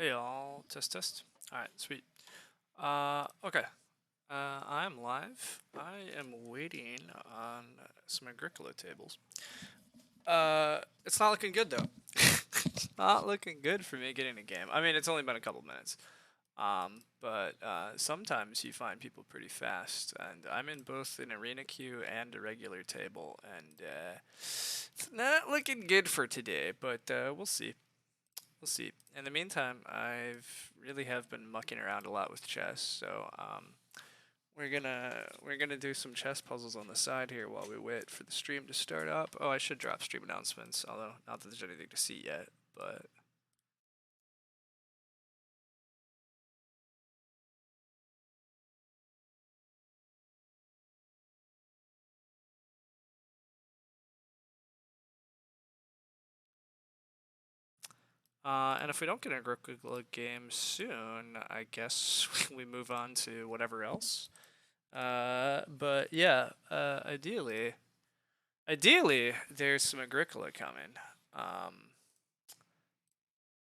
Hey y'all, test test. Alright, sweet. Okay. I'm live. I am waiting on some Agricola tables. It's not looking good though. It's not looking good for me getting a game. I mean, it's only been a couple minutes. But sometimes you find people pretty fast, and I'm in both an arena queue and a regular table, and it's not looking good for today, but we'll see. We'll see. In the meantime, I've really have been mucking around a lot with chess, so we're gonna do some chess puzzles on the side here while we wait for the stream to start up. Oh, I should drop stream announcements, although not that there's anything to see yet, but and if we don't get an Agricola game soon, I guess we move on to whatever else. But yeah, ideally, there's some Agricola coming.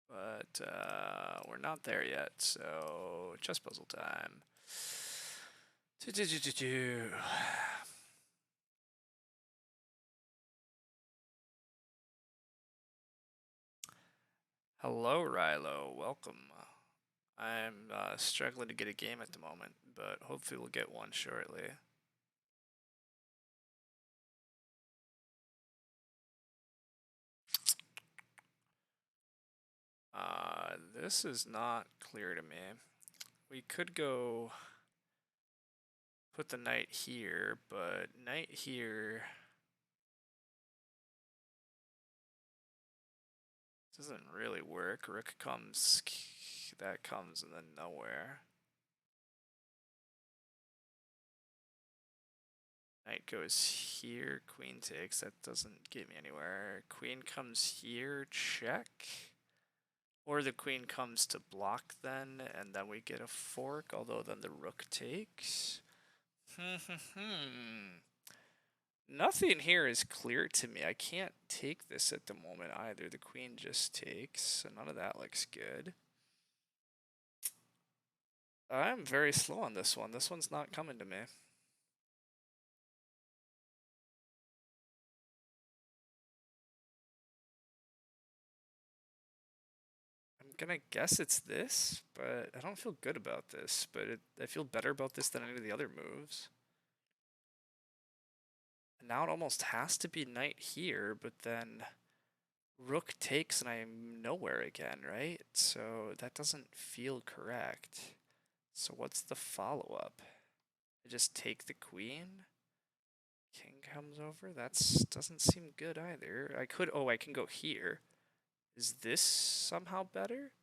But we're not there yet, so chess puzzle time. Hello, Rilo. Welcome. I'm struggling to get a game at the moment, but hopefully we'll get one shortly. This is not clear to me. We could go put the knight here, but knight here doesn't really work. Rook comes, that comes, and then nowhere. Knight goes here, queen takes, that doesn't get me anywhere. Queen comes here, check. Or the queen comes to block then, and then we get a fork, although then the rook takes. Nothing here is clear to me. I can't take this at the moment either. The queen just takes, so none of that looks good. I'm very slow on this one. This one's not coming to me. I'm gonna guess it's this, but I don't feel good about this. But I feel better about this than any of the other moves. And now it almost has to be knight here, but then rook takes and I'm nowhere again, right? So that doesn't feel correct. So what's the follow-up? I just take the queen? King comes over? That doesn't seem good either. I can go here. Is this somehow better?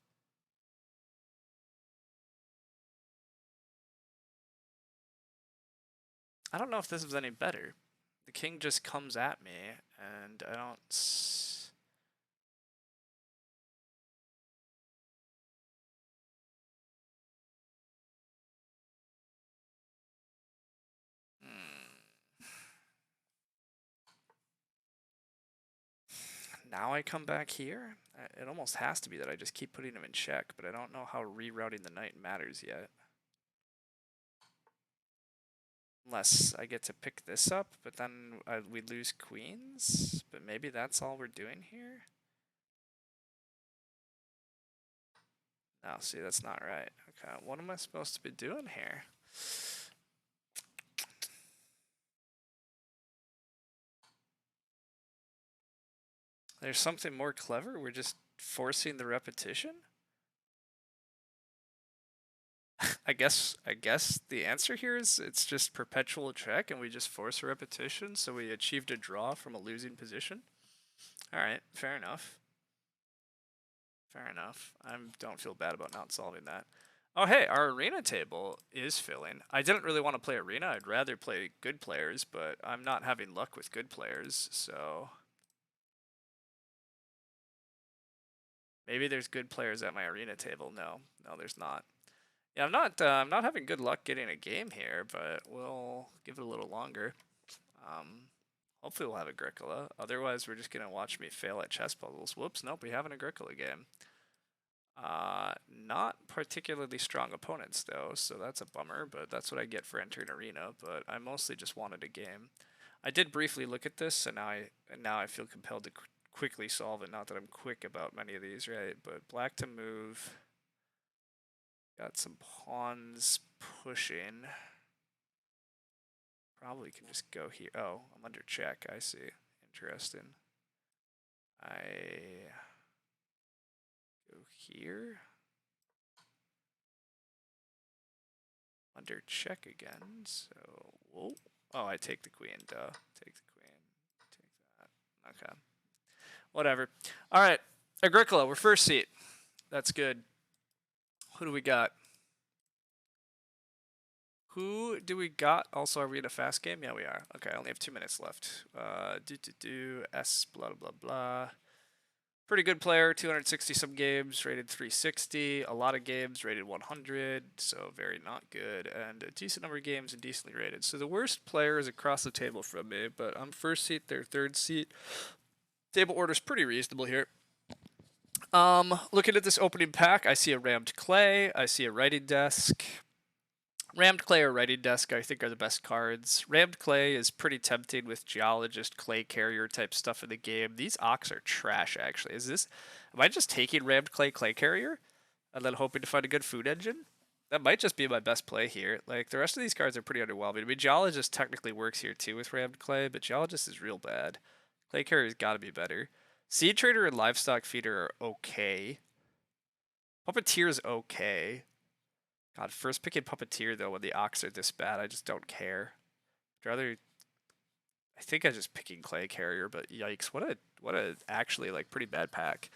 I don't know if this is any better. The king just comes at me, and I don't... Now I come back here? It almost has to be that I just keep putting him in check, but I don't know how rerouting the knight matters yet. Unless I get to pick this up, but then we lose queens? But maybe that's all we're doing here? No, see, that's not right. Okay, what am I supposed to be doing here? There's something more clever? We're just forcing the repetition? I guess the answer here is it's just perpetual check and we just force a repetition, so we achieved a draw from a losing position. Alright, fair enough. Fair enough. I don't feel bad about not solving that. Oh hey, our arena table is filling. I didn't really want to play arena, I'd rather play good players, but I'm not having luck with good players, so... Maybe there's good players at my arena table. No, there's not. Yeah, I'm not having good luck getting a game here, but we'll give it a little longer. Hopefully we'll have Agricola. Otherwise, we're just gonna watch me fail at chess puzzles. Whoops, nope, we have an Agricola game. particularly strong opponents though, so that's a bummer, but that's what I get for entering arena, but I mostly just wanted a game. I did briefly look at this, and now I feel compelled to quickly solve it. Not that I'm quick about many of these, right? But black to move. Got some pawns pushing. Probably can just go here. Oh, I'm under check. I see. Interesting. I go here. Under check again. So, whoa. Oh, I take the queen. Duh. Take the queen. Take that. Okay. Whatever. All right. Agricola, we're first seat. That's good. Who do we got? Who do we got? Also, are we in a fast game? Yeah, we are. Okay, I only have 2 minutes left. S blah blah blah. Pretty good player, 260 some games, rated 360. A lot of games, rated 100. So very not good, and a decent number of games and decently rated. So the worst player is across the table from me, but I'm first seat, they're third seat. Table order's pretty reasonable here. Looking at this opening pack, I see a rammed clay. I see a writing desk. Rammed clay or writing desk, I think, are the best cards. Rammed clay is pretty tempting with geologist, clay carrier type stuff in the game. These ox are trash, actually. Am I just taking rammed clay, clay carrier, and then hoping to find a good food engine? That might just be my best play here. Like, the rest of these cards are pretty underwhelming. I mean, geologist technically works here too with rammed clay, but geologist is real bad. Clay carrier's got to be better. Seed trader and livestock feeder are okay. Puppeteer's okay. God, first picking Puppeteer, though, when the ox are this bad, I just don't care. I'd rather... I think I'm just picking Clay Carrier, but yikes, what a actually, like, pretty bad pack.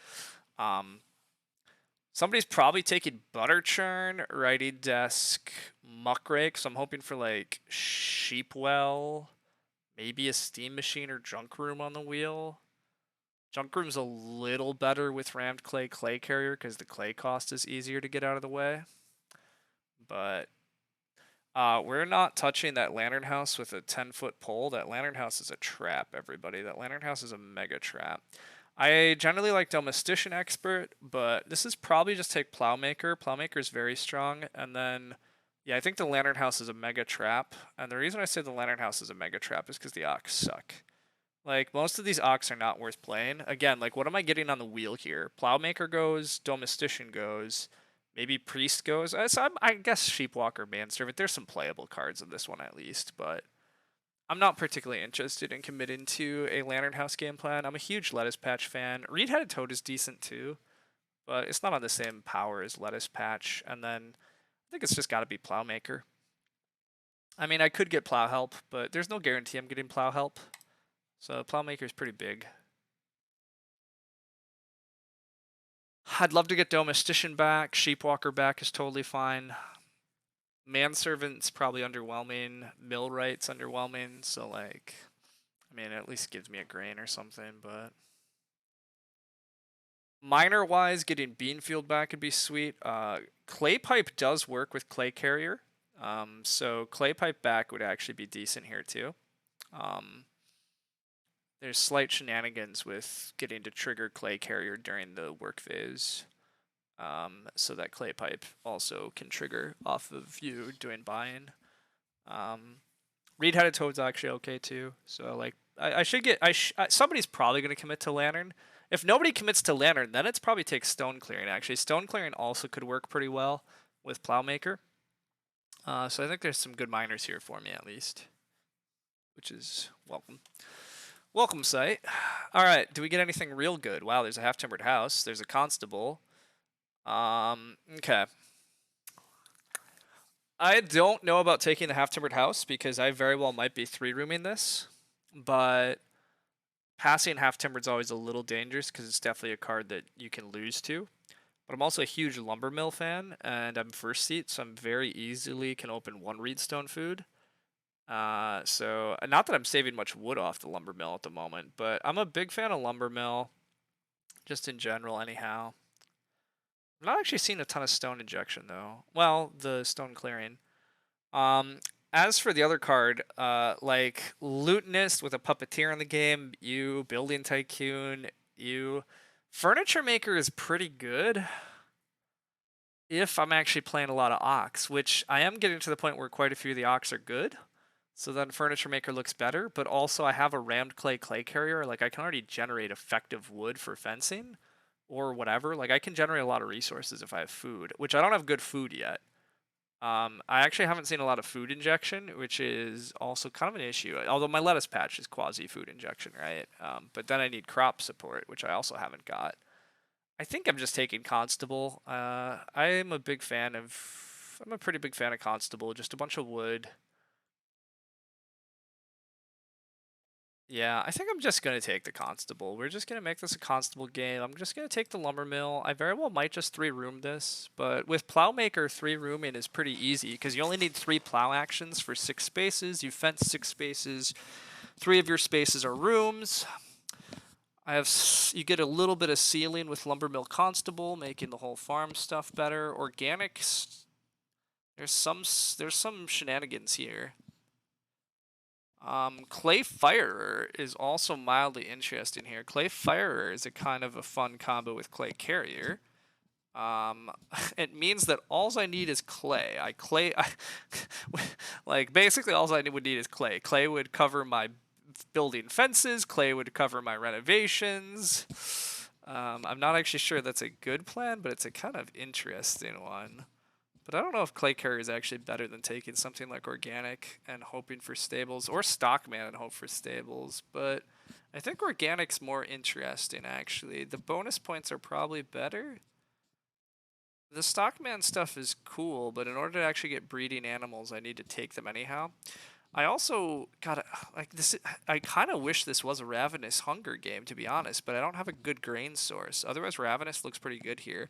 Somebody's probably taking Butter Churn, Writing Desk, Muckrake, so I'm hoping for, like, Sheepwell, maybe a Steam Machine or Junk Room on the wheel. Junk Room's a little better with Rammed Clay, Clay Carrier, because the clay cost is easier to get out of the way. But we're not touching that lantern house with a 10-foot pole. That lantern house is a trap, everybody. That lantern house is a mega trap. I generally like Domestician Expert, but this is probably just take Plowmaker. Plowmaker is very strong. And then, yeah, I think the lantern house is a mega trap. And the reason I say the lantern house is a mega trap is because the ox suck. Like, most of these ox are not worth playing. Again, like, what am I getting on the wheel here? Plowmaker goes, Domestician goes. Maybe Priest goes. So I guess Sheepwalker, Manservant. There's some playable cards in this one at least, but I'm not particularly interested in committing to a Lantern House game plan. I'm a huge Lettuce Patch fan. Reed-Headed Toad is decent too, but it's not on the same power as Lettuce Patch. And then I think it's just got to be Plowmaker. I mean, I could get Plow Help, but there's no guarantee I'm getting Plow Help. So Plowmaker is pretty big. I'd love to get Domestician back. Sheepwalker back is totally fine. Manservant's probably underwhelming. Millwright's underwhelming. So, like, I mean, it at least gives me a grain or something, but... Minor-wise, getting Beanfield back would be sweet. Clay Pipe does work with Clay Carrier. So Clay Pipe back would actually be decent here, too. There's slight shenanigans with getting to trigger Clay Carrier during the work phase. So that Clay Pipe also can trigger off of you doing buy-in. Reed-Headed Toad's actually okay too. So like, I should get, somebody's probably going to commit to Lantern. If nobody commits to Lantern, then it's probably take Stone Clearing actually. Stone Clearing also could work pretty well with Plowmaker. So I think there's some good miners here for me at least, which is welcome. Welcome sight. All right, do we get anything real good? Wow, there's a half-timbered house. There's a constable. Okay. I don't know about taking the half-timbered house because I very well might be 3-rooming this, but passing half-timbered is always a little dangerous because it's definitely a card that you can lose to. But I'm also a huge lumber mill fan, and I'm first seat, so I'm very easily can open 1 Reedstone food. So not that I'm saving much wood off the lumber mill at the moment, but I'm a big fan of lumber mill, just in general anyhow. I'm not actually seeing a ton of stone injection though. Well, the stone clearing. As for the other card, like Lutenist with a puppeteer in the game, you building tycoon, you furniture maker is pretty good. if I'm actually playing a lot of ox, which I am getting to the point where quite a few of the ox are good. So then Furniture Maker looks better, but also I have a rammed clay carrier. Like I can already generate effective wood for fencing or whatever. Like I can generate a lot of resources if I have food, which I don't have good food yet. I actually haven't seen a lot of food injection, which is also kind of an issue. Although my lettuce patch is quasi food injection, right? But then I need crop support, which I also haven't got. I think I'm just taking Constable. I'm a big fan of. I'm a pretty big fan of Constable. Just a bunch of wood. Yeah, I think I'm just gonna take the Constable. We're just gonna make this a Constable game. I'm just gonna take the Lumber Mill. I very well might just 3-room this, but with Plowmaker, 3-rooming is pretty easy because you only need 3 plow actions for 6 spaces. You fence 6 spaces. 3 of your spaces are rooms. You get a little bit of ceiling with Lumber Mill Constable, making the whole farm stuff better. Organics, there's some shenanigans here. Clay Firer is also mildly interesting here. Clay Firer is a kind of a fun combo with Clay Carrier. It means that all I need is clay. Like basically all I would need is clay. Clay would cover my building fences. Clay would cover my renovations. I'm not actually sure that's a good plan, but it's a kind of interesting one. But I don't know if clay carrier is actually better than taking something like organic and hoping for stables, or stockman and hope for stables. But I think organic's more interesting actually. The bonus points are probably better. The stockman stuff is cool, but in order to actually get breeding animals, I need to take them anyhow. I also got like this. I kind of wish this was a Ravenous Hunger game, to be honest, but I don't have a good grain source. Otherwise, Ravenous looks pretty good here.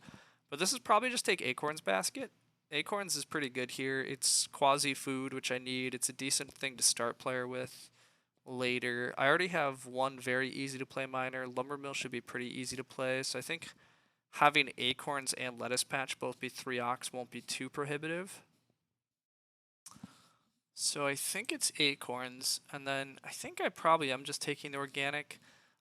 But this is probably just take Acorns Basket. Acorns is pretty good here. It's quasi food, which I need. It's a decent thing to start player with later. I already have one very easy to play miner. Lumber Mill should be pretty easy to play, so I think having Acorns and Lettuce Patch both be 3 ox won't be too prohibitive. So I think it's Acorns, and then I think I probably am just taking the organic.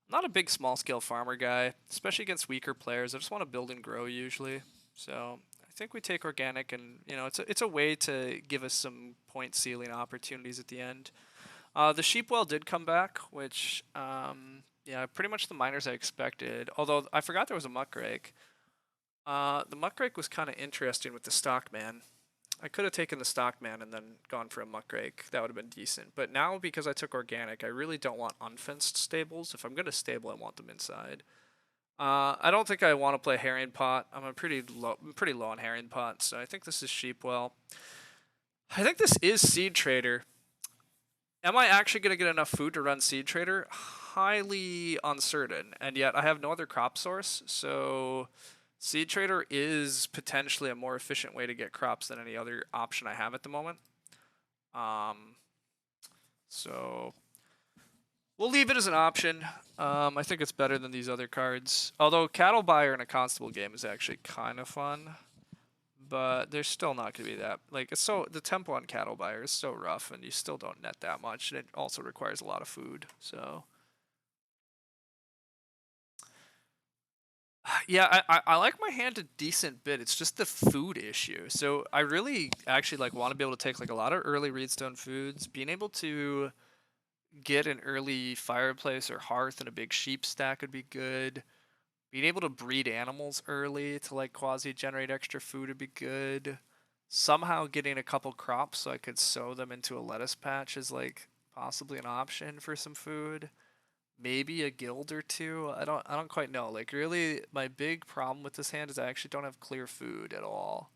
I'm not a big small scale farmer guy, especially against weaker players. I just want to build and grow usually. So I think we take organic, and it's a way to give us some point ceiling opportunities at the end. The sheep well did come back, which yeah, pretty much the miners I expected. Although I forgot there was a muckrake. The muckrake was kind of interesting with the stockman. I could have taken the stockman and then gone for a muckrake. That would have been decent. But now, because I took organic, I really don't want unfenced stables. If I'm going to stable, I want them inside. I don't think I want to play herring pot. I'm pretty low on herring pot, so I think this is sheepwell. I think this is seed trader. Am I actually going to get enough food to run seed trader? Highly uncertain, and yet I have no other crop source, so seed trader is potentially a more efficient way to get crops than any other option I have at the moment. So we'll leave it as an option. I think it's better than these other cards. Although Cattle Buyer in a Constable game is actually kind of fun, but there's still not going to be that. Like, the tempo on Cattle Buyer is so rough, and you still don't net that much, and it also requires a lot of food. So yeah, I like my hand a decent bit. It's just the food issue. So I really actually like want to be able to take like a lot of early Reedstone foods, being able to get an early fireplace or hearth and a big sheep stack would be good. Being able to breed animals early to like quasi generate extra food would be good. Somehow getting a couple crops so I could sow them into a lettuce patch is like possibly an option for some food. Maybe a guild or two. I don't quite know. Like really my big problem with this hand is I actually don't have clear food at all.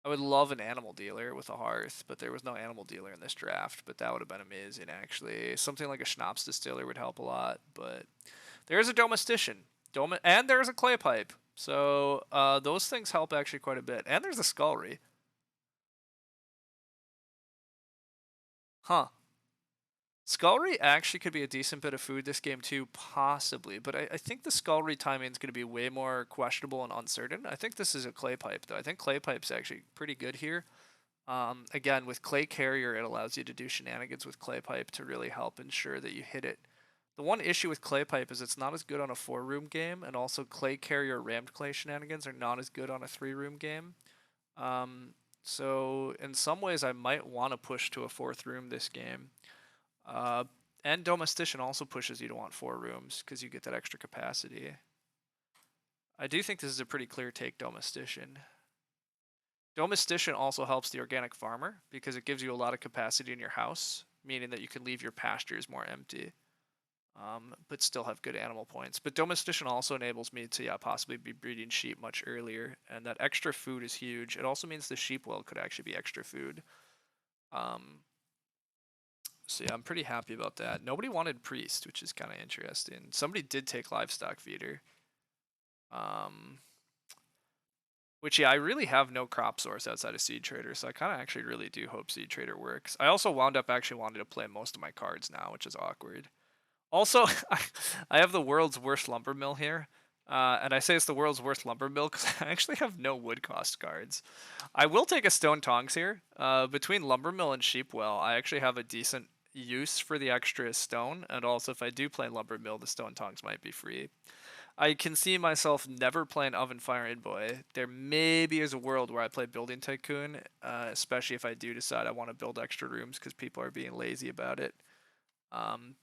I would love an animal dealer with a hearth, but there was no animal dealer in this draft, but that would have been amazing actually. Something like a schnapps distiller would help a lot, but there's a domestician. And there's a clay pipe. So those things help actually quite a bit. And there's a scullery. Huh. Scullery actually could be a decent bit of food this game too, possibly. But I think the Scullery timing is going to be way more questionable and uncertain. I think this is a clay pipe, though. I think clay pipe's actually pretty good here. Again, with clay carrier, it allows you to do shenanigans with clay pipe to really help ensure that you hit it The one issue with Clay Pipe is it's not as good on a 4-room game, and also Clay Carrier Rammed Clay shenanigans are not as good on a 3-room game. So in some ways I might want to push to a 4th room this game. And Domestician also pushes you to want 4 rooms because you get that extra capacity. I do think this is a pretty clear take, Domestician. Domestician also helps the organic farmer because it gives you a lot of capacity in your house, meaning that you can leave your pastures more empty, but still have good animal points. But Domestician also enables me to possibly be breeding sheep much earlier, and that extra food is huge. It also means the sheep well could actually be extra food. So yeah, I'm pretty happy about that. Nobody wanted priest, which is kind of interesting. Somebody did take livestock feeder. Which, yeah, I really have no crop source outside of Seed Trader, so I kind of actually really do hope Seed Trader works. I also wound up actually wanting to play most of my cards now, which is awkward. Also, I have the world's worst lumber mill here, and I say it's the world's worst lumber mill because I actually have no wood cost cards. I will take a Stone Tongs here. Between lumber mill and Sheepwell, I actually have a decent use for the extra stone, and also if I do play lumber mill, the Stone Tongs might be free. I can see myself never playing Oven Fire In Boy. There maybe is a world where I play Building Tycoon, especially if I do decide I want to build extra rooms because people are being lazy about it.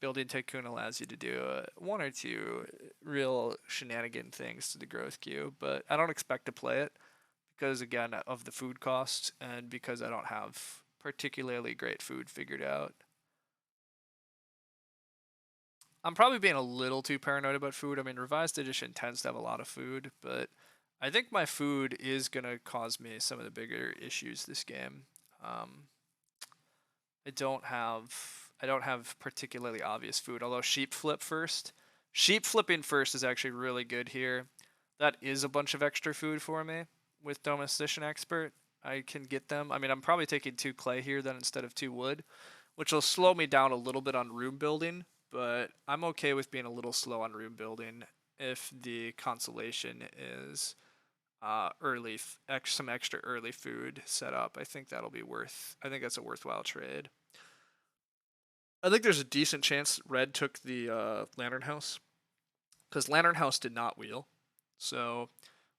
Building Tycoon allows you to do 1 or 2 real shenanigan things to the growth queue, but I don't expect to play it because, again, of the food cost and because I don't have particularly great food figured out. I'm probably being a little too paranoid about food. I mean, Revised Edition tends to have a lot of food, but I think my food is gonna cause me some of the bigger issues this game. I don't have particularly obvious food. Although sheep flip first, sheep flipping first is actually really good here. That is a bunch of extra food for me with Domestician Expert. I can get them. I mean, I'm probably taking 2 clay here then instead of 2 wood, which will slow me down a little bit on room building, but I'm okay with being a little slow on room building if the consolation is some extra early food set up. I think that'll be I think that's a worthwhile trade. I think there's a decent chance Red took the Lantern House because Lantern House did not wheel. So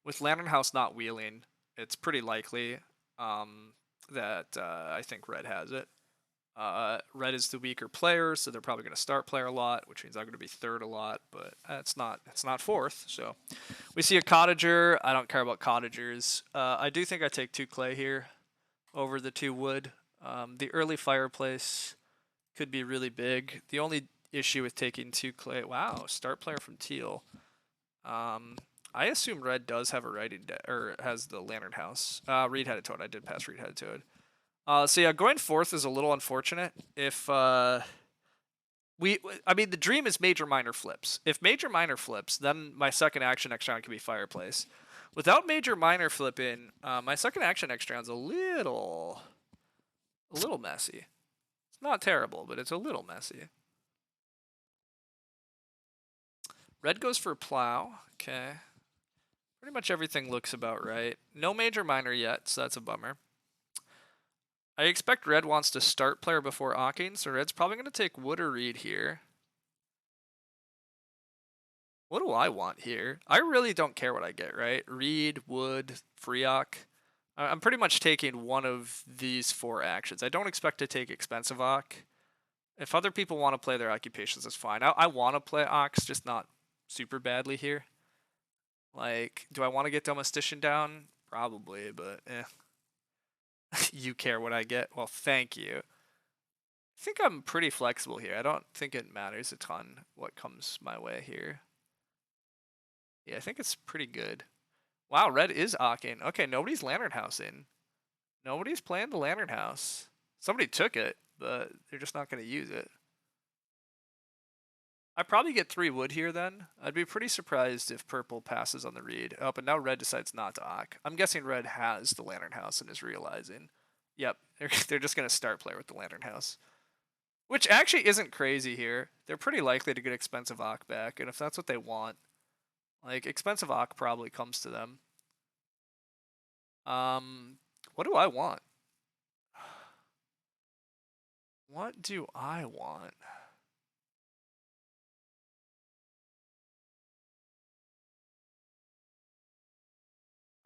with Lantern House not wheeling, it's pretty likely that I think Red has it. Red is the weaker player, so they're probably going to start player a lot, which means I'm going to be third a lot, but it's not fourth. So we see a cottager. I don't care about cottagers. I do think I take 2 clay here over the 2 wood. The early fireplace could be really big. The only issue with taking 2 clay, wow, start player from teal. I assume red does have a writing or has the Lantern House. Reed had a toad. I did pass Reed had a toad. So yeah, going fourth is a little unfortunate. If I mean, the dream is major minor flips. If major minor flips, then my second action next round can be fireplace. Without major minor flipping, my second action next round's a little messy. It's not terrible, but it's a little messy. Red goes for plow. Okay. Pretty much everything looks about right. No major minor yet, so that's a bummer. I expect red wants to start player before Ocking, so red's probably going to take wood or reed here. What do I want here? I really don't care what I get, right? Reed, wood, Freeock. I'm pretty much taking one of these 4 actions. I don't expect to take expensive Ock. If other people want to play their occupations, that's fine. I want to play Ox, just not super badly here. Like, do I want to get Domestician down? Probably, but you care what I get? Well, thank you. I think I'm pretty flexible here. I don't think it matters a ton what comes my way here. Yeah, I think it's pretty good. Wow, red is Ocking. Okay, nobody's Lantern House in. Nobody's playing the Lantern House. Somebody took it, but they're just not going to use it. I probably get 3 wood here then. I'd be pretty surprised if purple passes on the read. Oh, but now red decides not to Ock. I'm guessing red has the Lantern House and is realizing. Yep, they're just going to start player with the Lantern House. Which actually isn't crazy here. They're pretty likely to get expensive Ock back, and if that's what they want, like, expensive Ock probably comes to them. What do I want? What do I want?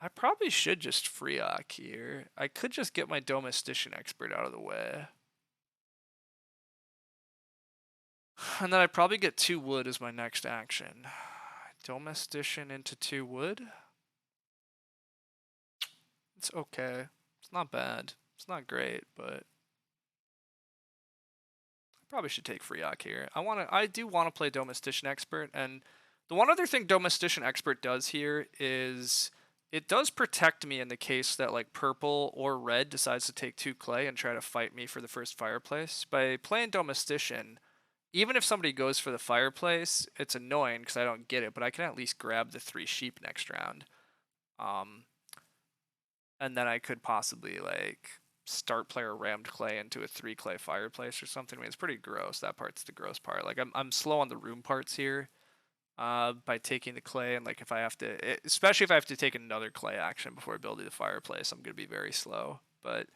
I probably should just Freeock here. I could just get my Domestician Expert out of the way. And then I'd probably get 2 wood as my next action. Domestician into 2 wood? It's okay. It's not bad. It's not great, but I probably should take Freeock here. I do want to play Domestician Expert, and the one other thing Domestician Expert does here is it does protect me in the case that like purple or red decides to take 2 clay and try to fight me for the first fireplace. By playing Domestician, even if somebody goes for the fireplace, it's annoying because I don't get it, but I can at least grab the 3 sheep next round. And then I could possibly like start player rammed clay into a 3 clay fireplace or something. I mean, it's pretty gross. That part's the gross part. Like I'm slow on the room parts here by taking the clay, and like if I have to, especially if I have to take another clay action before building the fireplace, I'm gonna be very slow. But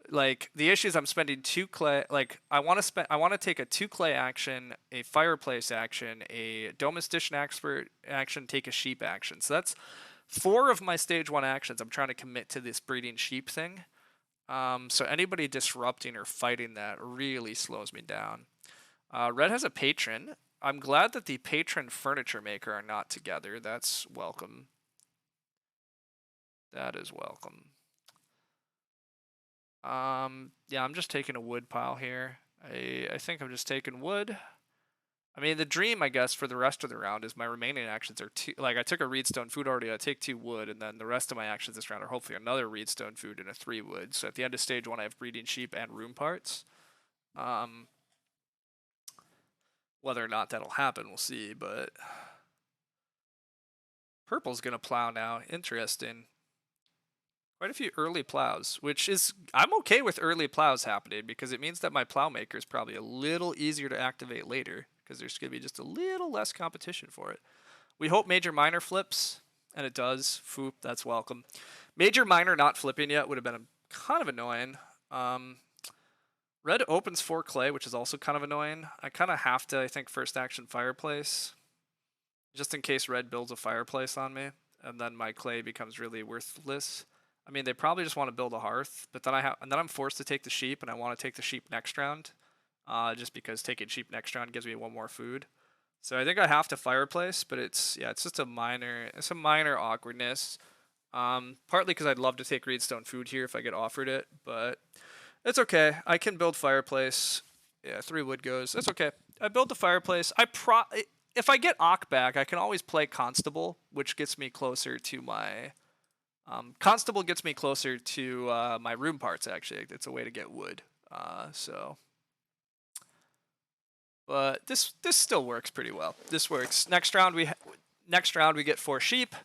like the issue is I'm spending 2 clay. Like I want to take a 2 clay action, a fireplace action, a Domestician Expert action, take a sheep action. So that's 4 of my stage 1 actions. I'm trying to commit to this breeding sheep thing. So anybody disrupting or fighting that really slows me down. Red has a patron. I'm glad that the patron furniture maker are not together. That's welcome. That is welcome. Yeah, I'm just taking a wood pile here. I think I'm just taking wood. I mean, the dream, I guess, for the rest of the round is my remaining actions are 2. Like, I took a reedstone food already. I take 2 wood, and then the rest of my actions this round are hopefully another reedstone food and a 3 wood. So at the end of stage 1, I have breeding sheep and room parts. Whether or not that'll happen, we'll see. But purple's gonna plow now. Interesting. Quite a few early plows, which is I'm okay with early plows happening because it means that my plow maker is probably a little easier to activate later because there's going to be just a little less competition for it. We hope major minor flips, and it does. Foop, that's welcome. Major minor not flipping yet would have been kind of annoying. Red opens 4 clay, which is also kind of annoying. I kind of have to, I think, first action fireplace, just in case red builds a fireplace on me, and then my clay becomes really worthless. I mean, they probably just want to build a hearth, but then I'm forced to take the sheep, and I want to take the sheep next round, just because taking sheep next round gives me 1 more food. So I think I have to fireplace, but it's just a minor awkwardness. Partly because I'd love to take reedstone food here if I get offered it, but it's okay. I can build fireplace. Yeah, 3 wood goes. That's okay. I built the fireplace. If I get Ock back, I can always play Constable, which gets me closer to my Constable gets me closer to my room parts, actually. It's a way to get wood. But this still works pretty well. This works. Next round we get 4 sheep.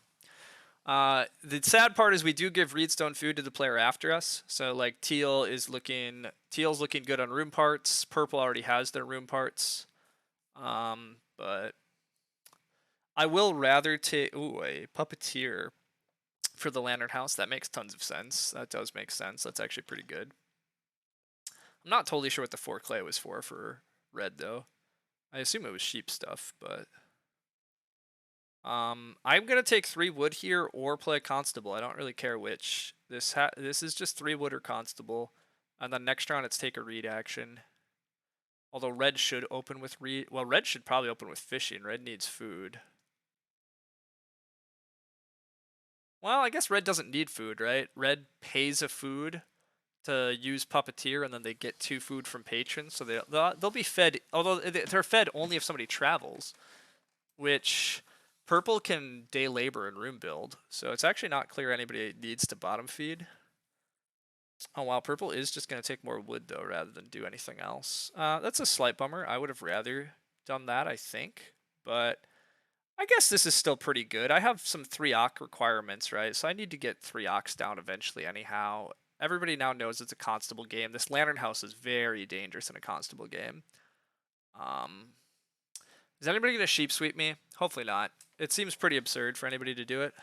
The sad part is we do give reedstone food to the player after us. So like teal's looking good on room parts. Purple already has their room parts. But I will rather take a puppeteer for the lantern house. That makes tons of sense. That does make sense. That's actually pretty good. I'm not totally sure what the 4 clay was for red though. I assume it was sheep stuff, but I'm gonna take 3 wood here or play constable. I don't really care which. This is just 3 wood or constable, and then next round it's take a reed action. Although red should open with reed. Well, red should probably open with fishing. Red needs food. Well, I guess red doesn't need food, right? Red pays a food to use puppeteer, and then they get 2 food from patrons, so they'll be fed. Although they're fed only if somebody travels, which purple can day labor and room build, so it's actually not clear anybody needs to bottom feed. Oh wow, purple is just gonna take more wood though, rather than do anything else. That's a slight bummer. I would have rather done that, I think, but I guess this is still pretty good. I have some 3 ock requirements, right? So I need to get 3 ocks down eventually anyhow. Everybody now knows it's a constable game. This lantern house is very dangerous in a constable game. Is anybody gonna sheep sweep me? Hopefully not. It seems pretty absurd for anybody to do it.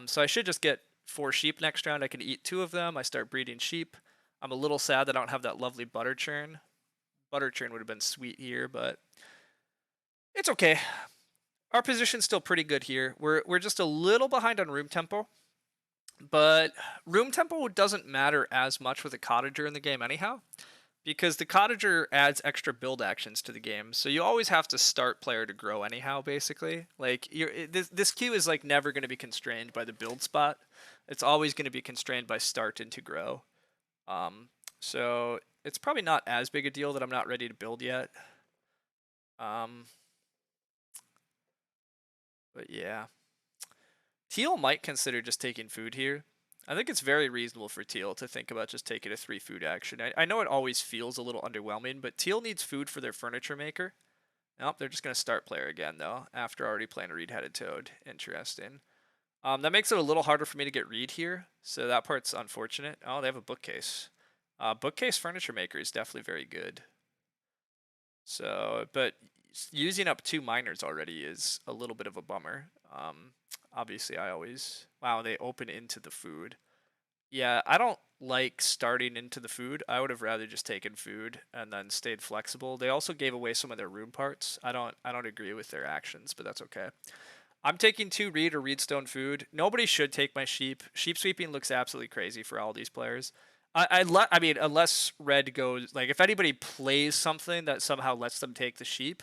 So I should just get 4 sheep next round. I can eat 2 of them. I start breeding sheep. I'm a little sad that I don't have that lovely butter churn. Butter churn would have been sweet here, but it's okay. Our position's still pretty good here. We're just a little behind on room tempo. But room tempo doesn't matter as much with a cottager in the game anyhow, because the cottager adds extra build actions to the game. So you always have to start player to grow anyhow, basically. Like this queue is like never going to be constrained by the build spot. It's always going to be constrained by start into grow. Um, so it's probably not as big a deal that I'm not ready to build yet. Um, but yeah, Teal might consider just taking food here. I think it's very reasonable for Teal to think about just taking a 3 food action. I know it always feels a little underwhelming, but Teal needs food for their furniture maker. Nope, they're just going to start player again, though, after already playing a reed-headed toad. Interesting. That makes it a little harder for me to get reed here, so that part's unfortunate. Oh, they have a bookcase. Bookcase furniture maker is definitely very good. So, but using up 2 miners already is a little bit of a bummer. Obviously, I always... Wow, they open into the food. Yeah, I don't like starting into the food. I would have rather just taken food and then stayed flexible. They also gave away some of their room parts. I don't agree with their actions, but that's okay. I'm taking 2 reed or reedstone food. Nobody should take my sheep. Sheep sweeping looks absolutely crazy for all these players. I mean, unless red goes like if anybody plays something that somehow lets them take the sheep,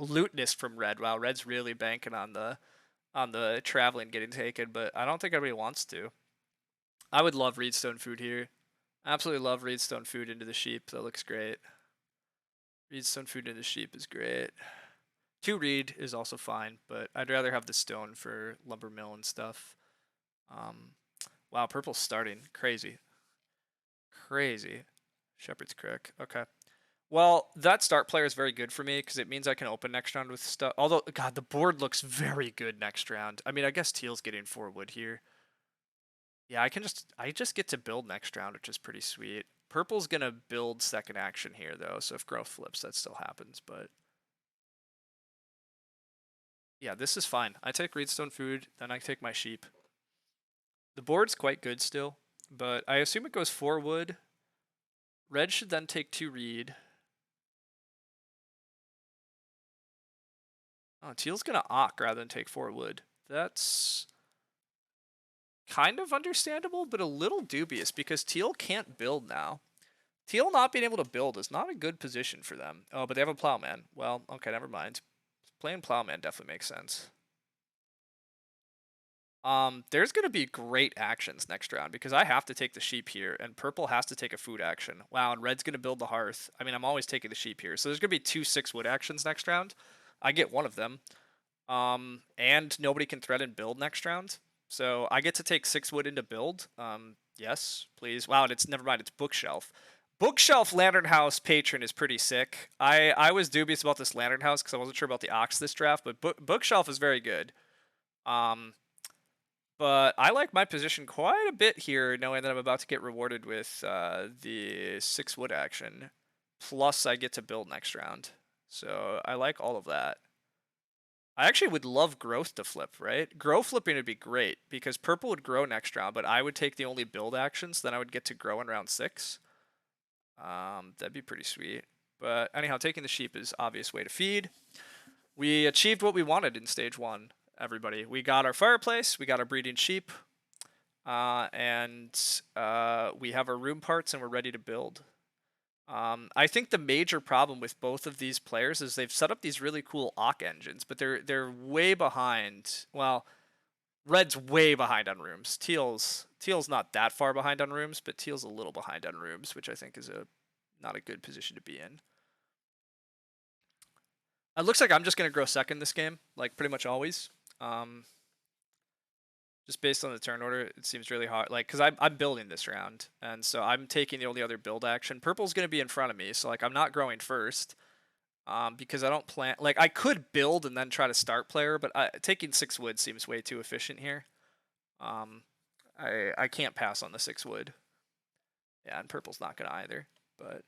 lootness from red. Wow, red's really banking on the traveling getting taken, but I don't think everybody wants to. I would love reedstone food here. Absolutely love reedstone food into the sheep. That looks great. Reedstone food into the sheep is great. 2 reed is also fine, but I'd rather have the stone for lumber mill and stuff. Um, wow, purple's starting. Crazy. Crazy. Shepherd's Crook. Okay. Well, that start player is very good for me because it means I can open next round with stuff. Although, God, the board looks very good next round. I mean, I guess Teal's getting 4 wood here. Yeah, I just get to build next round, which is pretty sweet. Purple's gonna build second action here though, so if growth flips, that still happens. But yeah, this is fine. I take reedstone food, then I take my sheep. The board's quite good still, but I assume it goes 4 wood. Red should then take 2 reed. Oh, teal's gonna ock rather than take 4 wood. That's kind of understandable, but a little dubious because teal can't build now. Teal not being able to build is not a good position for them. Oh, but they have a plowman. Well, okay, never mind. Playing plowman definitely makes sense. There's gonna be great actions next round because I have to take the sheep here, and purple has to take a food action. Wow, and red's gonna build the hearth. I mean, I'm always taking the sheep here, so there's gonna be 2 6 wood actions next round. I get one of them. And nobody can threaten build next round, so I get to take 6 wood into build. Yes, please. Wow, it's never mind. It's bookshelf. Bookshelf Lantern House patron is pretty sick. I was dubious about this Lantern House because I wasn't sure about the Ox this draft, but Bookshelf is very good. Um, but I like my position quite a bit here, knowing that I'm about to get rewarded with the 6 wood action. Plus, I get to build next round. So I like all of that. I actually would love growth to flip, right? Grow flipping would be great because purple would grow next round, but I would take the only build actions, then I would get to grow in round 6. That'd be pretty sweet. But anyhow, taking the sheep is obvious way to feed. We achieved what we wanted in stage 1, everybody. We got our fireplace, we got our breeding sheep, and we have our room parts and we're ready to build. I think the major problem with both of these players is they've set up these really cool Ock engines, but they're way behind. Well, red's way behind on rooms. Teal's not that far behind on rooms, but teal's a little behind on rooms, which I think is not a good position to be in. It looks like I'm just gonna grow second this game, like pretty much always. Just based on the turn order, it seems really hard. Like, because I'm building this round, and so I'm taking the only other build action. Purple's gonna be in front of me, so like I'm not growing first. Because I don't plan. Like I could build and then try to start player, but taking 6 wood seems way too efficient here. I can't pass on the 6 wood. Yeah, and purple's not gonna either. But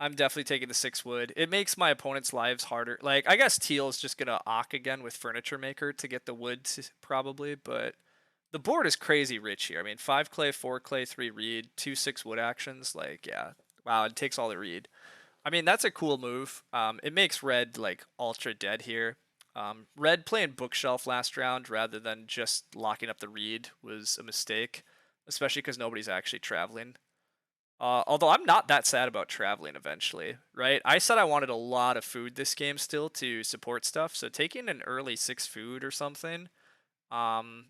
I'm definitely taking the 6 wood. It makes my opponent's lives harder. Like I guess teal is just gonna ock again with furniture maker to get the wood probably, but the board is crazy rich here. I mean, 5 clay, 4 clay, 3 reed, 2 6 wood actions. Like yeah, wow, it takes all the reed. I mean, that's a cool move. It makes red like ultra dead here. Red playing bookshelf last round rather than just locking up the reed was a mistake, especially because nobody's actually traveling. Although I'm not that sad about traveling eventually, right? I said I wanted a lot of food this game still to support stuff, so taking an early 6 food or something, um,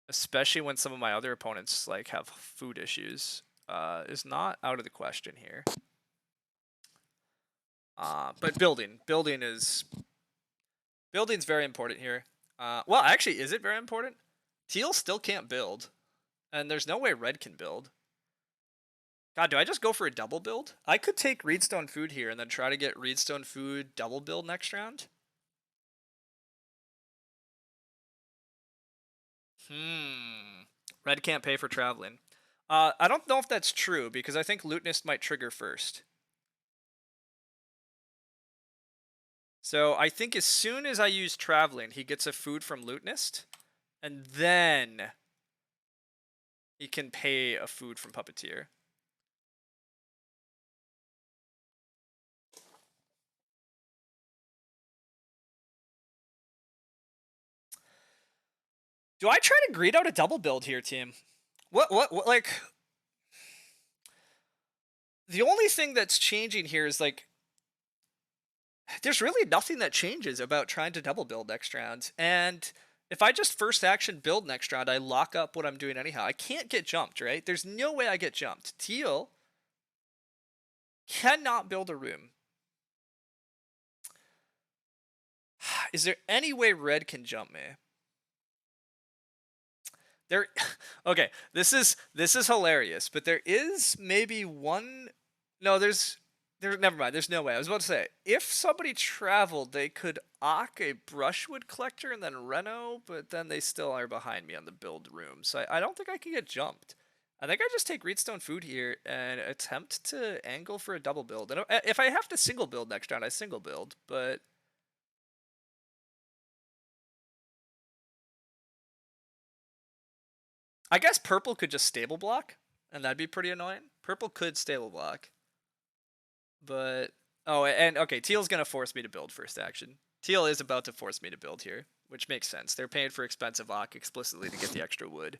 especially when some of my other opponents like have food issues, is not out of the question here. But building's very important here. Well, actually, is it very important? Teal still can't build, and there's no way red can build. God, do I just go for a double build? I could take Reedstone food here and then try to get Reedstone food double build next round. Red can't pay for traveling. I don't know if that's true because I think Lutenist might trigger first. So I think as soon as I use traveling, he gets a food from Lutenist, and then he can pay a food from Puppeteer. Do I try to greed out a double build here, team? What, like... The only thing that's changing here is, like... There's really nothing that changes about trying to double build next round. And if I just first action build next round, I lock up what I'm doing anyhow. I can't get jumped, right? There's no way I get jumped. Teal cannot build a room. Is there any way red can jump me? There, okay, this is hilarious, but there is maybe one. No, never mind. There's no way. I was about to say, if somebody traveled, they could Ock a brushwood collector and then Reno, but then they still are behind me on the build room. So I don't think I can get jumped. I think I just take Reedstone food here and attempt to angle for a double build. And if I have to single build next round, I single build, but. I guess purple could just stable block, and that'd be pretty annoying. Purple could stable block. But, oh, and okay, teal's gonna force me to build first action. Teal is about to force me to build here, which makes sense. They're paying for expensive Ock explicitly to get the extra wood,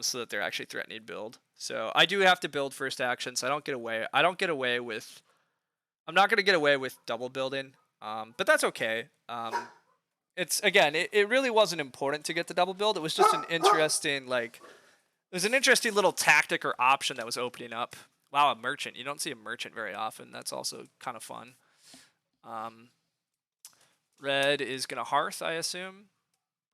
so that they're actually threatening build. So I do have to build first action, so I don't get away. I'm not gonna get away with double building, but that's okay. It's again, it really wasn't important to get the double build. It was just an interesting it was an interesting little tactic or option that was opening up. Wow, a merchant. You don't see a merchant very often. That's also kind of fun. Red is going to Hearth, I assume.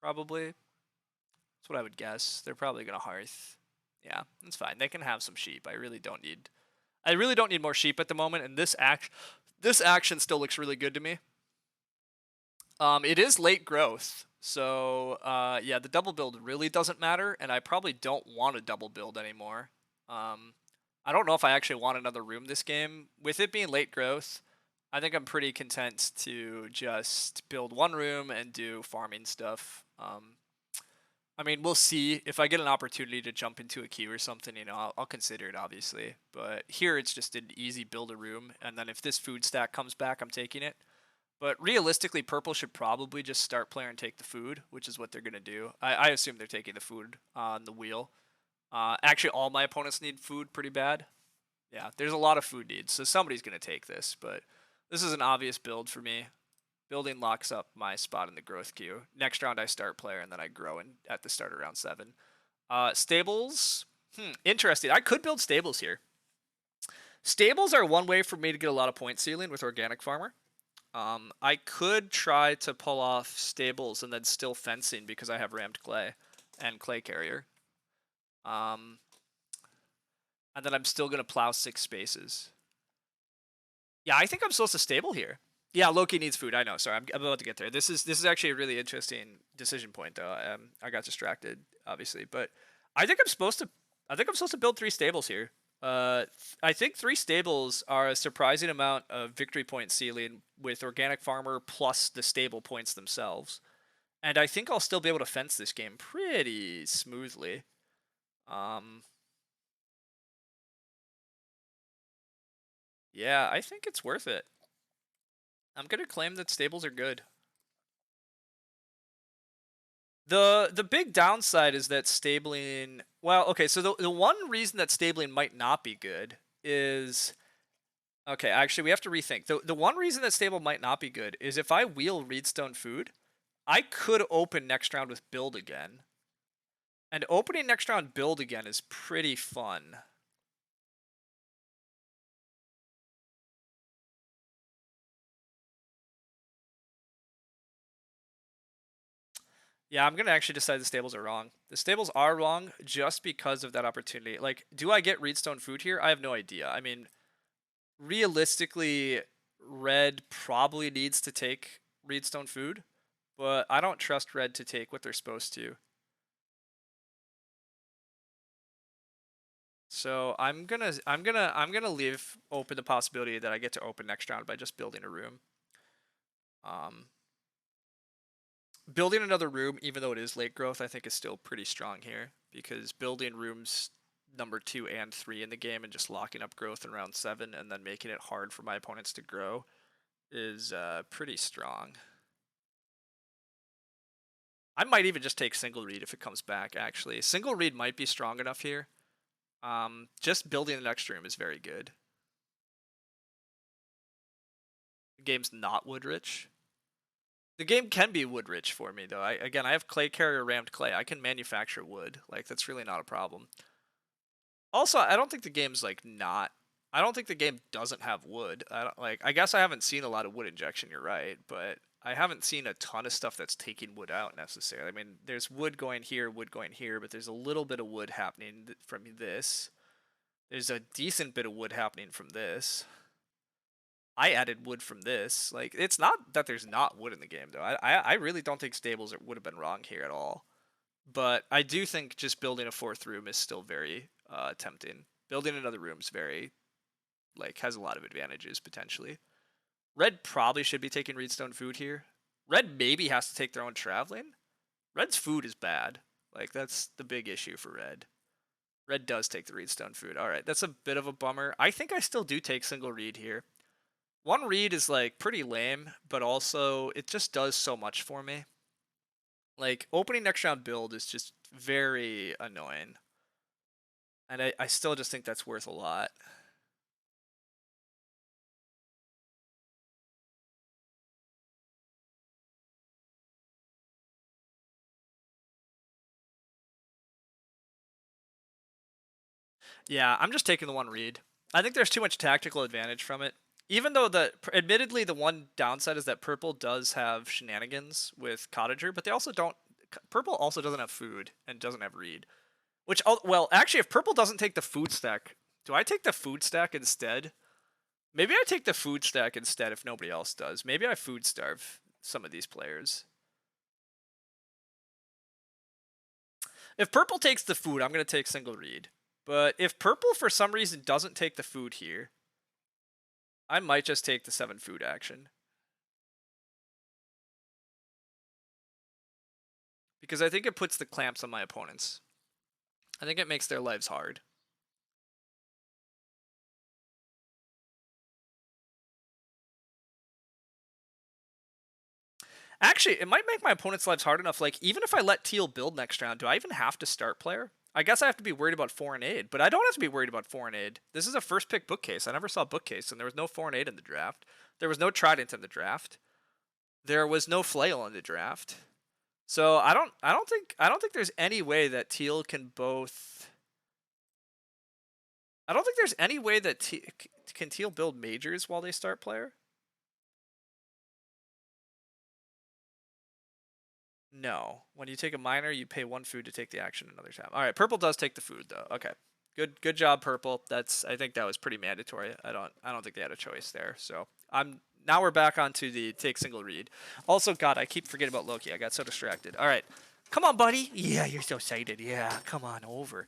Probably. That's what I would guess. They're probably going to Hearth. Yeah, that's fine. They can have some sheep. I really don't need more sheep at the moment, and this action still looks really good to me. It is late growth, so yeah, the double build really doesn't matter, and I probably don't want to double build anymore. I don't know if I actually want another room this game. With it being late growth, I think I'm pretty content to just build one room and do farming stuff. I mean, we'll see. If I get an opportunity to jump into a queue or something, you know, I'll consider it, obviously. But here, it's just an easy build a room, and then if this food stack comes back, I'm taking it. But realistically, purple should probably just start player and take the food, which is what they're going to do. I assume they're taking the food on the wheel. Actually, all my opponents need food pretty bad. Yeah, there's a lot of food needs, so somebody's going to take this. But this is an obvious build for me. Building locks up my spot in the growth queue. Next round, I start player, and then I grow at the start of round 7. Stables. Interesting. I could build stables here. Stables are one way for me to get a lot of point ceiling with Organic Farmer. I could try to pull off stables and then still fencing because I have rammed clay and clay carrier. And then I'm still going to plow 6 spaces. Yeah, I think I'm supposed to stable here. Yeah, Loki needs food. I know. Sorry, I'm about to get there. This is actually a really interesting decision point, though. I got distracted, obviously, but I think I'm supposed to build 3 stables here. I think 3 stables are a surprising amount of victory point ceiling with Organic Farmer plus the stable points themselves. And I think I'll still be able to fence this game pretty smoothly. Yeah, I think it's worth it. I'm gonna claim that stables are good. The big downside is that stabling. Well, okay, so the one reason that stabling might not be good is okay. Actually, we have to rethink. The one reason that stable might not be good is if I wheel Reedstone food, I could open next round with build again, and opening next round build again is pretty fun. Yeah, I'm gonna actually decide the stables are wrong. The stables are wrong just because of that opportunity. Like, do I get Reedstone food here? I have no idea. I mean, realistically, red probably needs to take Reedstone food, but I don't trust red to take what they're supposed to. So I'm gonna leave open the possibility that I get to open next round by just building a room. Um, Building another room, even though it is late growth, I think is still pretty strong here because building rooms number 2 and 3 in the game and just locking up growth in round 7 and then making it hard for my opponents to grow is pretty strong. I might even just take single read if it comes back, actually. Single read might be strong enough here. Just building the next room is very good. The game's not wood rich. The game can be wood rich for me, though. Again, I have clay carrier rammed clay. I can manufacture wood. Like, that's really not a problem. Also, I don't think the game's like not. I don't think the game doesn't have wood. I don't like. I guess I haven't seen a lot of wood injection. You're right, but I haven't seen a ton of stuff that's taking wood out necessarily. I mean, there's wood going here, but there's a little bit of wood happening from this. There's a decent bit of wood happening from this. I added wood from this. Like, it's not that there's not wood in the game though. I really don't think stables would have been wrong here at all. But I do think just building a fourth room is still very tempting. Building another room is very like has a lot of advantages potentially. Red probably should be taking Reedstone food here. Red maybe has to take their own traveling. Red's food is bad. Like that's the big issue for red. Red does take the Reedstone food. All right, that's a bit of a bummer. I think I still do take single read here. One read is like pretty lame, but also it just does so much for me. Like opening next round build is just very annoying. And I still just think that's worth a lot. Yeah, I'm just taking the one read. I think there's too much tactical advantage from it. Even though admittedly the one downside is that purple does have shenanigans with cottager, but they also don't. Purple also doesn't have food and doesn't have read. Which well, actually, if purple doesn't take the food stack, do I take the food stack instead? Maybe I take the food stack instead if nobody else does. Maybe I food starve some of these players. If purple takes the food, I'm going to take single read. But if purple for some reason doesn't take the food here, I might just take the 7 food action. Because I think it puts the clamps on my opponents. I think it makes their lives hard. Actually, it might make my opponent's lives hard enough. Like, even if I let Teal build next round, do I even have to start player? I guess I have to be worried about foreign aid, but I don't have to be worried about foreign aid. This is a first pick bookcase. I never saw bookcase, and there was no foreign aid in the draft. There was no trident in the draft. There was no flail in the draft. So I don't think there's any way that Teal can both. I don't think there's any way that can Teal build majors while they start player. No. When you take a minor, you pay 1 food to take the action another time. All right, purple does take the food though. Okay. Good job, purple. I think that was pretty mandatory. I don't think they had a choice there. So now we're back onto the take single read. Also, God, I keep forgetting about Loki. I got so distracted. All right. Come on, buddy. Yeah, you're so excited. Yeah, come on over.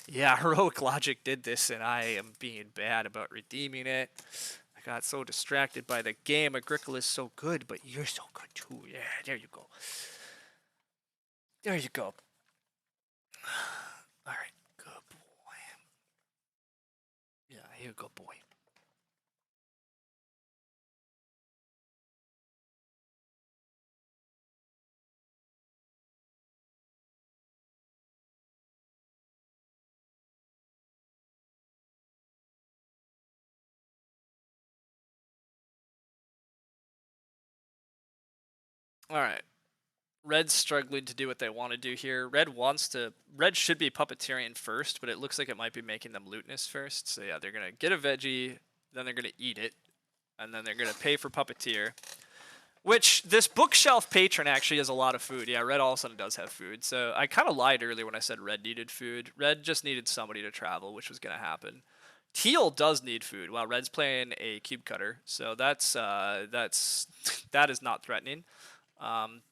Yeah, heroic logic did this, and I am being bad about redeeming it. I got so distracted by the game. Agricola is so good, but you're so good too. Yeah, there you go. There you go. All right, good boy. Yeah, here you go, boy. All right. Red's struggling to do what they want to do here. Red should be puppeteering first, but it looks like it might be making them lootness first. So yeah, they're gonna get a veggie, then they're gonna eat it, and then they're gonna pay for puppeteer. Which this bookshelf patron actually has a lot of food. Yeah, red all of a sudden does have food. So I kind of lied earlier when I said red needed food. Red just needed somebody to travel, which was gonna happen. Teal does need food. Wow, red's playing a cube cutter, so that is not threatening.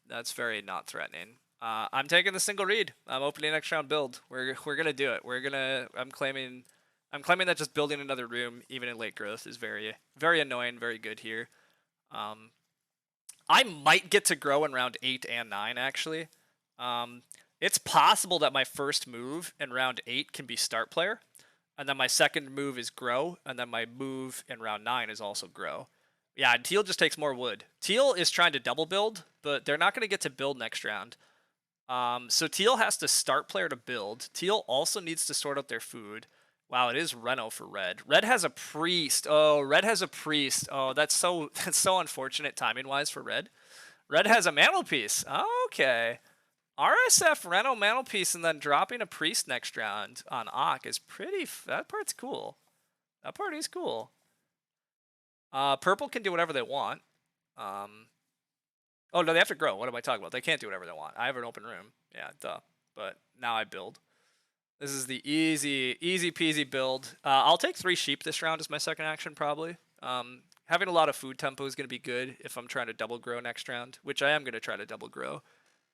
That's very not threatening. I'm taking the single read. I'm opening next round build. We're gonna do it. I'm claiming that just building another room, even in late growth, is very annoying. Very good here. Um, I might get to grow in round 8 and 9 actually. It's possible that my first move in round 8 can be start player, and then my second move is grow, and then my move in round 9 is also grow. Yeah, and Teal just takes more wood. Teal is trying to double build, but they're not going to get to build next round. So Teal has to start player to build. Teal also needs to sort out their food. Wow, it is Reno for red. Red has a priest. Oh, red has a priest. Oh, that's so unfortunate timing wise for red. Red has a mantelpiece. Okay. RSF Reno mantelpiece and then dropping a priest next round on Ock is pretty. That part's cool. That part is cool. Purple can do whatever they want. Oh no, they have to grow. What am I talking about? They can't do whatever they want. I have an open room. Yeah, duh. But now I build. This is the easy peasy build. I'll take 3 sheep this round as my second action probably. Having a lot of food tempo is going to be good if I'm trying to double grow next round, which I am going to try to double grow.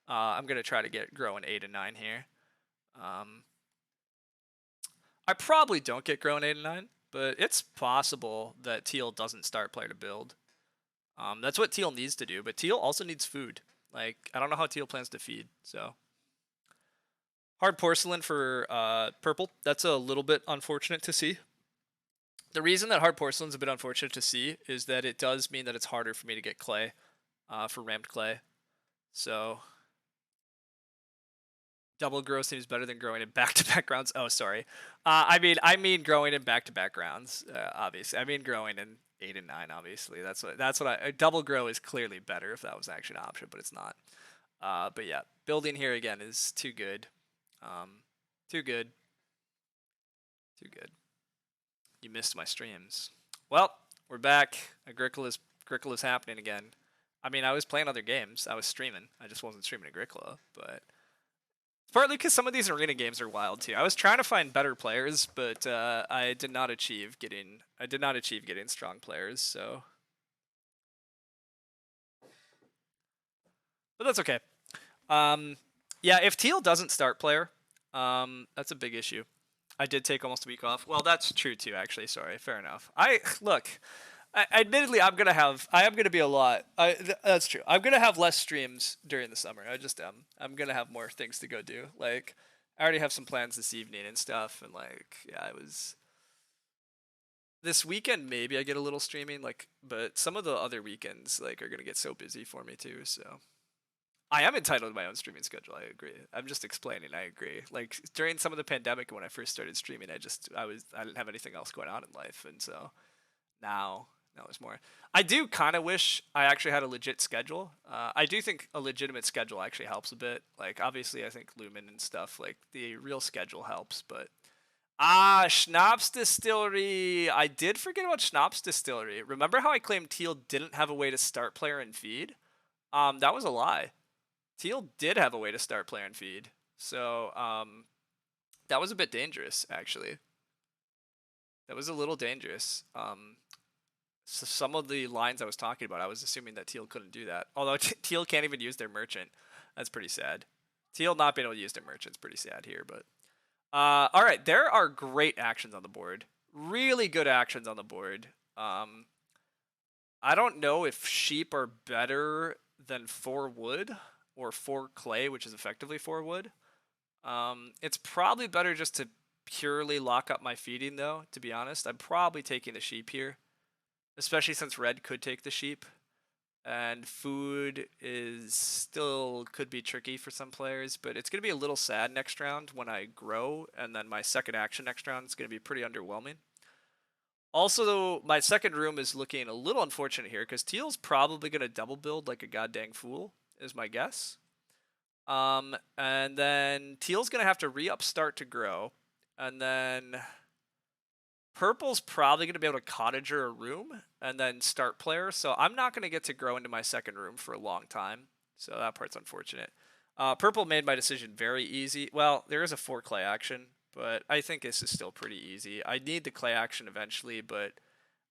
I'm going to try to get grow in 8 and 9 here. I probably don't get grow in 8 and 9, but it's possible that Teal doesn't start player to build. That's what Teal needs to do, but Teal also needs food. Like, I don't know how Teal plans to feed, so. Hard porcelain for purple. That's a little bit unfortunate to see. The reason that hard porcelain's a bit unfortunate to see is that it does mean that it's harder for me to get clay, for rammed clay. So, double grow seems better than growing in back-to-back rounds. Oh, sorry. I mean growing in back-to-back rounds. Obviously, I mean growing in 8 and 9. Obviously, that's what I. Double grow is clearly better if that was actually an option, but it's not. But yeah, building here again is too good. Too good. Too good. You missed my streams. Well, we're back. Agricola's happening again. I mean, I was playing other games. I was streaming. I just wasn't streaming Agricola, but partly because some of these arena games are wild too. I was trying to find better players, but I did not achieve getting strong players. So, but that's okay. Yeah, if Teal doesn't start player, that's a big issue. I did take almost a week off. Well, that's true too. Actually, sorry. Fair enough. Admittedly, I am gonna be a lot. That's true. I'm gonna have less streams during the summer. I just am. I'm gonna have more things to go do. Like, I already have some plans this evening and stuff. And like, yeah, I was. This weekend maybe I get a little streaming. Like, but some of the other weekends like are gonna get so busy for me too. So. I am entitled to my own streaming schedule. I agree. I'm just explaining. I agree. Like during some of the pandemic when I first started streaming, I didn't have anything else going on in life, and so now there's more. I do kind of wish I actually had a legit schedule. I do think a legitimate schedule actually helps a bit. Like obviously, I think Lumen and stuff like the real schedule helps, but Schnapps Distillery. I did forget about Schnapps Distillery. Remember how I claimed Teal didn't have a way to start player and feed? That was a lie. Teal did have a way to start player and feed. So, that was a bit dangerous, actually. That was a little dangerous. So some of the lines I was talking about, I was assuming that Teal couldn't do that. Although Teal can't even use their merchant. That's pretty sad. Teal not being able to use their merchant's pretty sad here, but... all right, there are great actions on the board. Really good actions on the board. I don't know if sheep are better than 4 wood or 4 clay, which is effectively 4 wood. It's probably better just to purely lock up my feeding, though, to be honest. I'm probably taking the sheep here, especially since red could take the sheep. And food is still could be tricky for some players, but it's going to be a little sad next round when I grow, and then my second action next round is going to be pretty underwhelming. Also, my second room is looking a little unfortunate here, because Teal's probably going to double build like a goddamn fool. is my guess. And then teal's gonna have to re-up start to grow, and then purple's probably gonna be able to cottager a room and then start player. So I'm not gonna get to grow into my second room for a long time. So that part's unfortunate. Purple made my decision very easy. Well, there is a 4 clay action, but I think this is still pretty easy. I need the clay action eventually, but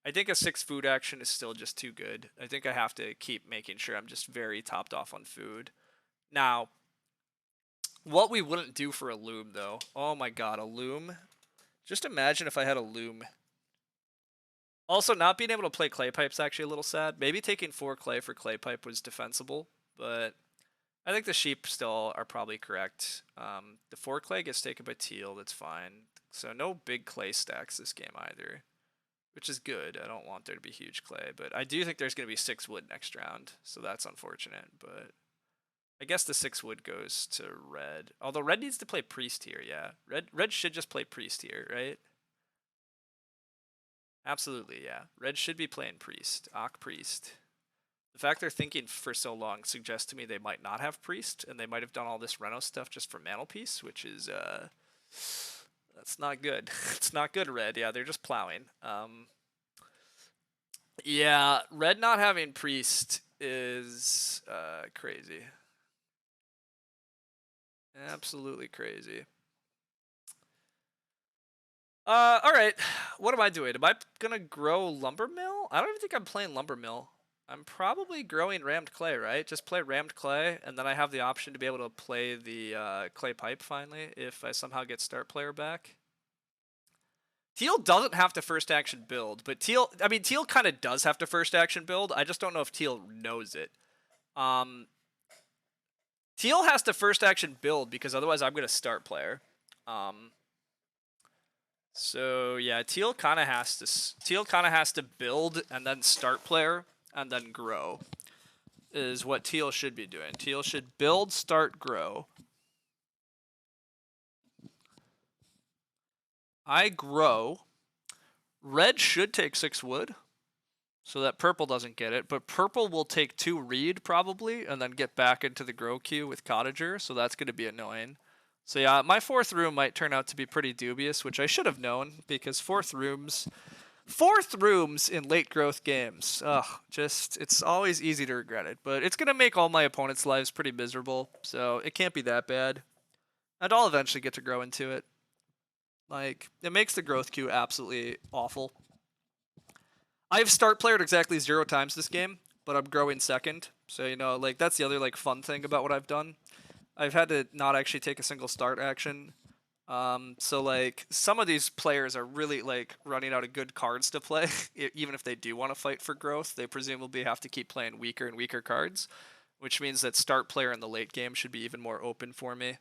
I think a 6 food action is still just too good. I think I have to keep making sure I'm just very topped off on food. Now, what we wouldn't do for a loom, though. Oh my god, a loom. Just imagine if I had a loom. Also, not being able to play clay pipe's actually a little sad. Maybe taking 4 clay for clay pipe was defensible, but I think the sheep still are probably correct. The 4 clay gets taken by teal, that's fine. So no big clay stacks this game either, which is good. I don't want there to be huge clay, but I do think there's going to be 6 wood next round, so that's unfortunate, but I guess the 6 wood goes to red. Although red needs to play priest here, yeah. Red should just play priest here, right? Absolutely, yeah. Red should be playing priest. Priest. The fact they're thinking for so long suggests to me they might not have priest, and they might have done all this Reno stuff just for mantelpiece, which is, that's not good. It's not good, red. Yeah, they're just plowing. Yeah, red not having priest is, crazy. Absolutely crazy. Alright. What am I doing? Am I gonna grow lumber mill? I don't even think I'm playing lumber mill. I'm probably growing rammed clay, right? Just play rammed clay, and then I have the option to be able to play the clay pipe finally if I somehow get start player back. Teal doesn't have to first action build, but teal kind of does have to first action build. I just don't know if teal knows it. Teal has to first action build because otherwise I'm gonna start player. So yeah, teal kind of has to build and then start player and then grow is what teal should be doing. Teal should build, start, grow. I grow. Red should take 6 wood so that purple doesn't get it, but purple will take 2 reed probably and then get back into the grow queue with cottager, so that's going to be annoying. So yeah, my 4th room might turn out to be pretty dubious, which I should have known because 4th rooms in late growth games, it's always easy to regret it, but it's going to make all my opponents' lives pretty miserable, so it can't be that bad. And I'll eventually get to grow into it. Like, it makes the growth queue absolutely awful. I've start playered exactly 0 times this game, but I'm growing second, so, you know, like, that's the other, like, fun thing about what I've done. I've had to not actually take a single start action. So like some of these players are really like running out of good cards to play. Even if they do want to fight for growth, they presumably have to keep playing weaker and weaker cards, which means that start player in the late game should be even more open for me.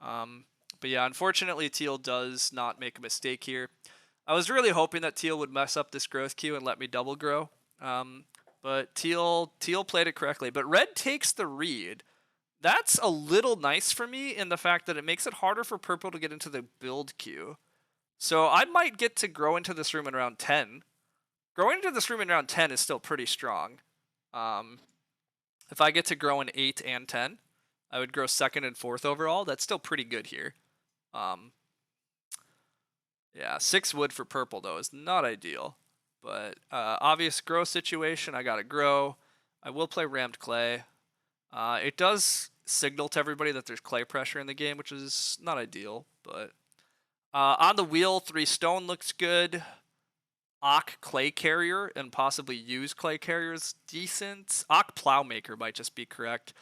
But yeah, unfortunately, teal does not make a mistake here. I was really hoping that teal would mess up this growth queue and let me double grow. But teal played it correctly. But red takes the read. That's a little nice for me in the fact that it makes it harder for purple to get into the build queue. So I might get to grow into this room in round 10. Growing into this room in round 10 is still pretty strong. If I get to grow in 8 and 10, I would grow 2nd and 4th overall. That's still pretty good here. Yeah, 6 wood for purple, though, is not ideal. But obvious grow situation, I gotta grow. I will play rammed clay. It does signal to everybody that there's clay pressure in the game, which is not ideal, but on the wheel, 3 stone looks good. Clay carrier and possibly use clay carriers decent. Plowmaker might just be correct.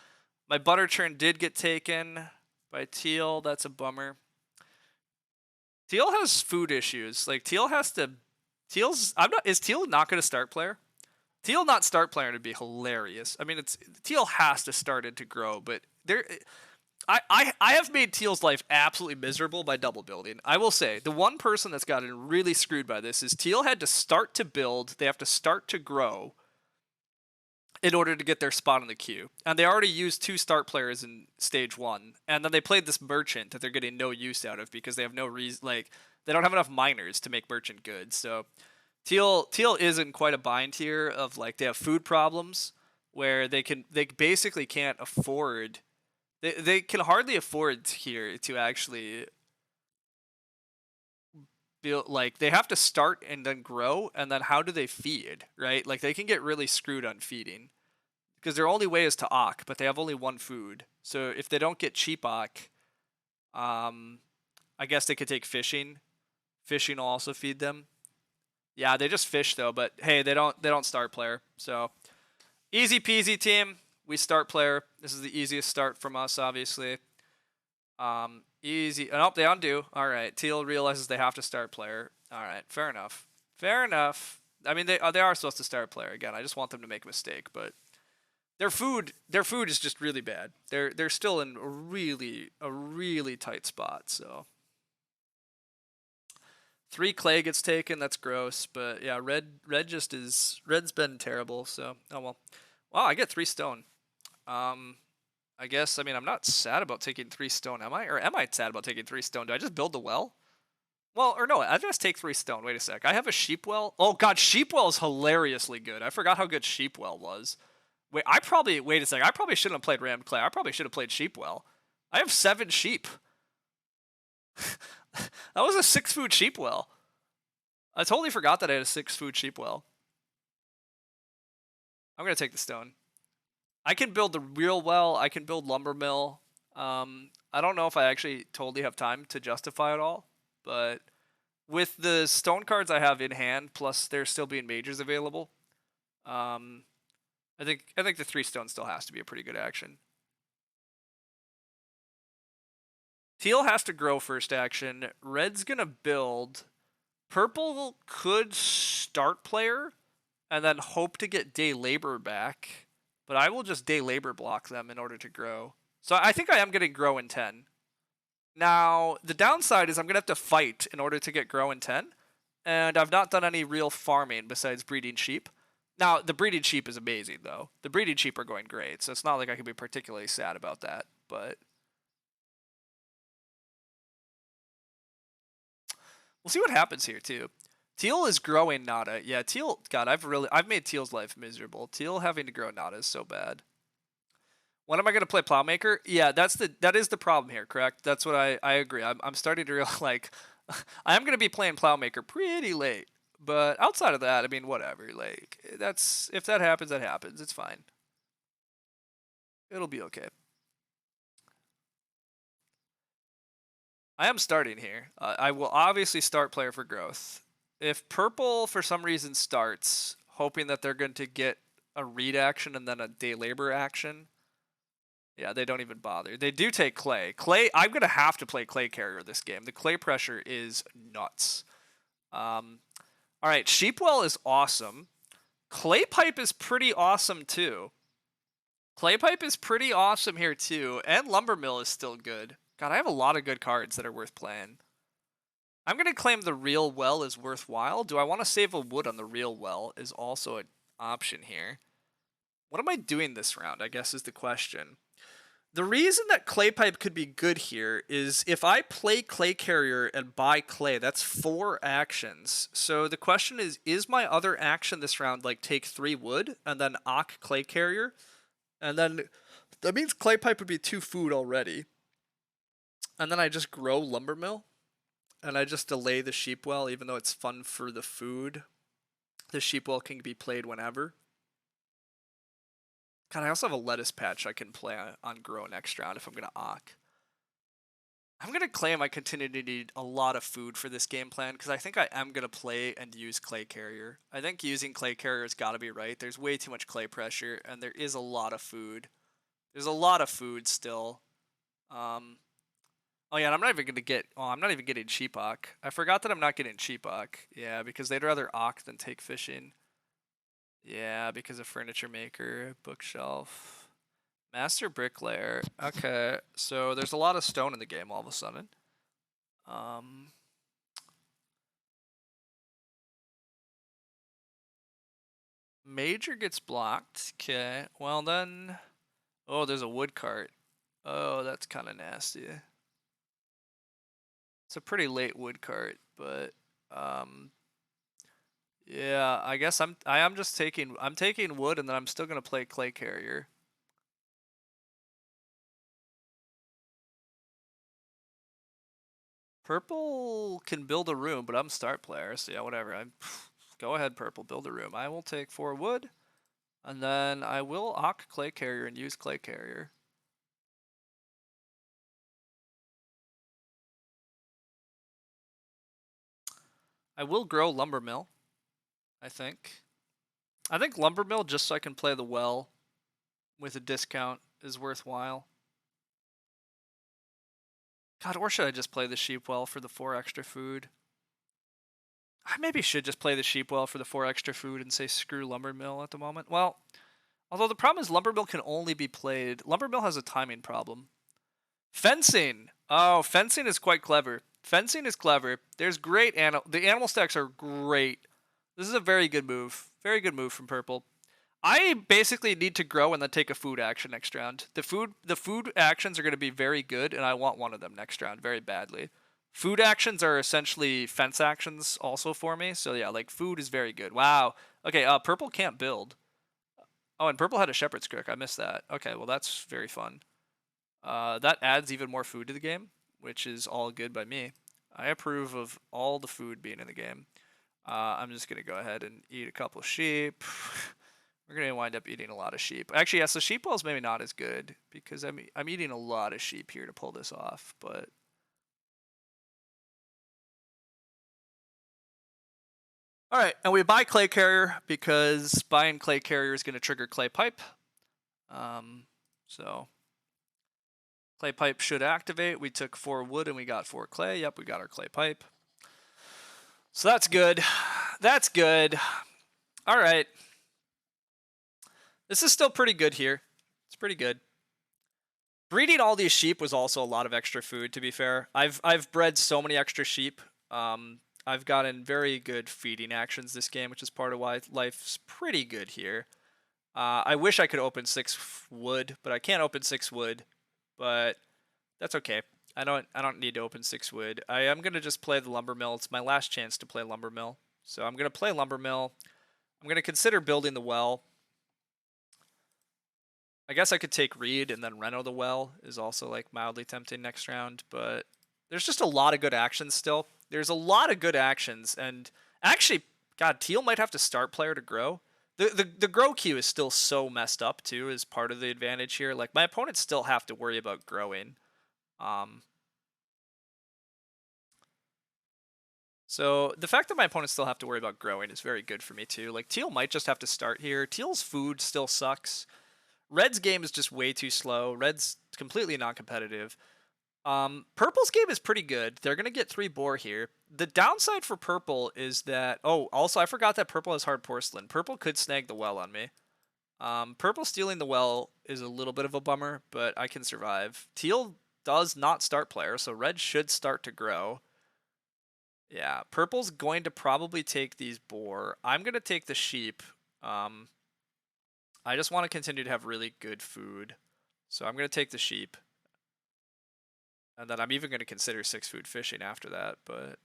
My butter churn did get taken by teal. That's a bummer. Teal has food issues. Like is teal not going to start player? Teal not start player would be hilarious. I mean, teal has to start it to grow, but I have made teal's life absolutely miserable by double building. I will say the one person that's gotten really screwed by this is teal had to start to build. They have to start to grow in order to get their spot in the queue, and they already used 2 start players in stage 1, and then they played this merchant that they're getting no use out of because they have no reason. Like they don't have enough miners to make merchant good, so. Teal is in quite a bind here of like they have food problems. where they basically can't afford. They can hardly afford here to actually build, like they have to start and then grow, and then how do they feed, right? Like they can get really screwed on feeding because their only way is to ock, but they have only one food. So if they don't get cheap ock, I guess they could take fishing. Fishing will also feed them. Yeah, they just fish though, but hey, they don't start player. So easy peasy team. We start player. This is the easiest start from us, obviously. Easy. Oh, they undo. All right. Teal realizes they have to start player. All right. Fair enough. Fair enough. I mean, they are supposed to start player again. I just want them to make a mistake, but their food is just really bad. They're still in a really tight spot. So 3 clay gets taken. That's gross. But yeah, red's been terrible. So oh well. Wow, I get 3 stone. I guess, I mean, I'm not sad about taking 3 stone, am I? Or am I sad about taking 3 stone? Do I just build the well? Well, or no, I just take 3 stone. Wait a sec. I have a sheep well. Oh god, sheep well is hilariously good. I forgot how good sheep well was. Wait a sec. I probably shouldn't have played rammed clay. I probably should have played sheep well. I have 7 sheep. That was a 6 food sheep well. I totally forgot that I had a 6 food sheep well. I'm gonna take the stone. I can build the real well. I can build lumber mill. I don't know if I actually totally have time to justify it all, but with the stone cards I have in hand, plus there still being majors available, I think the 3 stone still has to be a pretty good action. Teal has to grow first action. Red's gonna build. Purple could start player and then hope to get day labor back, but I will just day labor block them in order to grow. So I think I am getting grow in 10. Now, the downside is I'm going to have to fight in order to get grow in 10, and I've not done any real farming besides breeding sheep. Now, the breeding sheep is amazing, though. The breeding sheep are going great, so it's not like I can be particularly sad about that, but we'll see what happens here, too. Teal is growing nada. Yeah, Teal, God, I've made Teal's life miserable. Teal having to grow nada is so bad. When am I going to play Plowmaker? Yeah, that is the problem here, correct? That's what I agree. I'm starting to realize, like, I am going to be playing Plowmaker pretty late. But outside of that, I mean, whatever. Like, if that happens, that happens. It's fine. It'll be okay. I am starting here. I will obviously start player for growth. If purple, for some reason, starts, hoping that they're going to get a read action and then a day labor action, yeah, they don't even bother. They do take clay. Clay, I'm going to have to play clay carrier this game. The clay pressure is nuts. All right, Sheepwell is awesome. Clay pipe is pretty awesome too. Clay pipe is pretty awesome here too. And lumber mill is still good. God, I have a lot of good cards that are worth playing. I'm going to claim the real well is worthwhile. Do I want to save a wood on the real well is also an option here. What am I doing this round, I guess is the question. The reason that clay pipe could be good here is if I play clay carrier and buy clay, that's 4 actions. So the question is my other action this round like take 3 wood and then ock clay carrier? And then that means clay pipe would be 2 food already. And then I just grow lumber mill and I just delay the sheep well, even though it's fun for the food. The sheep well can be played whenever. God, I also have a lettuce patch I can play on grow next round if I'm going to ock. I'm going to claim I continue to need a lot of food for this game plan because I think I am going to play and use clay carrier. I think using clay carrier has got to be right. There's way too much clay pressure and there is a lot of food. There's a lot of food still. Oh yeah, and I'm not even getting sheep ock. I forgot that I'm not getting sheep ock. Yeah, because they'd rather ock than take fishing. Yeah, because of furniture maker, bookshelf, master bricklayer. Okay, so there's a lot of stone in the game all of a sudden. Major gets blocked. Okay, well then. Oh, there's a wood cart. Oh, that's kind of nasty. It's a pretty late wood cart, but Yeah, I guess I am just taking wood, and then I'm still gonna play clay carrier. Purple can build a room, but I'm start player, so yeah, whatever. Go ahead, purple, build a room. I will take 4 wood, and then I will ock clay carrier and use clay carrier. I will grow lumber mill, I think. I think lumber mill, just so I can play the well with a discount, is worthwhile. God, or should I just play the sheep well for the 4 extra food? I maybe should just play the sheep well for the 4 extra food and say screw lumber mill at the moment. Well, although the problem is lumber mill can only be played. Lumber mill has a timing problem. Fencing. Oh, fencing is quite clever. Fencing is clever. There's great the animal stacks are great. This is a very good move. Very good move from purple. I basically need to grow and then take a food action next round. The food actions are going to be very good, and I want one of them next round very badly. Food actions are essentially fence actions also for me. So yeah, like food is very good. Wow. Okay, purple can't build. Oh, and purple had a shepherd's crook. I missed that. Okay, well that's very fun. That adds even more food to the game, which is all good by me. I approve of all the food being in the game. I'm just gonna go ahead and eat a couple sheep. We're gonna wind up eating a lot of sheep. Actually, yeah, so sheep well's maybe not as good because I'm eating a lot of sheep here to pull this off, but all right, and we buy clay carrier because buying clay carrier is gonna trigger clay pipe. So clay pipe should activate. We took 4 wood and we got 4 clay. Yep, we got our clay pipe. So that's good. That's good. All right. This is still pretty good here. It's pretty good. Breeding all these sheep was also a lot of extra food, to be fair. I've bred so many extra sheep. I've gotten very good feeding actions this game, which is part of why life's pretty good here. I wish I could open 6 wood, but I can't open 6 wood. But that's okay. I don't need to open 6 wood. I am gonna just play the lumber mill. It's my last chance to play lumber mill. So I'm gonna play lumber mill. I'm gonna consider building the well. I guess I could take Reed and then Reno the well is also like mildly tempting next round, but there's just a lot of good actions still. There's a lot of good actions, and actually, God, Teal might have to start player to grow. The grow queue is still so messed up too, is part of the advantage here. Like my opponents still have to worry about growing. Um, so the fact that my opponents still have to worry about growing is very good for me too. Like Teal might just have to start here. Teal's food still sucks. Red's game is just way too slow. Red's completely non-competitive. Purple's game is pretty good. They're gonna get 3 boar here. The downside for purple is that also I forgot that purple has hard porcelain. Purple could snag the well on me. Purple stealing the well is a little bit of a bummer, but I can survive. Teal does not start player, so red should start to grow. Yeah, purple's going to probably take these boar. I'm gonna take the sheep. I just want to continue to have really good food. So I'm going to take the sheep. And then I'm even going to consider 6 food fishing after that. But,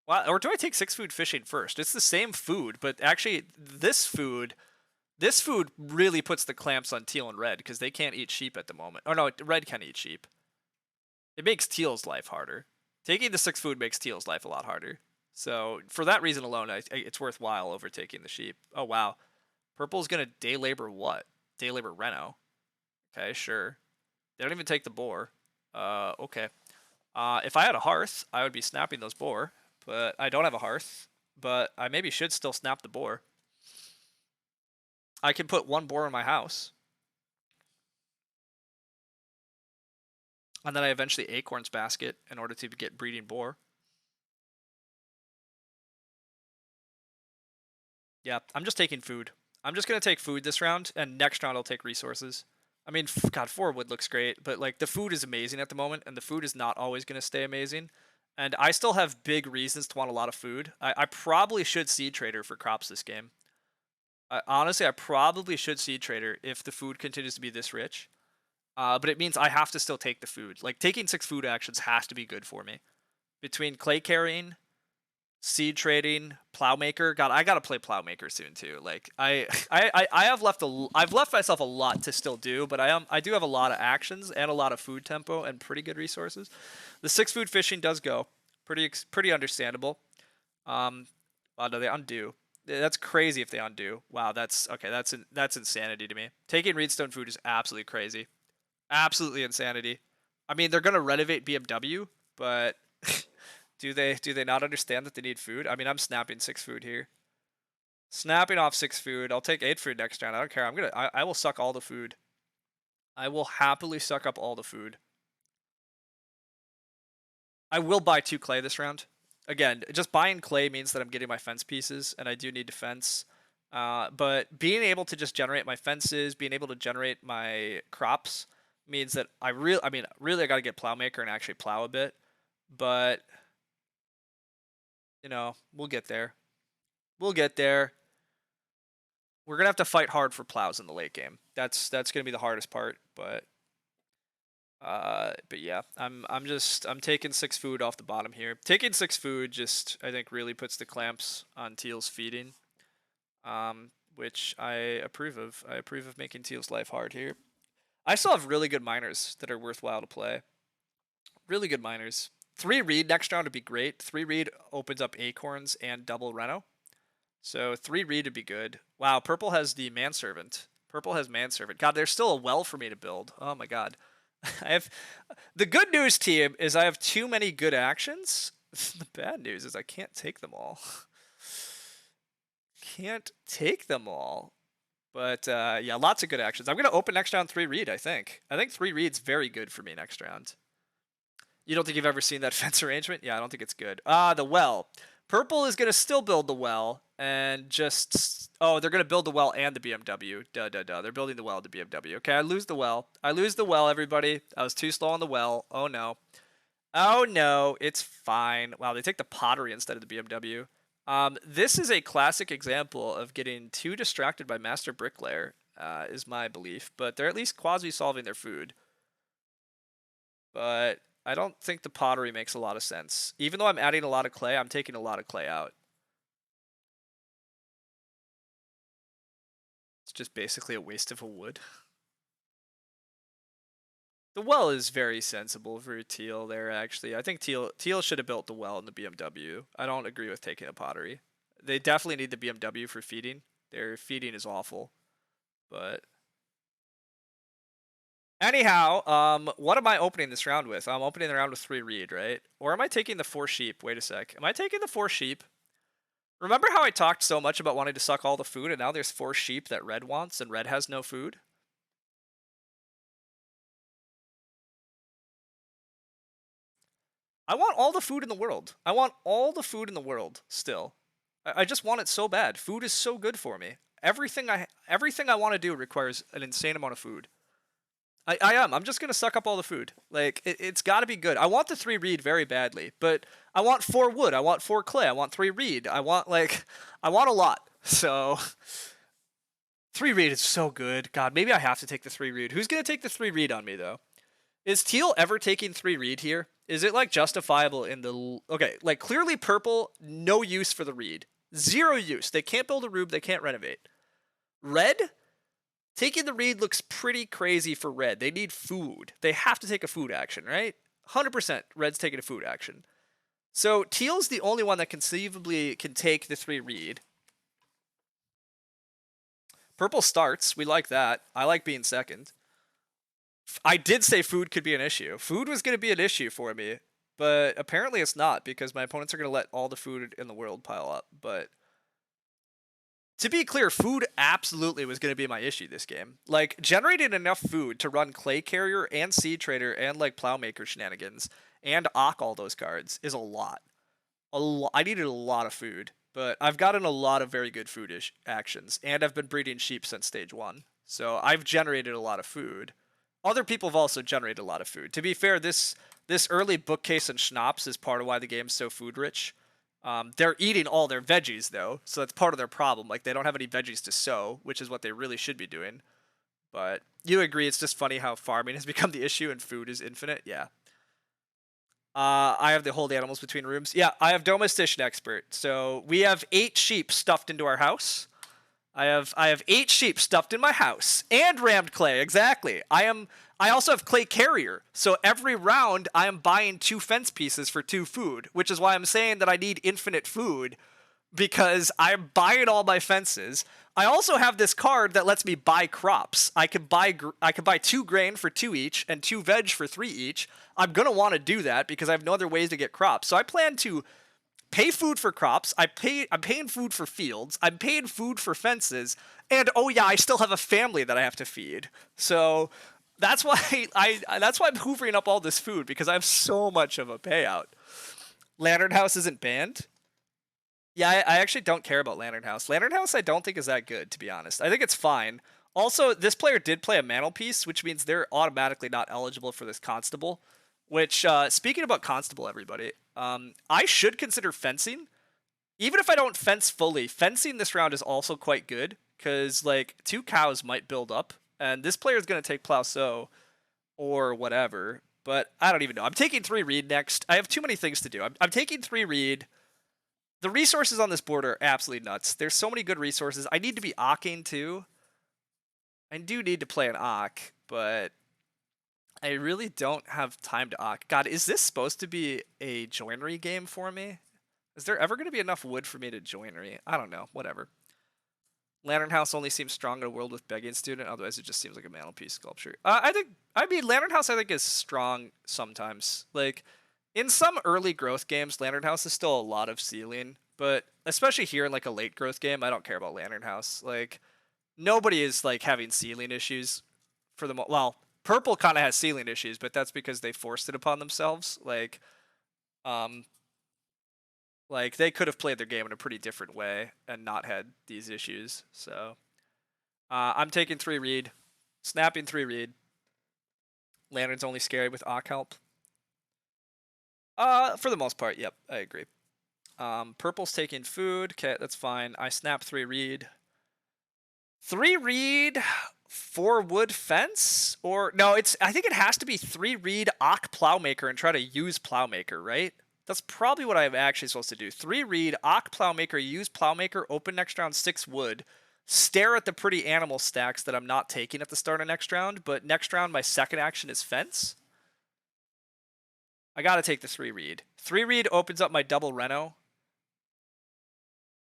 well, or do I take 6 food fishing first? It's the same food, but actually this food really puts the clamps on teal and red because they can't eat sheep at the moment. Oh no, red can eat sheep. It makes teal's life harder. Taking the 6 food makes teal's life a lot harder. So for that reason alone, it's worthwhile overtaking the sheep. Oh wow, purple's gonna day labor what? Day labor Reno. Okay, sure. They don't even take the boar. Okay. If I had a hearth, I would be snapping those boar, but I don't have a hearth. But I maybe should still snap the boar. I can put 1 boar in my house, and then I eventually acorns basket in order to get breeding boar. Yeah, I'm just taking food. I'm just gonna take food this round, and next round I'll take resources. I mean, God, 4 wood looks great, but like the food is amazing at the moment, and the food is not always gonna stay amazing. And I still have big reasons to want a lot of food. I probably should seed trader for crops this game. Honestly, I probably should seed trader if the food continues to be this rich. But it means I have to still take the food. Like taking 6 food actions has to be good for me. Between clay carrying, seed trading, plowmaker. God, I gotta play plowmaker soon too. Like I have I've left myself a lot to still do, but I do have a lot of actions and a lot of food tempo and pretty good resources. The 6 food fishing does go pretty understandable. Oh no, they undo. That's crazy if they undo. Wow, that's okay. That's insanity to me. Taking Reedstone food is absolutely crazy. Absolutely insanity. I mean, they're gonna renovate BMW, but do they not understand that they need food? I mean, I'm snapping 6 food here. Snapping off 6 food. I'll take 8 food next round. I don't care. I will suck all the food. I will happily suck up all the food. I will buy 2 clay this round. Again, just buying clay means that I'm getting my fence pieces, and I do need defense. But being able to just generate my fences, being able to generate my crops, means that I mean, really, I got to get plowmaker and actually plow a bit. But we'll get there. We'll get there. We're gonna have to fight hard for plows in the late game. That's gonna be the hardest part. But yeah, I'm taking 6 food off the bottom here. Taking 6 food just I think really puts the clamps on Teal's feeding, which I approve of. I approve of making Teal's life hard here. I still have really good miners that are worthwhile to play. Really good miners. 3 reed next round would be great. 3 reed opens up acorns and double reno. So 3 reed would be good. Wow, purple has the manservant. Purple has manservant. God, there's still a well for me to build. Oh my god. I have the good news, team, is I have too many good actions. The bad news is I can't take them all. Can't take them all. But yeah, lots of good actions. I'm gonna open next round 3 reed. I think 3 reed's very good for me next round. You don't think you've ever seen that fence arrangement? Yeah, I don't think it's good. The well. Purple is going to still build the well and just... Oh, they're going to build the well and the BMW. Duh. They're building the well and the BMW. Okay, I lose the well. Everybody. I was too slow on the well. Oh, no. Oh, no. It's fine. Wow, they take the pottery instead of the BMW. This is a classic example of getting too distracted by Master Bricklayer, is my belief. But they're at least quasi-solving their food. But I don't think the pottery makes a lot of sense. Even though I'm adding a lot of clay, I'm taking a lot of clay out. It's just basically a waste of a wood. The well is very sensible for Teal there, actually. I think Teal should have built the well in the BMW. I don't agree with taking a pottery. They definitely need the BMW for feeding. Their feeding is awful. But anyhow, what am I opening this round with? I'm opening the round with 3 reed, right? Or am I taking the 4 sheep? Wait a sec. Am I taking the 4 sheep? Remember how I talked so much about wanting to suck all the food, and now there's 4 sheep that red wants, and red has no food? I want all the food in the world. I want all the food in the world, still. I just want it so bad. Food is so good for me. Everything I want to do requires an insane amount of food. I am. I'm just gonna suck up all the food. Like it's got to be good. I want the 3 reed very badly, but I want 4 wood. I want 4 clay. I want 3 reed. I want a lot. So 3 reed is so good. God, maybe I have to take the 3 reed. Who's gonna take the 3 reed on me though? Is Teal ever taking 3 reed here? Is it like justifiable in the okay? Like clearly purple, no use for the reed. 0 use. They can't build a roob. They can't renovate. Red. Taking the reed looks pretty crazy for red. They need food. They have to take a food action, right? 100% red's taking a food action. So teal's the only one that conceivably can take the 3 reed. Purple starts. We like that. I like being second. I did say food could be an issue. Food was going to be an issue for me, but apparently it's not because my opponents are going to let all the food in the world pile up. But to be clear, food absolutely was going to be my issue this game. Like, generating enough food to run Clay Carrier and Seed Trader and, like, Plowmaker shenanigans and Ock all those cards is a lot. I needed a lot of food, but I've gotten a lot of very good food actions, and I've been breeding sheep since stage 1. So I've generated a lot of food. Other people have also generated a lot of food. To be fair, this early bookcase and schnapps is part of why the game's so food-rich. They're eating all their veggies, though, so that's part of their problem. Like, they don't have any veggies to sow, which is what they really should be doing. But you agree it's just funny how farming has become the issue and food is infinite? Yeah. I have the hold animals between rooms. Yeah, I have domestication expert. So we have 8 sheep stuffed into our house. I have 8 sheep stuffed in my house and rammed clay. Exactly. I also have clay carrier. So every round I am buying 2 fence pieces for 2 food, which is why I'm saying that I need infinite food because I'm buying all my fences. I also have this card that lets me buy crops. I can buy 2 grain for 2 each and 2 veg for 3 each. I'm gonna want to do that because I have no other ways to get crops. So I plan to pay food for crops. I'm paying food for fields. I'm paying food for fences. And oh yeah, I still have a family that I have to feed. So that's why that's why I'm hoovering up all this food because I have so much of a payout. Lantern House isn't banned. Yeah, I actually don't care about Lantern House. Lantern House I don't think is that good, to be honest. I think it's fine. Also, this player did play a mantelpiece, which means they're automatically not eligible for this constable. Which, speaking about constable, everybody, I should consider fencing. Even if I don't fence fully, fencing this round is also quite good because like 2 cows might build up, and this player is gonna take plow sow or whatever. But I don't even know. I'm taking 3 reed next. I have too many things to do. I'm taking 3 reed. The resources on this board are absolutely nuts. There's so many good resources. I need to be ocking too. I do need to play an ock, but I really don't have time to ock. God, is this supposed to be a joinery game for me? Is there ever going to be enough wood for me to joinery? I don't know. Whatever. Lantern House only seems strong in a world with begging student. Otherwise, it just seems like a mantelpiece sculpture. I mean, Lantern House, I think, is strong sometimes. Like, in some early growth games, Lantern House is still a lot of ceiling. But especially here in, like, a late growth game, I don't care about Lantern House. Like, nobody is, like, having ceiling issues for the well, Purple kind of has ceiling issues, but that's because they forced it upon themselves. Um, like they could have played their game in a pretty different way and not had these issues. So I'm taking 3 reed, snapping 3 reed. Lantern's only scary with Ock help. For the most part, yep, I agree. Purple's taking food. Okay, that's fine. I snap 3 reed. 3 reed, 4 wood fence, or no? I think it has to be 3 reed Ock plowmaker and try to use plowmaker, right? That's probably what I'm actually supposed to do. 3 reed, Ock plowmaker, use plowmaker, open next round 6 wood, stare at the pretty animal stacks that I'm not taking at the start of next round, but next round my second action is fence. I gotta take the 3 reed. 3 reed opens up my double reno.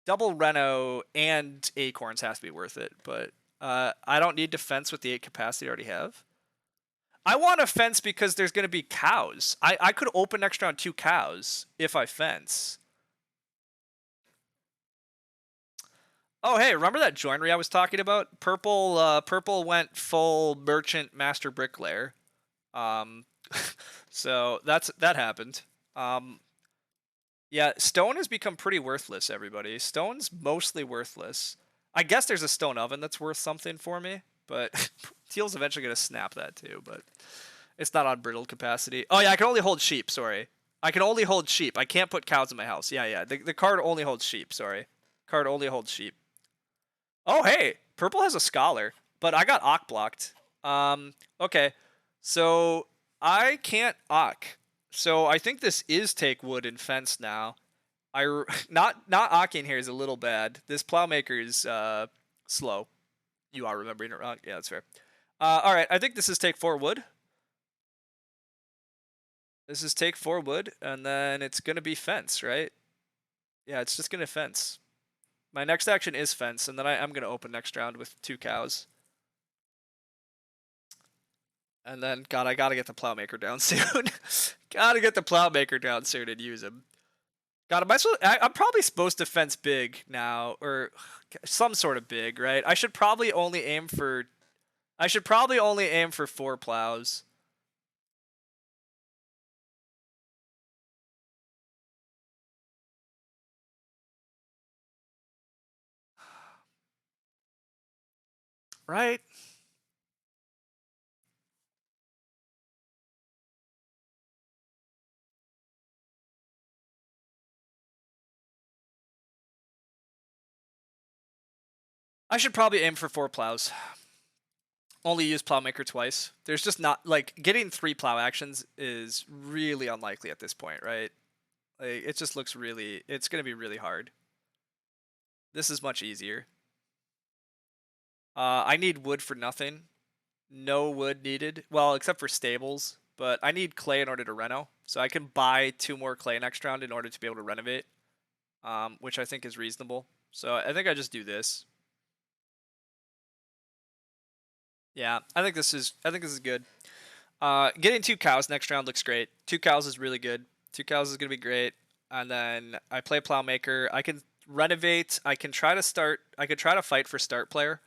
Double reno and acorns has to be worth it, but I don't need to fence with the 8 capacity I already have. I want to fence because there's going to be cows. I could open next round 2 cows if I fence. Oh, hey, remember that joinery I was talking about? Purple went full merchant master bricklayer. Um, so that happened. Yeah, stone has become pretty worthless, everybody. Stone's mostly worthless. I guess there's a stone oven that's worth something for me, but Teal's eventually going to snap that too, but it's not on brittle capacity. Oh, yeah, I can only hold sheep, sorry. I can only hold sheep. I can't put cows in my house. Yeah. The card only holds sheep, sorry. Card only holds sheep. Oh, hey, purple has a scholar, but I got Ock blocked. Okay. So I can't Ock. So I think this is take wood and fence now. Not Ocking here is a little bad. This plowmaker is slow. You are remembering it wrong. Yeah, that's fair. All right, I think this is take 4 wood. This is take 4 wood, and then it's gonna be fence, right? Yeah, it's just gonna fence. My next action is fence, and then I'm gonna open next round with 2 cows. And then, God, I gotta get the plowmaker down soon. Gotta get the plowmaker down soon and use him. God, I'm probably supposed to fence big now, or some sort of big, right? I should probably only aim for 4 plows. Right? I should probably aim for 4 plows. only use Plowmaker twice. There's just not, like, getting 3 plow actions is really unlikely at this point, right? Like, it just looks really, it's going to be really hard. This is much easier. I need wood for nothing. No wood needed. Well, except for stables. But I need clay in order to reno. So I can buy 2 more clay next round in order to be able to renovate. Which I think is reasonable. So I think I just do this. Yeah, I think this is good. Getting 2 cows next round looks great. 2 cows is really good. 2 cows is gonna be great. And then I play Plowmaker. I can renovate. I can try to start. I could try to fight for start player.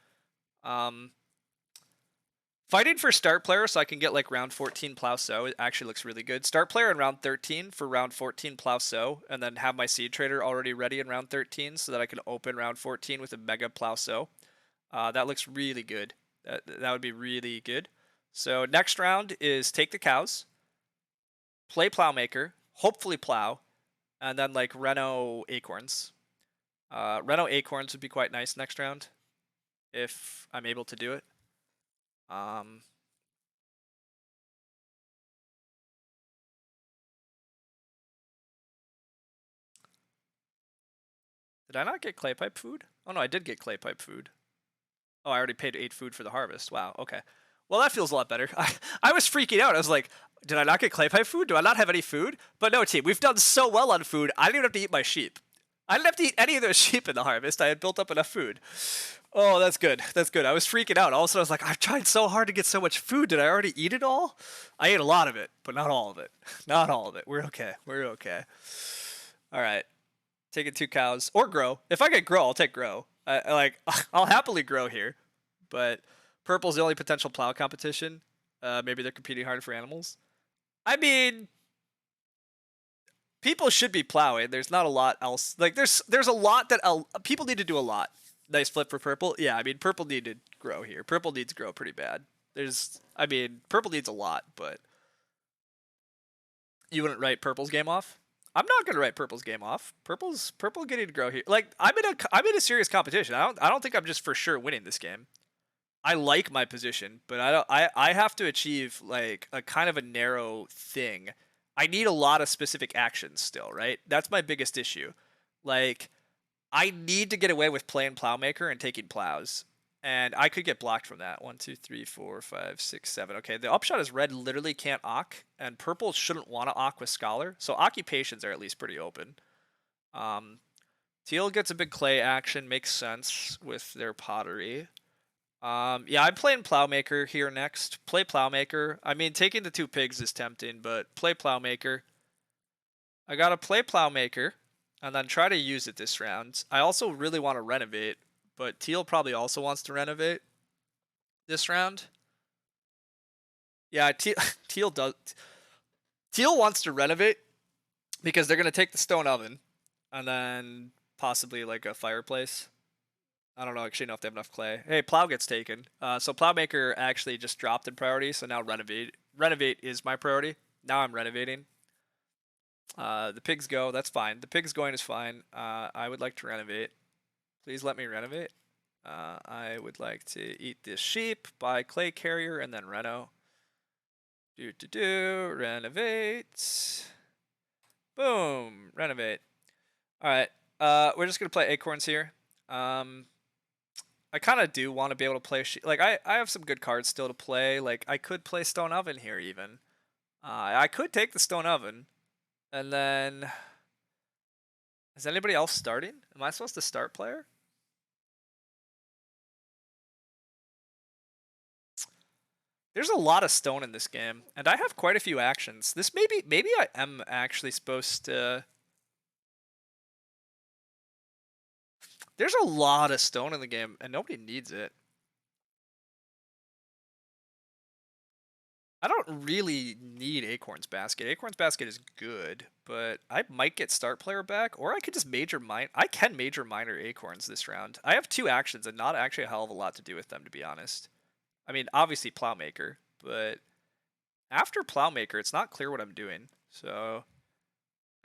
Fighting for start player so I can get like round 14 plow sow. It actually looks really good. Start player in round 13 for round 14 plow sow, and then have my seed trader already ready in round 13 so that I can open round 14 with a mega plow sow. That looks really good. That would be really good. So next round is take the cows, play Plowmaker, hopefully plow, and then like Reno Acorns. Reno Acorns would be quite nice next round if I'm able to do it. Did I not get clay pipe food? Oh no, I did get clay pipe food. Oh, I already paid 8 food for the harvest. Wow, okay. Well, that feels a lot better. I was freaking out. I was like, did I not get clay pipe food? Do I not have any food? But no, team, we've done so well on food, I didn't even have to eat my sheep. I didn't have to eat any of those sheep in the harvest. I had built up enough food. Oh, that's good. That's good. I was freaking out. All of a sudden, I was like, I've tried so hard to get so much food. Did I already eat it all? I ate a lot of it, but not all of it. Not all of it. We're okay. We're okay. All right. Taking 2 cows. Or grow. If I get grow, I'll take grow. I'll happily grow here. But purple's the only potential plow competition. Maybe they're competing hard for animals. I mean, people should be plowing. There's not a lot else. Like there's a lot that people need to do a lot. Nice flip for purple. Yeah, I mean purple needed grow here. Purple needs grow pretty bad. I mean purple needs a lot, but you wouldn't write purple's game off. I'm not gonna write purple's game off. Purple getting to grow here. Like I'm in a serious competition. I don't think I'm just for sure winning this game. I like my position, but I have to achieve like a kind of a narrow thing. I need a lot of specific actions still, right? That's my biggest issue. Like I need to get away with playing Plowmaker and taking plows. And I could get blocked from that. 1, 2, 3, 4, 5, 6, 7. Okay, the upshot is red literally can't Ock, and purple shouldn't want to Ock with Scholar. So occupations are at least pretty open. Teal gets a big clay action, makes sense with their pottery. Yeah, I'm playing Plowmaker here next. Play Plowmaker. I mean, taking the 2 pigs is tempting, but play Plowmaker. I gotta play Plowmaker, and then try to use it this round. I also really want to renovate, but Teal probably also wants to renovate this round. Yeah, Teal does. Teal wants to renovate because they're gonna take the stone oven, and then possibly like a fireplace. I don't know actually know if they have enough clay. Hey, plow gets taken. So Plowmaker actually just dropped in priority, so now renovate is my priority. Now I'm renovating. The pigs go, that's fine. The pigs going is fine. I would like to renovate. Please let me renovate. I would like to eat this sheep, buy clay carrier, and then reno. Renovate. Boom, renovate. All right, we're just gonna play acorns here. I kind of do want to be able to play like I have some good cards still to play. Like I could play Stone Oven here even. I could take the Stone Oven, and then is anybody else starting? Am I supposed to start player? There's a lot of stone in this game, and I have quite a few actions. This maybe I am actually supposed to. There's a lot of stone in the game, and nobody needs it. I don't really need Acorn's Basket. Acorn's Basket is good, but I might get start player back, or I could just major mine. I can major minor Acorns this round. I have 2 actions and not actually a hell of a lot to do with them, to be honest. I mean, obviously Plowmaker, but after Plowmaker, it's not clear what I'm doing. So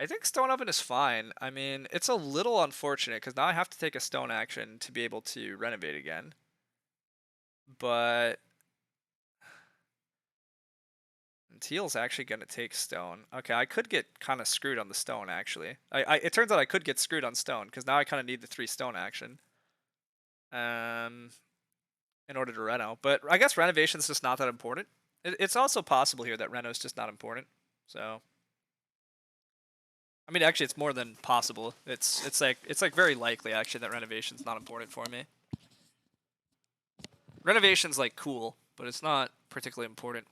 I think Stone Oven is fine. I mean, it's a little unfortunate because now I have to take a stone action to be able to renovate again. But And teal's actually going to take stone. Okay, I could get kind of screwed on the stone, actually. It turns out I could get screwed on stone, because now I kind of need the 3 stone action. In order to reno. But I guess renovation's just not that important. It's also possible here that reno's just not important. So, I mean, actually, it's more than possible. It's like very likely actually that renovation's not important for me. Renovation's like cool, but it's not particularly important.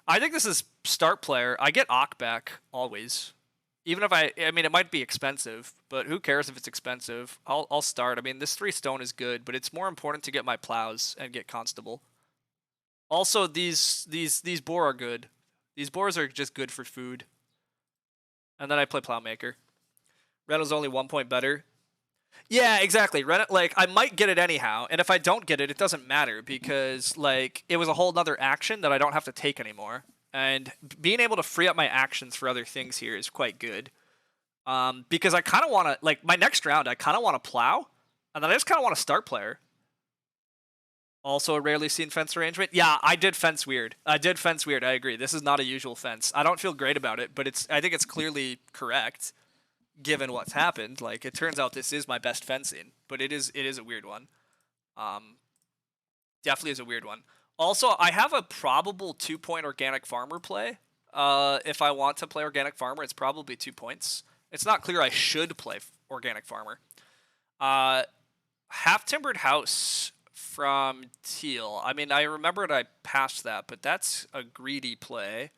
I think this is start player. I get Ock back always. Even if I mean, it might be expensive, but who cares if it's expensive? I'll start. I mean, this 3 stone is good, but it's more important to get my plows and get constable. Also, these boar are good. These boars are just good for food. And then I play plowmaker. Reno's only 1 point better. Yeah, exactly. Like, I might get it anyhow, and if I don't get it, it doesn't matter, because, like, it was a whole nother action that I don't have to take anymore. And being able to free up my actions for other things here is quite good. Because I kind of want to, like, my next round, I kind of want to plow, and then I just kind of want to start player. Also a rarely seen fence arrangement. Yeah, I did fence weird. I agree. This is not a usual fence. I don't feel great about it, but I think it's clearly correct, given what's happened. Like, it turns out this is my best fencing, but it is a weird one. Definitely is a weird one. Also, I have a probable 2-point organic farmer play. If I want to play organic farmer, it's probably 2 points. It's not clear I should play organic farmer. Half-timbered house from teal. I mean, I remembered I passed that, but that's a greedy play.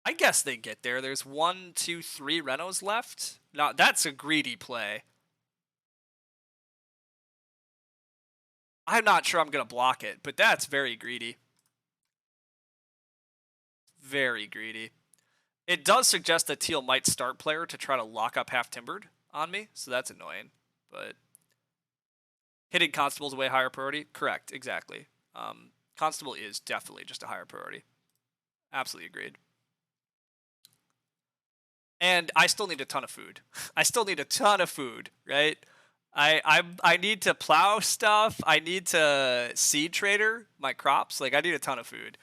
I guess they get there. There's 1, 2, 3 renos left. No, that's a greedy play. I'm not sure I'm going to block it, but that's very greedy. Very greedy. It does suggest that teal might start player to try to lock up half-timbered on me, so that's annoying. But hitting constable's a way higher priority? Correct, exactly. Constable is definitely just a higher priority. Absolutely agreed. And I still need a ton of food. I still need a ton of food, right? I need to plow stuff. I need to seed trader my crops. Like, I need a ton of food.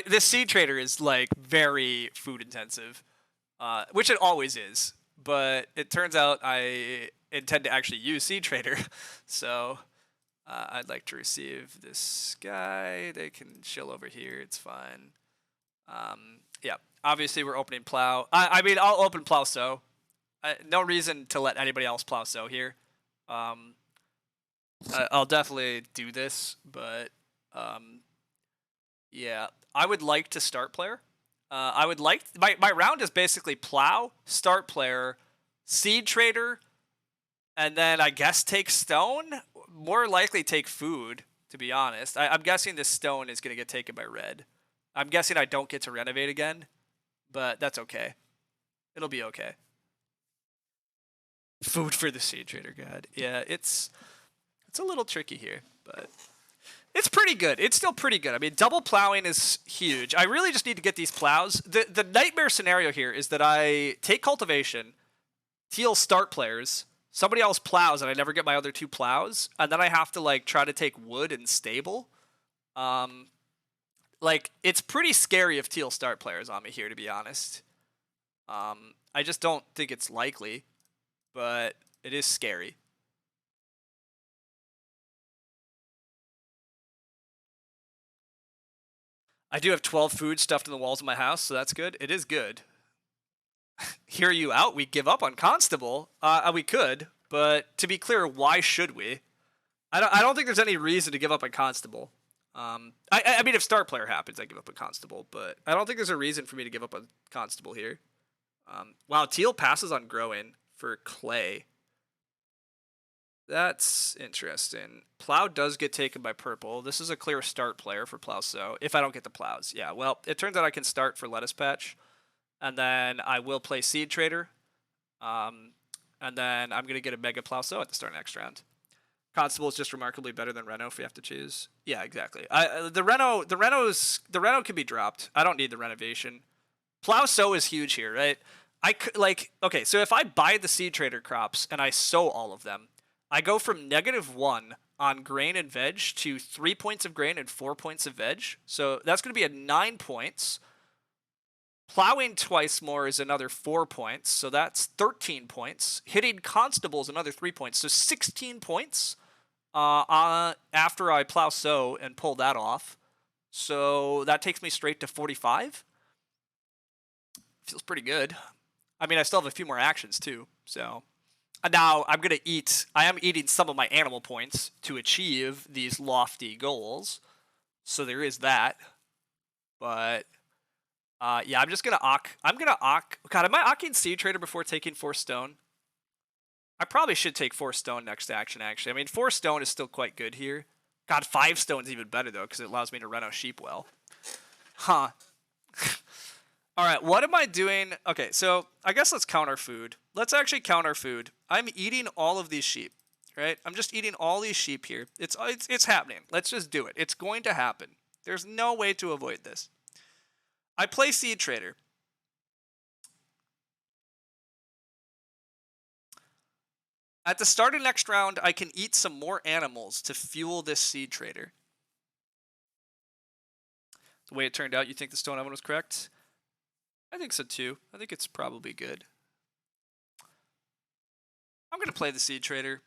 This seed trader is like very food intensive, which it always is. But it turns out I intend to actually use seed trader, so I'd like to receive this guy. They can chill over here. It's fine. Yeah. Obviously, we're opening plow. I mean, I'll open plow sow. No reason to let anybody else plow sow here. I'll definitely do this, but yeah, I would like to start player. I would like my round is basically plow, start player, seed trader, and then I guess take stone. More likely take food, to be honest. I'm guessing this stone is gonna get taken by red. I'm guessing I don't get to renovate again, but that's okay. It'll be okay. Food for the seed trader god. Yeah, it's a little tricky here, but it's pretty good. It's still pretty good. I mean, double plowing is huge. I really just need to get these plows. The nightmare scenario here is that I take cultivation, teal start players, somebody else plows, and I never get my other 2 plows, and then I have to, like, try to take wood and stable. Like, it's pretty scary if teal start players on me here, to be honest. I just don't think it's likely, but it is scary. I do have 12 food stuffed in the walls of my house, so that's good. It is good. Hear you out. We give up on Constable. We could, but to be clear, why should we? I don't think there's any reason to give up on Constable. I mean, if start player happens, I give up on Constable, but I don't think there's a reason for me to give up on Constable here. Wow, teal passes on growing for clay. That's interesting. Plow does get taken by purple. This is a clear start player for plow sow, if I don't get the plows. Yeah, well, it turns out I can start for lettuce patch, and then I will play seed trader, and then I'm going to get a mega plow sow at the start of next round. Constable is just remarkably better than Reno if we have to choose. Yeah, exactly. The Reno can be dropped. I don't need the renovation. Plow sow is huge here, right? I could, like, okay, so if I buy the seed trader crops and I sow all of them, I go from -1 on grain and veg to 3 points of grain and 4 points of veg. So that's going to be at 9 points. Plowing twice more is another 4 points, so that's 13 points. Hitting constable is another 3 points, so 16 points after I plow sow and pull that off. So that takes me straight to 45. Feels pretty good. I mean, I still have a few more actions too, so... Now, I am eating some of my animal points to achieve these lofty goals, so there is that. But... yeah, I'm just gonna God, am I ocking Seed Trader before taking 4 stone? I probably should take 4 stone next action, actually. I mean, 4 stone is still quite good here. God, 5 stone's even better, though, because it allows me to reno sheep well. Huh. Alright, what am I doing? Okay, so I guess let's count our food. Let's actually count our food. I'm eating all of these sheep, right? I'm just eating all these sheep here. It's happening. Let's just do it. It's going to happen. There's no way to avoid this. I play Seed Trader. At the start of next round, I can eat some more animals to fuel this Seed Trader. The way it turned out, you think the stone oven was correct? I think so too. I think it's probably good. I'm going to play the Seed Trader.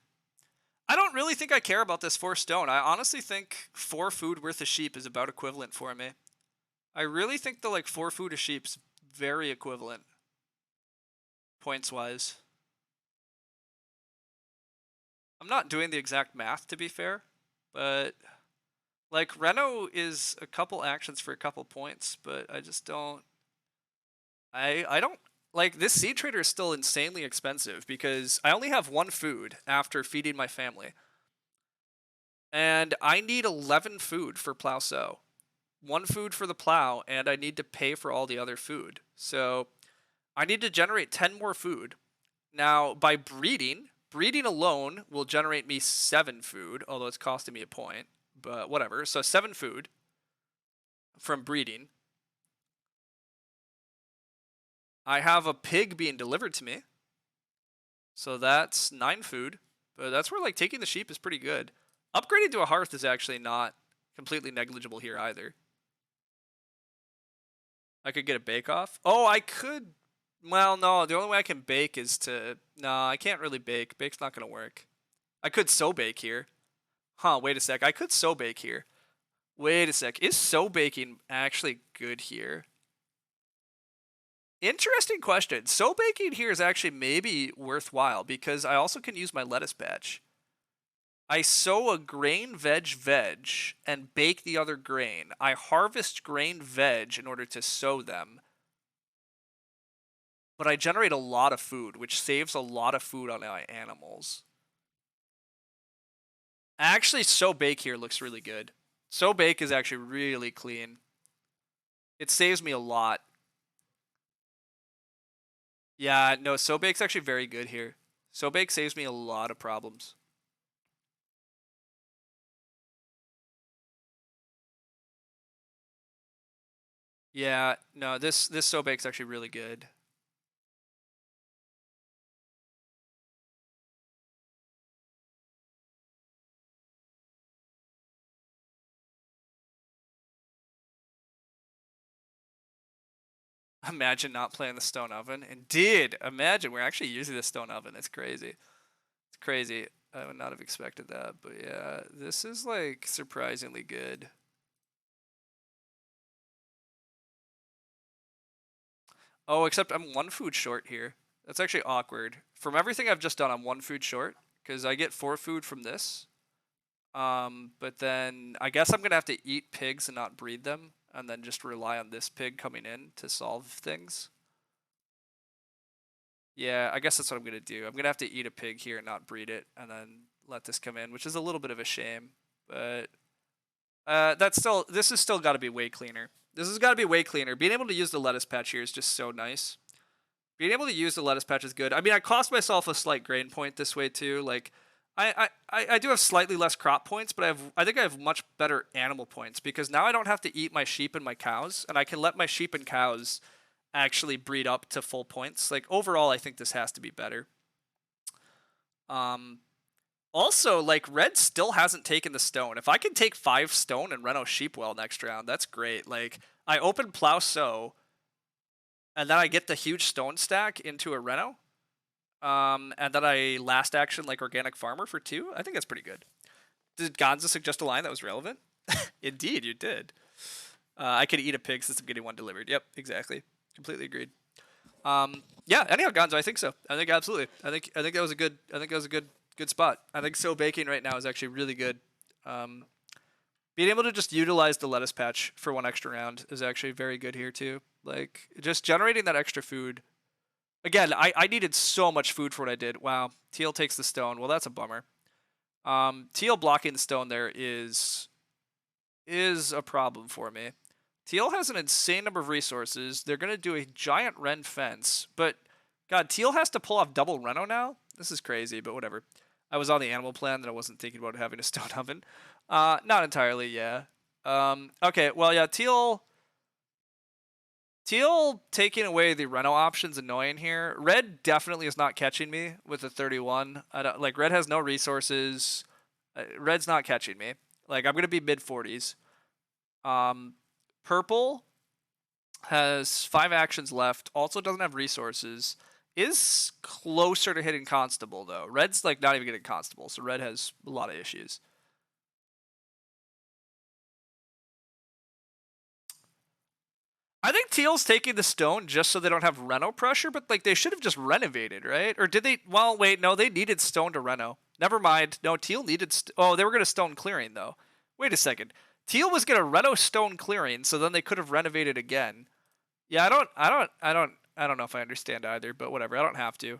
I don't really think I care about this 4 stone. I honestly think 4 food worth of sheep is about equivalent for me. I really think the 4 food of sheep's very equivalent. Points-wise. I'm not doing the exact math, to be fair. But, Reno is a couple actions for a couple points. But I just don't... I don't... this Seed Trader is still insanely expensive. Because I only have 1 food after feeding my family. And I need 11 food for plow sow. 1 food for the plow, and I need to pay for all the other food. So I need to generate 10 more food. Now, by breeding alone will generate me 7 food, although it's costing me a point, but whatever. So 7 food from breeding. I have a pig being delivered to me. So that's 9 food. But that's where taking the sheep is pretty good. Upgrading to a hearth is actually not completely negligible here either. I could get a bake-off. Oh, I could... Well, no, the only way I can bake is to... No, I can't really bake. Bake's not going to work. I could sow bake here. Huh, wait a sec. I could sow bake here. Wait a sec. Is sow baking actually good here? Interesting question. Sow baking here is actually maybe worthwhile because I also can use my lettuce patch. I sow a grain veg and bake the other grain. I harvest grain veg in order to sow them. But I generate a lot of food, which saves a lot of food on my animals. Actually, sow bake here looks really good. Sow bake is actually really clean. It saves me a lot. Yeah, no, sow bake's actually very good here. Sow bake saves me a lot of problems. Yeah, no, this sow bake's actually really good. Imagine not playing the stone oven. Indeed, imagine we're actually using the stone oven. It's crazy. It's crazy. I would not have expected that, but yeah, this is surprisingly good. Oh, except I'm 1 food short here. That's actually awkward. From everything I've just done, I'm 1 food short because I get 4 food from this. But then I guess I'm gonna have to eat pigs and not breed them, and then just rely on this pig coming in to solve things. Yeah, I guess that's what I'm gonna do. I'm gonna have to eat a pig here and not breed it, and then let this come in, which is a little bit of a shame. But this has still got to be way cleaner. This has got to be way cleaner. Being able to use the lettuce patch here is just so nice. Being able to use the lettuce patch is good. I mean, I cost myself a slight grain point this way too. I do have slightly less crop points, but I think I have much better animal points because now I don't have to eat my sheep and my cows, and I can let my sheep and cows actually breed up to full points. Overall, I think this has to be better. Also, like, red still hasn't taken the stone. If I can take 5 stone and Reno Sheepwell next round, that's great. Like, I open Plow Sow, and then I get the huge stone stack into a Reno. And then I last action, like, Organic Farmer for 2. I think that's pretty good. Did Gonza suggest a line that was relevant? Indeed, you did. I could eat a pig since I'm getting one delivered. Yep, exactly. Completely agreed. Yeah. Anyhow, Gonzo, I think so. I think absolutely. I think that was a good. I think that was a good spot. I think so baking right now is actually really good. Being able to just utilize the lettuce patch for one extra round is actually very good here too. Like just generating that extra food. Again, I needed so much food for what I did. Wow. Teal takes the stone. Well, that's a bummer. Teal blocking the stone there is a problem for me. Teal has an insane number of resources. They're going to do a giant Ren fence. But, God, Teal has to pull off double Reno now? This is crazy, but whatever. I was on the animal plan that I wasn't thinking about having a stone oven. Not entirely, yeah. Okay, well, yeah, Teal taking away the Reno option's annoying here. Red definitely is not catching me with the 31. Like, Red has no resources. Red's not catching me. Like, I'm going to be mid-40s. Purple has 5 actions left. Also doesn't have resources. Is closer to hitting Constable, though. Red's, like, not even getting Constable, so Red has a lot of issues. I think Teal's taking the stone just so they don't have Reno pressure, but, like, they should have just renovated, right? Or did they? Well, wait, no, they needed stone to Reno. Never mind. No, Teal needed... oh, they were going to stone clearing, though. Wait a second. Teal was going to Reno stone clearing, so then they could have renovated again. Yeah, I don't know if I understand either, but whatever. I don't have to.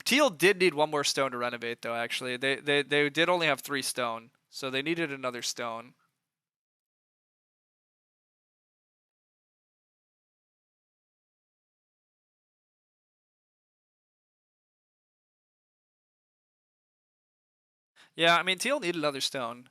Teal did need one more stone to renovate, though. Actually, they did only have 3 stone, so they needed another stone. Yeah, I mean, Teal needed another stone.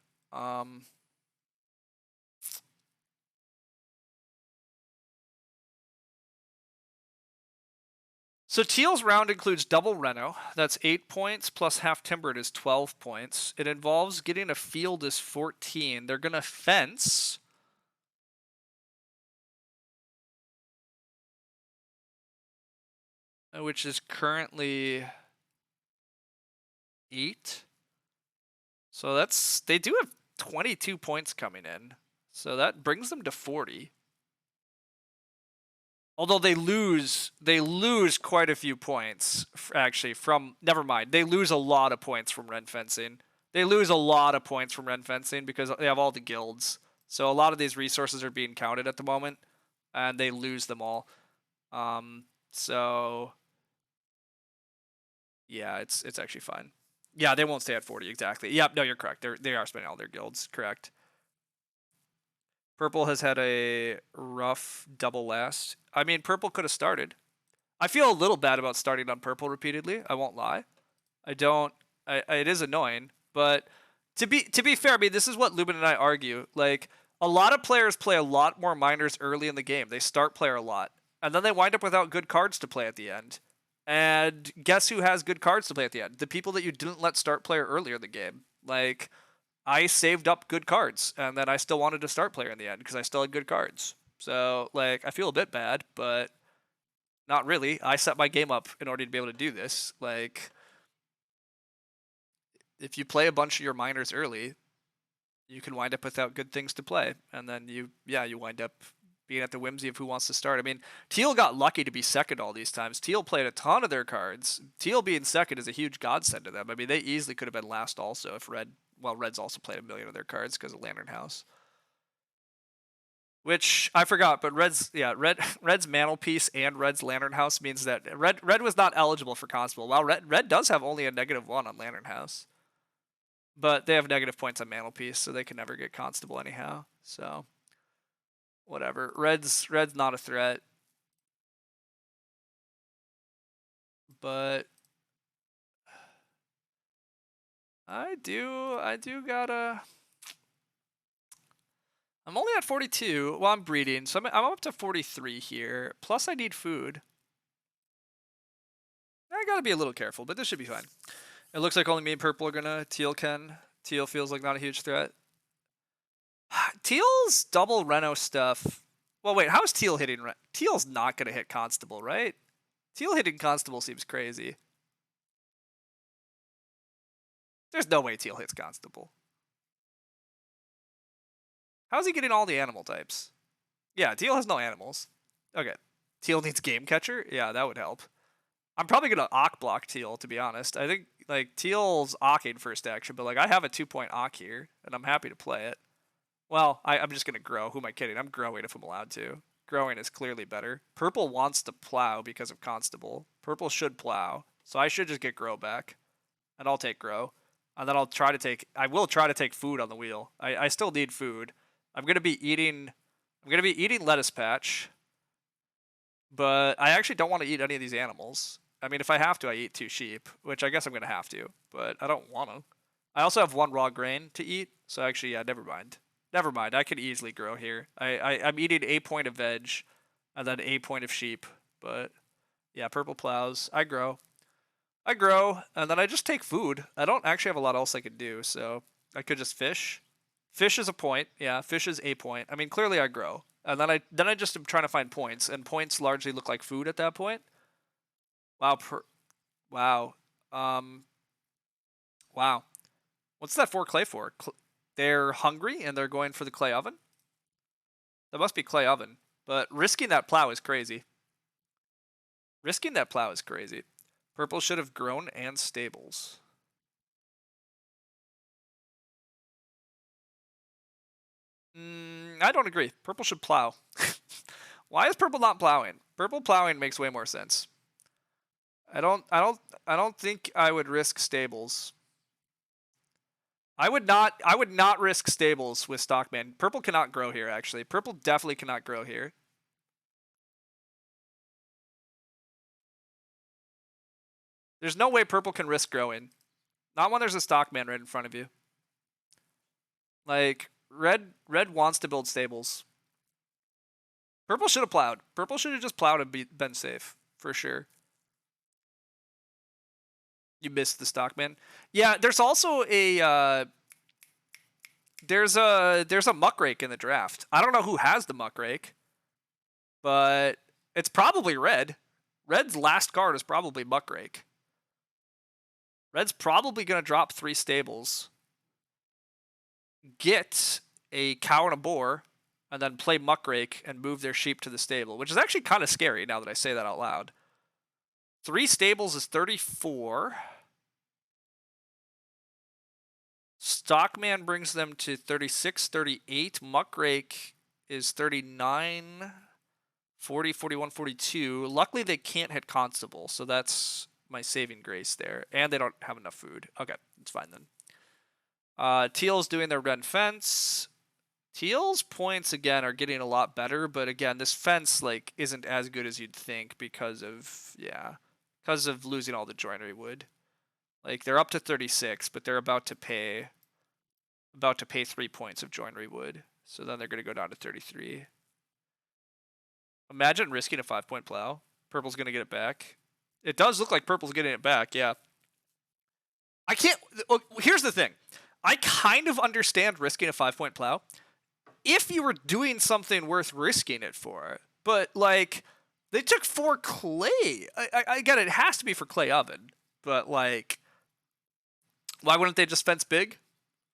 So Teal's round includes double Reno. That's 8 points, plus half timbered is 12 points. It involves getting a field is 14. They're going to fence. Which is currently 8. So they do have 22 points coming in. So that brings them to 40. Although they lose quite a few points actually from... never mind. They lose a lot of points from Ren fencing. They lose a lot of points from Ren fencing because they have all the guilds. So a lot of these resources are being counted at the moment, and they lose them all. So yeah, it's actually fine. Yeah, they won't stay at 40 exactly. Yep, no, you're correct. They are spending all their guilds, correct. Purple has had a rough double last. I mean, Purple could have started. I feel a little bad about starting on Purple repeatedly. I won't lie. I don't. It is annoying, but to be fair, I mean, this is what Lubin and I argue. Like, a lot of players play a lot more minors early in the game. They start player a lot, and then they wind up without good cards to play at the end. And guess who has good cards to play at the end? The people that you didn't let start player earlier in the game. Like, I saved up good cards, and then I still wanted to start player in the end because I still had good cards. So, like, I feel a bit bad, but not really. I set my game up in order to be able to do this. Like, if you play a bunch of your minors early, you can wind up without good things to play, and then you wind up being at the whimsy of who wants to start. I mean, Teal got lucky to be second all these times. Teal played a ton of their cards. Teal being second is a huge godsend to them. I mean, they easily could have been last also if Red's also played a million of their cards because of Lantern House. Which I forgot, but Red's Mantelpiece and Red's Lantern House means that Red was not eligible for Constable. While Red does have only a -1 on Lantern House. But they have negative points on Mantelpiece, so they can never get Constable anyhow. So whatever. Red's not a threat. But I do gotta... I'm only at 42. Well, I'm breeding, so I'm up to 43 here. Plus I need food. I gotta be a little careful, but this should be fine. It looks like only me and purple are gonna teal can. Teal feels like not a huge threat. Teal's double Reno stuff. Well, wait, how's Teal hitting? Teal's not gonna hit Constable, right? Teal hitting Constable seems crazy. There's no way Teal hits Constable. How's he getting all the animal types? Yeah, Teal has no animals. Okay. Teal needs Game Catcher? Yeah, that would help. I'm probably gonna Ock block Teal, to be honest. I think, like, Teal's Ocking first action, but, like, I have a 2-point Ock here, and I'm happy to play it. Well, I'm just gonna grow. Who am I kidding? I'm growing if I'm allowed to. Growing is clearly better. Purple wants to plow because of Constable. Purple should plow, so I should just get grow back, and I'll take grow. And then I will try to take food on the wheel. I still need food. I'm gonna be eating lettuce patch, but I actually don't want to eat any of these animals. I mean, if I have to, I eat 2 sheep, which I guess I'm gonna have to, but I don't want to. I also have 1 raw grain to eat, so actually, yeah, never mind. Never mind, I could easily grow here. I'm eating a point of veg, and then a point of sheep, but yeah, purple plows. I grow, and then I just take food. I don't actually have a lot else I could do, so I could just fish. Fish is a point. Yeah, fish is a point. I mean, clearly I grow. And then I just am trying to find points, and points largely look like food at that point. Wow. Wow. Wow. What's that 4 clay for? They're hungry, and they're going for the clay oven? That must be clay oven. But risking that plow is crazy. Risking that plow is crazy. Purple should have grown and stables. I don't agree. Purple should plow. Why is purple not plowing? Purple plowing makes way more sense. I don't think I would risk stables. I would not risk stables with Stockman. Purple cannot grow here, actually. Purple definitely cannot grow here. There's no way purple can risk growing. Not when there's a Stockman right in front of you. Like, red wants to build stables. Purple should have plowed. Purple should have just plowed and been safe, for sure. You missed the Stockman. Yeah, there's also a there's a muck rake in the draft. I don't know who has the muck rake, but it's probably red. Red's last card is probably muck rake. Red's probably gonna drop 3 stables, get a cow and a boar, and then play muck rake and move their sheep to the stable, which is actually kind of scary now that I say that out loud. 3 stables is 34. Stockman brings them to 36, 38. Muckrake is 39, 40, 41, 42. Luckily, they can't hit Constable, so that's my saving grace there. And they don't have enough food. Okay, it's fine then. Teal's doing their red fence. Teal's points, again, are getting a lot better, but again, this fence, like, isn't as good as you'd think because of losing all the joinery wood. Like, they're up to 36, but they're about to pay 3 points of joinery wood. So then they're going to go down to 33. Imagine risking a 5-point plow. Purple's going to get it back. It does look like purple's getting it back, yeah. I can't... Here's the thing. I kind of understand risking a 5-point plow if you were doing something worth risking it for. But, like, they took 4 clay. I get it. It has to be for clay oven. But, like... Why wouldn't they just fence big?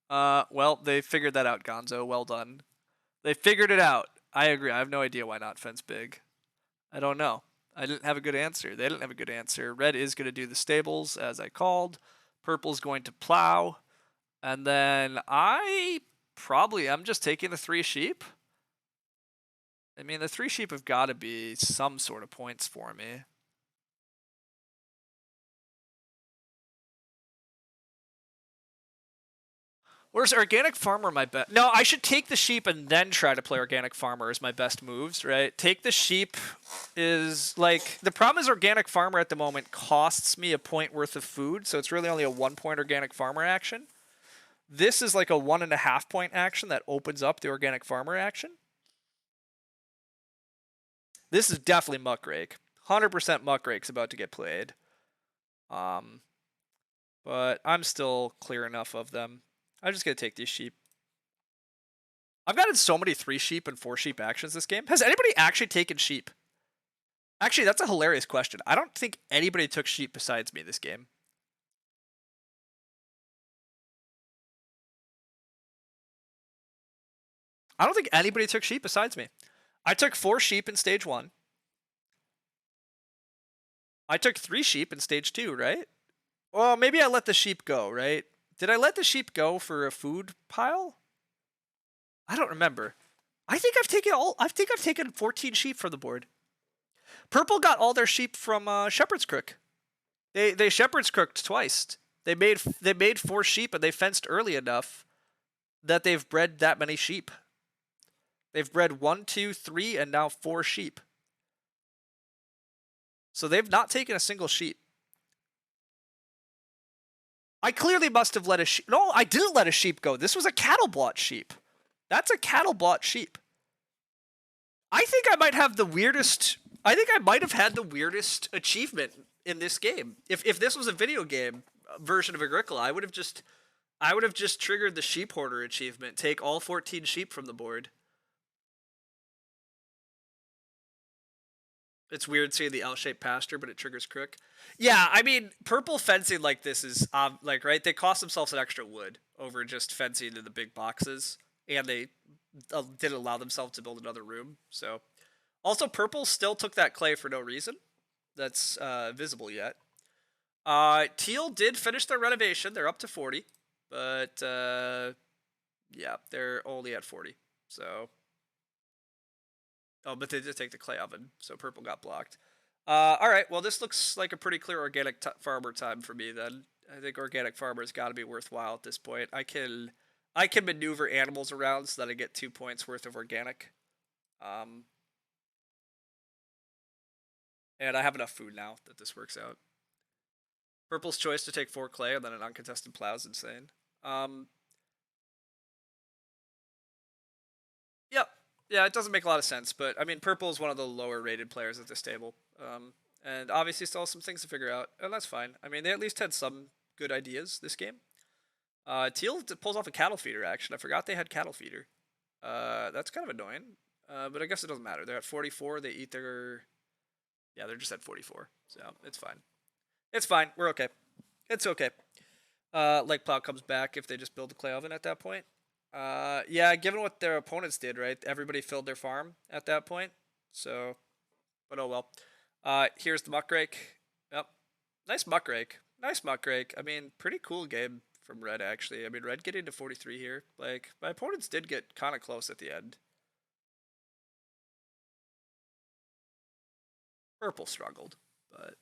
Well, they figured that out, Gonzo. Well done. They figured it out. I agree. I have no idea why not fence big. I don't know. I didn't have a good answer. They didn't have a good answer. Red is going to do the stables, as I called. Purple's going to plow. And then I probably am just taking the 3 sheep. I mean, the 3 sheep have got to be some sort of points for me. Where's Organic Farmer my best? No, I should take the sheep and then try to play Organic Farmer as my best moves, right? Take the sheep is, like, the problem is Organic Farmer at the moment costs me a point worth of food, so it's really only a 1-point Organic Farmer action. This is like a 1.5-point action that opens up the Organic Farmer action. This is definitely Muckrake. 100% Muckrake's about to get played. But I'm still clear enough of them. I'm just gonna take these sheep. I've gotten so many 3 sheep and 4 sheep actions this game. Has anybody actually taken sheep? Actually, that's a hilarious question. I don't think anybody took sheep besides me this game. I don't think anybody took sheep besides me. I took 4 sheep in stage 1. I took 3 sheep in stage 2, right? Well, maybe I let the sheep go, right? Did I let the sheep go for a food pile? I don't remember. I think I've taken 14 sheep from the board. Purple got all their sheep from Shepherd's Crook. They Shepherd's Crooked twice. They made 4 sheep and they fenced early enough that they've bred that many sheep. They've bred 1, 2, 3, and now 4 sheep. So they've not taken a single sheep. I clearly must have let a sheep. No, I didn't let a sheep go. This was a cattle blot sheep. That's a cattle blot sheep. I think I might have the weirdest. I think I might have had the weirdest achievement in this game. If this was a video game version of Agricola, I would have just triggered the sheep hoarder achievement. Take all 14 sheep from the board. It's weird seeing the L-shaped pasture, but it triggers crook. Yeah, I mean, purple fencing like this is like right. They cost themselves an extra wood over just fencing in the big boxes, and they didn't allow themselves to build another room. So, also purple still took that clay for no reason. That's visible yet. Teal did finish their renovation. They're up to 40, but yeah, they're only at 40. So. Oh, but they did take the clay oven, so purple got blocked. All right, well, this looks like a pretty clear organic farmer time for me then. I think organic farmer's got to be worthwhile at this point. I can maneuver animals around so that I get 2 points worth of organic. And I have enough food now that this works out. Purple's choice to take 4 clay and then an uncontested plow is insane. Yep. Yeah, it doesn't make a lot of sense, but I mean, purple is one of the lower rated players at this table. And obviously still some things to figure out, and that's fine. I mean, they at least had some good ideas this game. Teal pulls off a cattle feeder action. I forgot they had cattle feeder. That's kind of annoying, but I guess it doesn't matter. They're at 44. They eat their... Yeah, they're just at 44, so it's fine. It's fine. We're okay. It's okay. Lake Plow comes back if they just build a clay oven at that point. Yeah, given what their opponents did, right? Everybody filled their farm at that point. So, but oh well. Here's the muckrake. Yep. Nice muckrake. Nice muckrake. I mean, pretty cool game from Red, actually. I mean, Red getting to 43 here. Like, my opponents did get kind of close at the end. Purple struggled, but...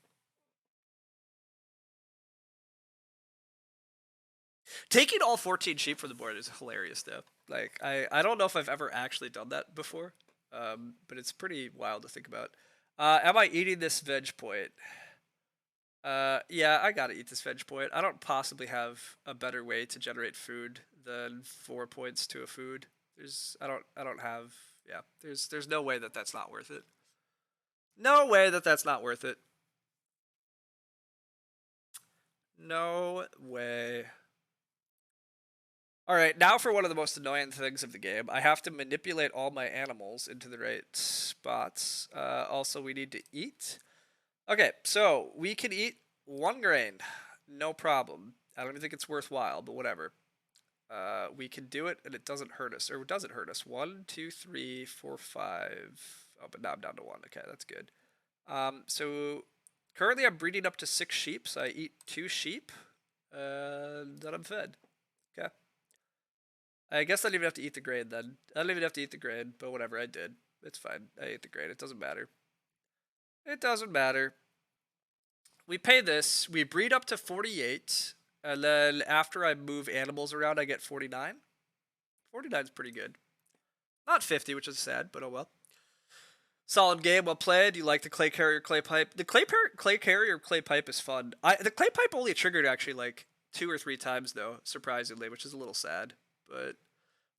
Taking all 14 sheep from the board is hilarious, though. Like, I don't know if I've ever actually done that before, but it's pretty wild to think about. Am I eating this veg point? Yeah, I gotta eat this veg point. I don't possibly have a better way to generate food than 4 points to a food. I don't have, yeah, there's no way that that's not worth it. No way that that's not worth it. No way. Alright, now for one of the most annoying things of the game. I have to manipulate all my animals into the right spots. Also, we need to eat. Okay, so we can eat 1 grain. No problem. I don't even think it's worthwhile, but whatever. We can do it, and it doesn't hurt us. Or does it hurt us? 1, 2, 3, 4, 5. Oh, but now I'm down to 1. Okay, that's good. So currently I'm breeding up to 6 sheep, so I eat 2 sheep, and then I'm fed. Okay. I guess I didn't even have to eat the grain then. I didn't even have to eat the grain, but whatever, I did. It's fine. I ate the grain. It doesn't matter. It doesn't matter. We pay this. We breed up to 48, and then after I move animals around, I get 49. 49 is pretty good. Not 50, which is sad, but oh well. Solid game, well played. You like the clay carrier, clay pipe. The clay carrier, clay pipe is fun. The clay pipe only triggered actually like 2 or 3 times though, surprisingly, which is a little sad. But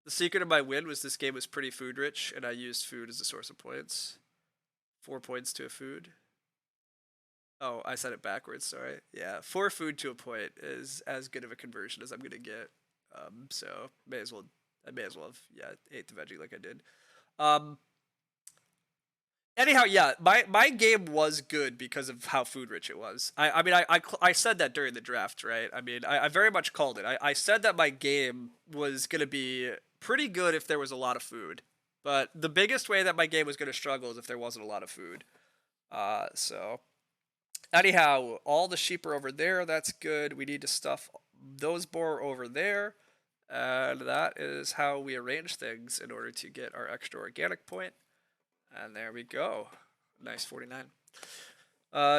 the secret of my win was this game was pretty food rich, and I used food as a source of points. 4 points to a food. Oh, I said it backwards. Sorry. Yeah, 4 food to a point is as good of a conversion as I'm gonna get. So may as well. I may as well have ate the veggie like I did. Um, Anyhow, yeah, my game was good because of how food rich it was. I mean, I said that during the draft, right? I mean, I very much called it. I said that my game was going to be pretty good if there was a lot of food. But the biggest way that my game was going to struggle is if there wasn't a lot of food. So, anyhow, all the sheep are over there. That's good. We need to stuff those boar over there. And that is how we arrange things in order to get our extra organic point. And there we go. Nice 49.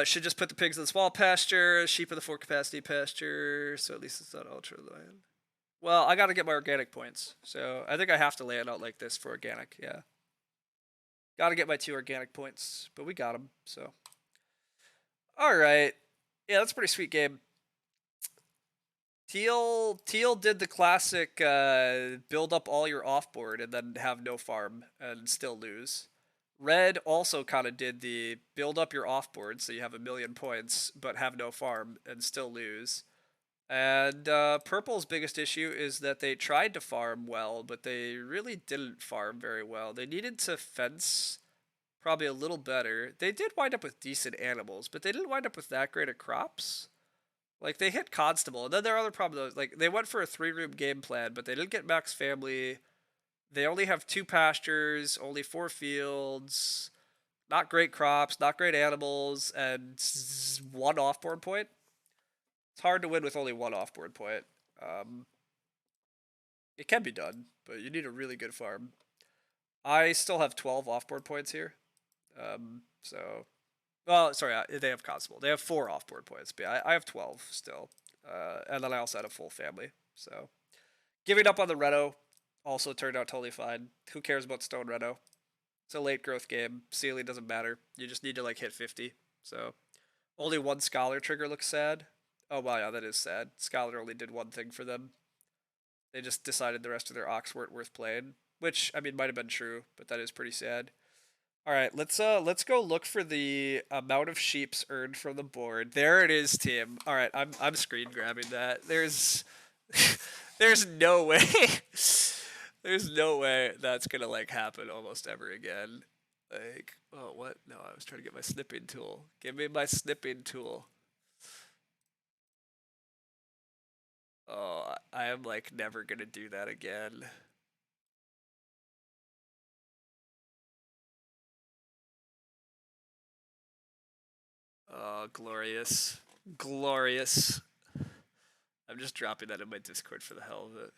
Should just put the pigs in the small pasture, sheep in the 4 capacity pasture, so at least it's not ultra land. Well, I gotta get my organic points, so I think I have to lay it out like this for organic, yeah. Gotta get my 2 organic points, but we got them, so. Alright. Yeah, that's a pretty sweet game. Teal did the classic build up all your offboard and then have no farm and still lose. Red also kind of did the build up your offboard so you have 1,000,000 points but have no farm and still lose. And Purple's biggest issue is that they tried to farm well, but they really didn't farm very well. They needed to fence probably a little better. They did wind up with decent animals, but they didn't wind up with that great of crops. Like, they hit Constable, and then there are other problems. Like, they went for a 3-room game plan, but they didn't get max family. They only have 2 pastures, only 4 fields, not great crops, not great animals, and 1 offboard point. It's hard to win with only 1 offboard point. It can be done, but you need a really good farm. I still have 12 offboard points here. So, well, sorry, they have Constable. They have 4 offboard points, but I have 12 still. And then I also had a full family. So, giving up on the Reno also turned out totally fine. Who cares about Stone Reno? It's a late growth game. Ceiling doesn't matter. You just need to like hit 50. So, only 1 Scholar trigger looks sad. Oh wow, yeah, that is sad. Scholar only did 1 thing for them. They just decided the rest of their Ox weren't worth playing, which I mean might have been true, but that is pretty sad. All right, let's go look for the amount of sheeps earned from the board. There it is, Tim. All right, I'm screen grabbing that. There's no way. There's no way that's gonna like happen almost ever again. Like, oh what? No, I was trying to get my snipping tool. Give me my snipping tool. Oh, I am like never gonna do that again. Oh, glorious. Glorious. I'm just dropping that in my Discord for the hell of it.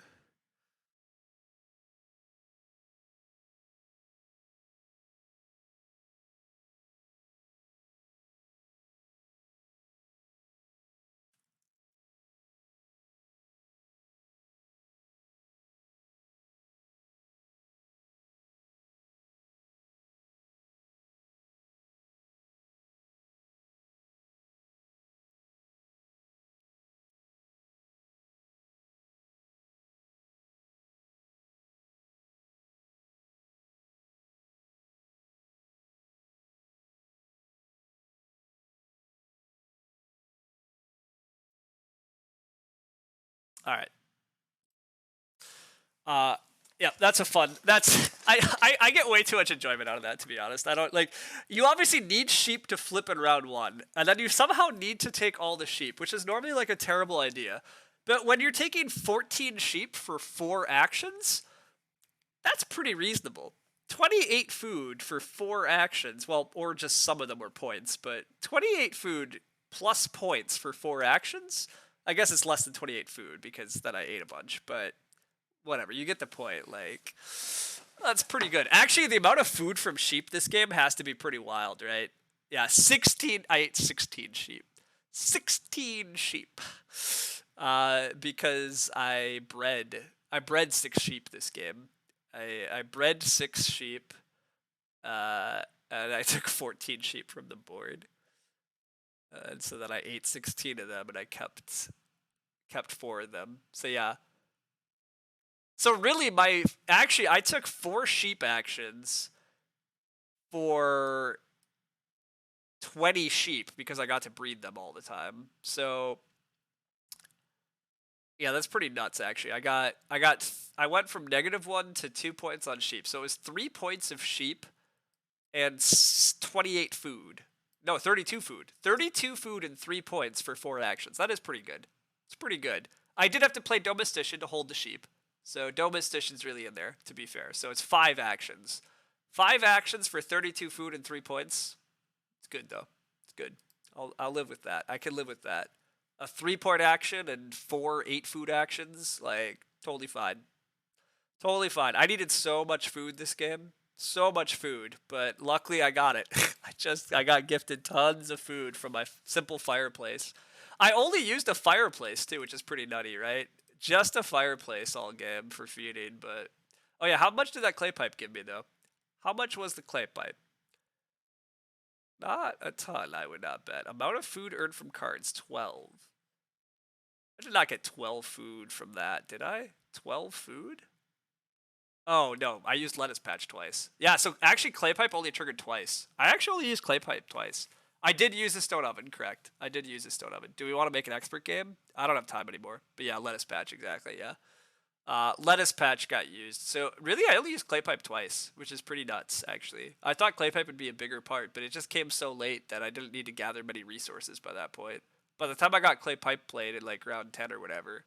All right. Uh, yeah, that's a fun. That's I get way too much enjoyment out of that, to be honest. I don't like. You obviously need sheep to flip in round 1, and then you somehow need to take all the sheep, which is normally like a terrible idea. But when you're taking 14 sheep for 4 actions, that's pretty reasonable. 28 food for 4 actions, well, or just some of them were points, but 28 food plus points for 4 actions? I guess it's less than 28 food because then I ate a bunch, but whatever, you get the point. Like, that's pretty good. Actually, the amount of food from sheep this game has to be pretty wild, right? Yeah, 16. I ate 16 sheep. 16 sheep. Because I bred 6 sheep this game. I bred 6 sheep. And I took 14 sheep from the board. And so then I ate 16 of them, and I kept 4 of them. So yeah. So really, I took 4 sheep actions for 20 sheep because I got to breed them all the time. So yeah, that's pretty nuts actually. I went from -1 to 2 points on sheep. So it was 3 points of sheep and 28 food. No, 32 food. 32 food and 3 points for 4 actions. That is pretty good. It's pretty good. I did have to play Domestician to hold the sheep. So Domestician's really in there, to be fair. So it's 5 actions. 5 actions for 32 food and 3 points. It's good, though. It's good. I'll live with that. I can live with that. A 3-point action and 4 8-food actions, like, totally fine. Totally fine. I needed so much food this game. So much food, but luckily I got it. I got gifted tons of food from my simple fireplace. I only used a fireplace too, which is pretty nutty, right? Just a fireplace all game for feeding, but oh yeah, how much did that clay pipe give me though? How much was the clay pipe? Not a ton, I would not bet. Amount of food earned from cards, 12. I did not get 12 food from that, did I? 12 food? Oh, no, I used lettuce patch twice. Yeah, so actually clay pipe only triggered twice. I actually only used clay pipe twice. I did use the stone oven, correct. I did use the stone oven. Do we want to make an expert game? I don't have time anymore. But yeah, lettuce patch, exactly, yeah. Lettuce patch got used. So really, I only used clay pipe twice, which is pretty nuts, actually. I thought clay pipe would be a bigger part, but it just came so late that I didn't need to gather many resources by that point. By the time I got clay pipe played in like round 10 or whatever,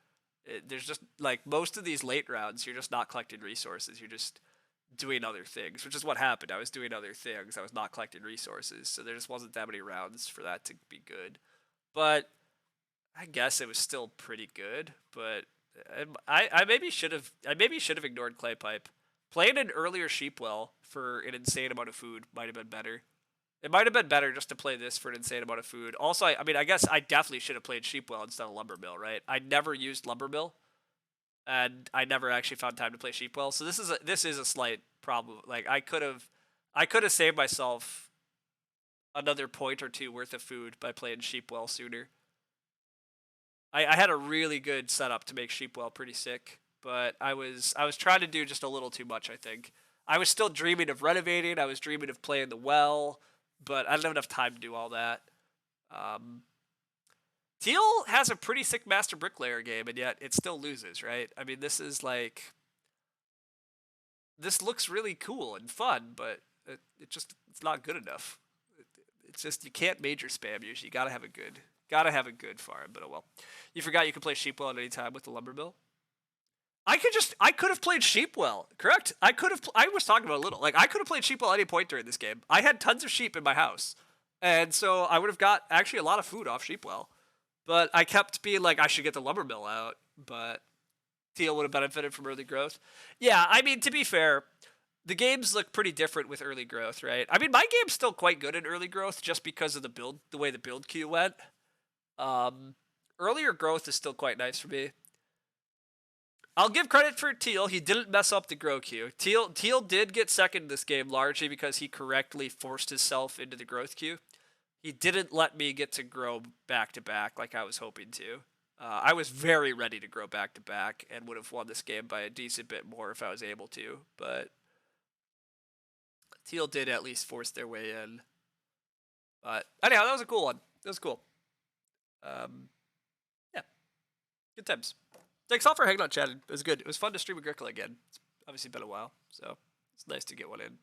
there's just like most of these late rounds, you're just not collecting resources. You're just doing other things, which is what happened. I was doing other things. I was not collecting resources. So there just wasn't that many rounds for that to be good. But I guess it was still pretty good, but I maybe should have ignored clay pipe. Playing an earlier sheep well for an insane amount of food might have been better. It might have been better just to play this for an insane amount of food. Also, I mean, I guess I definitely should have played sheep well instead of lumber mill, right? I never used lumber mill, and I never actually found time to play sheep well. So this is a slight problem. Like I could have saved myself another point or two worth of food by playing sheep well sooner. I had a really good setup to make Sheepwell pretty sick, but I was trying to do just a little too much, I think. I was still dreaming of renovating, I was dreaming of playing the well, but I didn't have enough time to do all that. Teal has a pretty sick Master Bricklayer game, and yet it still loses, right? I mean, this is like... This looks really cool and fun, but it's not good enough. It's just, you can't major spam usually. You gotta have a good farm, but oh well. You forgot you could play Sheepwell at any time with the lumber mill? I could have played Sheepwell, correct? I was talking about a little. Like, I could have played Sheepwell at any point during this game. I had tons of sheep in my house. And so I would have got actually a lot of food off Sheepwell. But I kept being like, I should get the lumber mill out. But Teal would have benefited from early growth. Yeah, I mean, to be fair, the games look pretty different with early growth, right? I mean, my game's still quite good in early growth just because of the way the build queue went. Earlier growth is still quite nice for me. I'll give credit for Teal. He didn't mess up the grow queue. Teal did get second in this game largely because he correctly forced himself into the growth queue. He didn't let me get to grow back to back like I was hoping to. I was very ready to grow back to back and would have won this game by a decent bit more if I was able to, but Teal did at least force their way in. But anyhow, that was a cool one. That was cool. Yeah, good times. Thanks all for hanging out, chatting. It was good. It was fun to stream Agricola again. It's obviously been a while, so it's nice to get one in.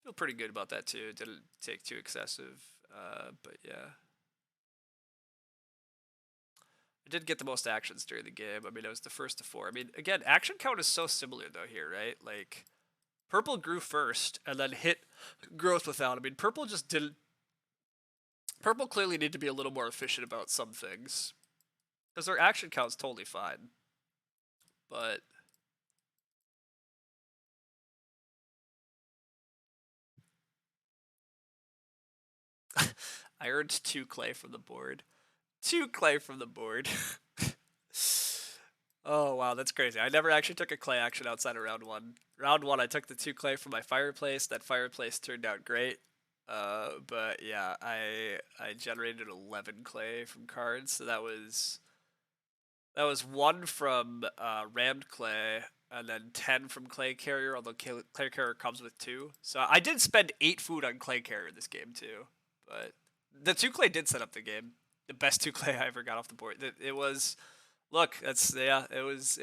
Feel pretty good about that too. Didn't take too excessive, but yeah. I did get the most actions during the game. I mean, I was the first to 4. I mean, again, action count is so similar though here, right? Like, purple grew first and then hit growth without. I mean, purple just didn't. Purple clearly need to be a little more efficient about some things. Because their action count's totally fine. But... I earned 2 clay from the board. 2 clay from the board. Oh, wow, that's crazy. I never actually took a clay action outside of round 1. Round 1, I took the 2 clay from my fireplace. That fireplace turned out great. But yeah, I generated 11 clay from cards, so that was 1 from rammed clay, and then 10 from clay carrier, although clay carrier comes with 2. So I did spend 8 food on clay carrier this game too, but the 2 clay did set up the game. The best 2 clay I ever got off the board. It was, look, that's, yeah, it was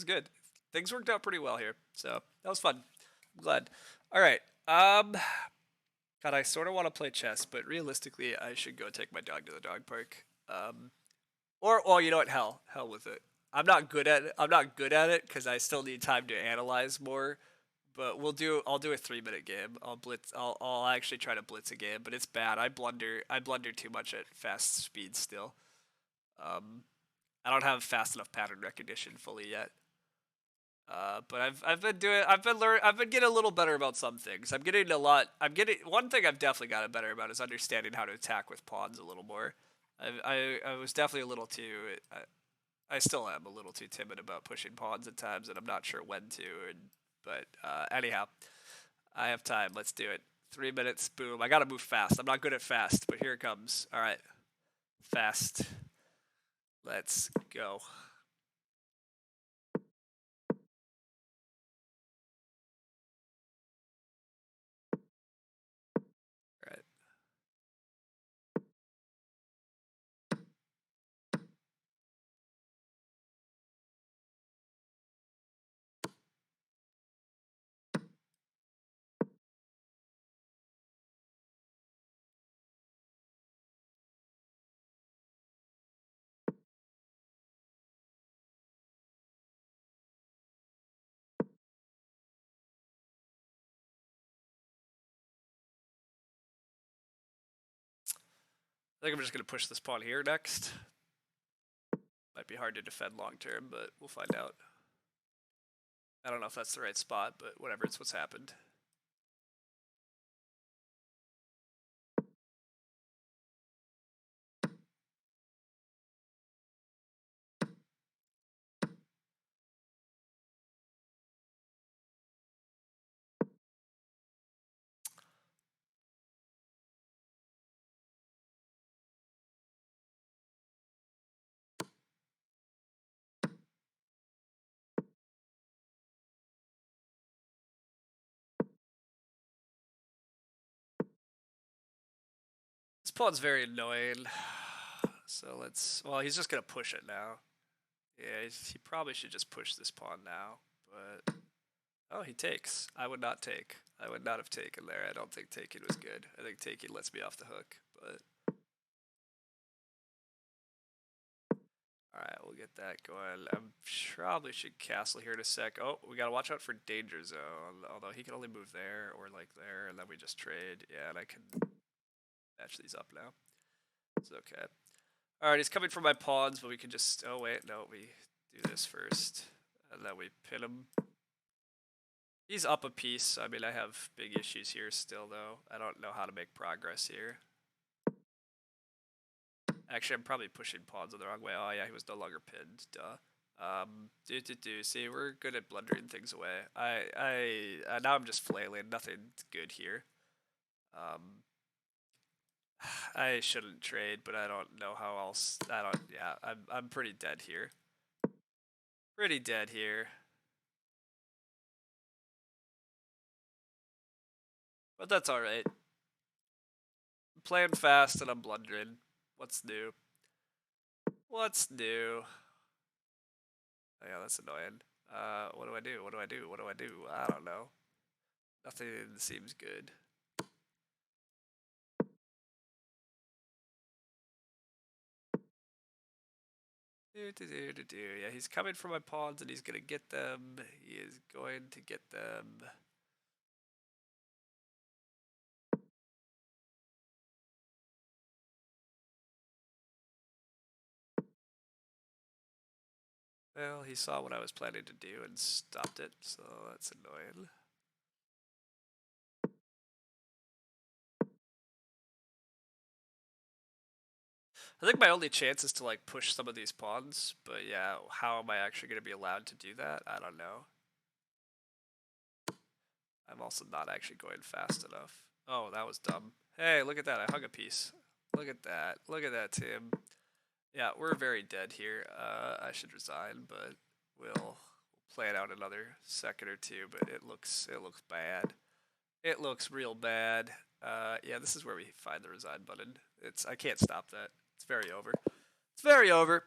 good. Things worked out pretty well here, so that was fun. I'm glad. All right, God, I sort of want to play chess, but realistically, I should go take my dog to the dog park. Or you know what? Hell with it. I'm not good at it. I'm not good at it because I still need time to analyze more. But I'll do a 3 minute game. I'll blitz. I'll actually try to blitz a game, but it's bad. I blunder. I blunder too much at fast speed still. Um, I don't have fast enough pattern recognition fully yet. But I've been doing. I've been getting a little better about some things. I'm getting a lot. I'm getting one thing I've definitely gotten better about is understanding how to attack with pawns a little more. I was definitely a little too. I still am a little too timid about pushing pawns at times, and I'm not sure when to. But anyhow, I have time. Let's do it. 3 minutes. Boom. I gotta move fast. I'm not good at fast, but here it comes. All right, fast. Let's go. All right. I think I'm just gonna push this pawn here next. Might be hard to defend long term, but we'll find out. I don't know if that's the right spot, but whatever. It's what's happened. This pawn's very annoying. So let's. Well, he's just gonna push it now. Yeah, he probably should just push this pawn now. But oh, he takes. I would not take. I would not have taken there. I don't think taking was good. I think taking lets me off the hook. But all right, we'll get that going. I probably should castle here in a sec. Oh, we gotta watch out for danger zone. Although he can only move there or like there, and then we just trade. Yeah, and I can match these up now. It's okay. All right, he's coming for my pawns, but we can just. Oh wait, no, we do this first, and then we pin him. He's up a piece. I mean, I have big issues here still, though. I don't know how to make progress here. Actually, I'm probably pushing pawns in the wrong way. Oh yeah, he was no longer pinned. Duh. See, we're good at blundering things away. Now I'm just flailing. Nothing good here. I shouldn't trade, but I don't know how else. I don't. Yeah, I'm pretty dead here. Pretty dead here. But that's all right. I'm playing fast and I'm blundering. What's new? What's new? Oh, yeah, that's annoying. What do I do? What do I do? What do I do? I don't know. Nothing seems good. Yeah, he's coming for my pawns and he's gonna get them. He is going to get them. Well, he saw what I was planning to do and stopped it, so that's annoying. I think my only chance is to like push some of these pawns, but yeah, how am I actually going to be allowed to do that? I don't know. I'm also not actually going fast enough. Oh, that was dumb. Hey, look at that. I hung a piece. Look at that. Look at that, Tim. Yeah, we're very dead here. I should resign, but we'll play it out another second or two, but it looks bad. It looks real bad. Yeah, this is where we find the resign button. I can't stop that. It's very over. It's very over.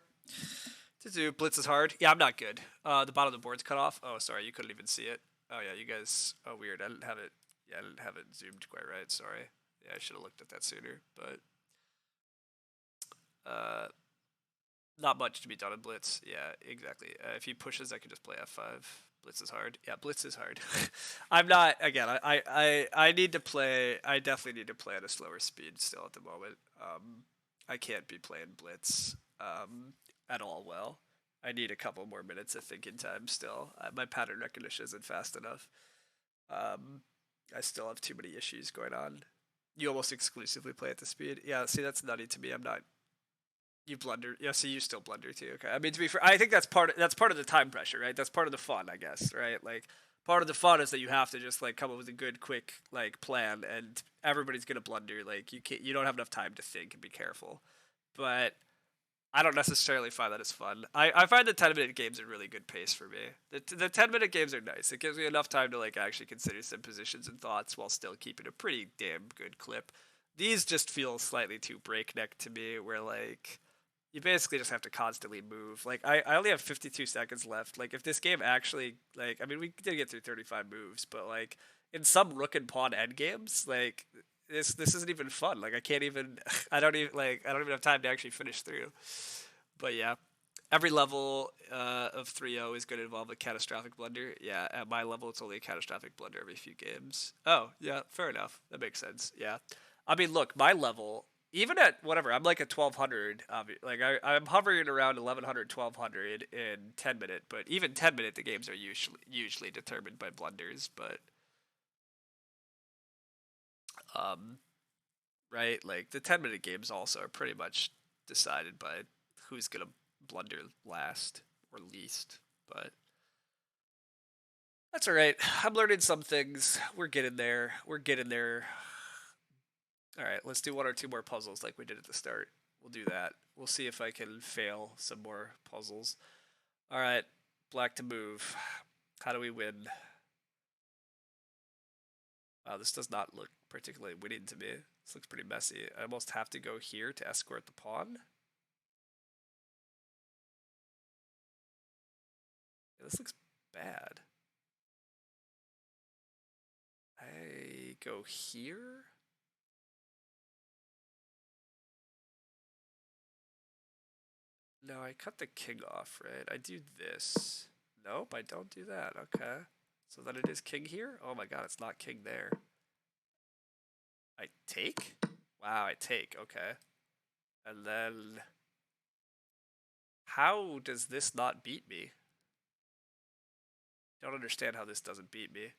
Blitz is hard. Yeah, I'm not good. The bottom of the board's cut off. Oh, sorry, you couldn't even see it. Oh yeah, you guys. Oh, weird. I didn't have it. Yeah, I didn't have it zoomed quite right. Sorry. Yeah, I should have looked at that sooner. But not much to be done in Blitz. Yeah, exactly. If he pushes, I can just play F5. Blitz is hard. Yeah, Blitz is hard. I'm not. Again, I need to play. I definitely need to play at a slower speed still at the moment. I can't be playing Blitz at all well. I need a couple more minutes of thinking time still. My pattern recognition isn't fast enough. I still have too many issues going on. You almost exclusively play at the speed. Yeah, see, that's nutty to me. I'm not. You blunder. Yeah, so you still blunder too. Okay. I mean, to be fair, I think that's part of the time pressure, right? That's part of the fun, I guess, right? Like part of the fun is that you have to just like come up with a good, quick like plan, and everybody's gonna blunder. Like you don't have enough time to think and be careful. But I don't necessarily find that as fun. I find the 10-minute games are really good pace for me. The 10-minute games are nice. It gives me enough time to like actually consider some positions and thoughts while still keeping a pretty damn good clip. These just feel slightly too breakneck to me, where like you basically just have to constantly move. Like I only have 52 seconds left. Like if this game actually like I mean we did get through 35 moves, but like in some rook and pawn end games, like this isn't even fun. Like I can't even I don't even have time to actually finish through. But yeah, every level of 3-0 is going to involve a catastrophic blunder. Yeah, at my level it's only a catastrophic blunder every few games. Oh, yeah, fair enough. That makes sense. Yeah. I mean, look, my level even at whatever, I'm like at 1200. Like I'm hovering around 1100, 1200 in 10-minute. But even 10-minute, the games are usually determined by blunders. But right, like the 10-minute games also are pretty much decided by who's gonna blunder last or least. But that's all right. I'm learning some things. We're getting there. We're getting there. All right, let's do one or two more puzzles like we did at the start. We'll do that. We'll see if I can fail some more puzzles. All right, black to move. How do we win? Wow, this does not look particularly winning to me. This looks pretty messy. I almost have to go here to escort the pawn. Yeah, this looks bad. I go here? No, I cut the king off, right? I do this. Nope, I don't do that. Okay. So then it is king here? Oh my god, it's not king there. I take? Wow, I take. Okay. And then how does this not beat me? Don't understand how this doesn't beat me.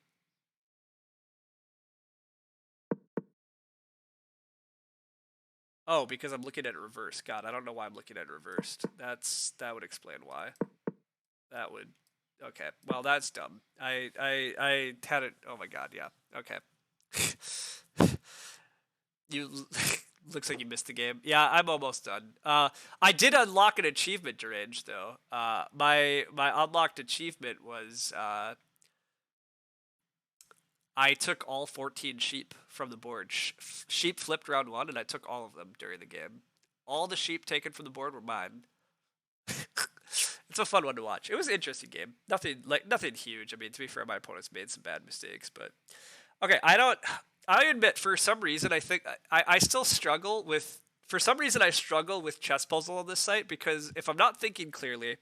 Oh, because I'm looking at it reversed. God, I don't know why I'm looking at it reversed. That would explain why. That would. Okay. Well, that's dumb. I had it. Oh my god. Yeah. Okay. You looks like you missed the game. Yeah, I'm almost done. I did unlock an achievement, Derange, though. My unlocked achievement was I took all 14 sheep from the board. Sheep flipped round one, and I took all of them during the game. All the sheep taken from the board were mine. It's a fun one to watch. It was an interesting game. Nothing huge. I mean, to be fair, my opponents made some bad mistakes, but okay. I admit, for some reason, I think I still struggle with. For some reason, I struggle with chess puzzle on this site because if I'm not thinking clearly,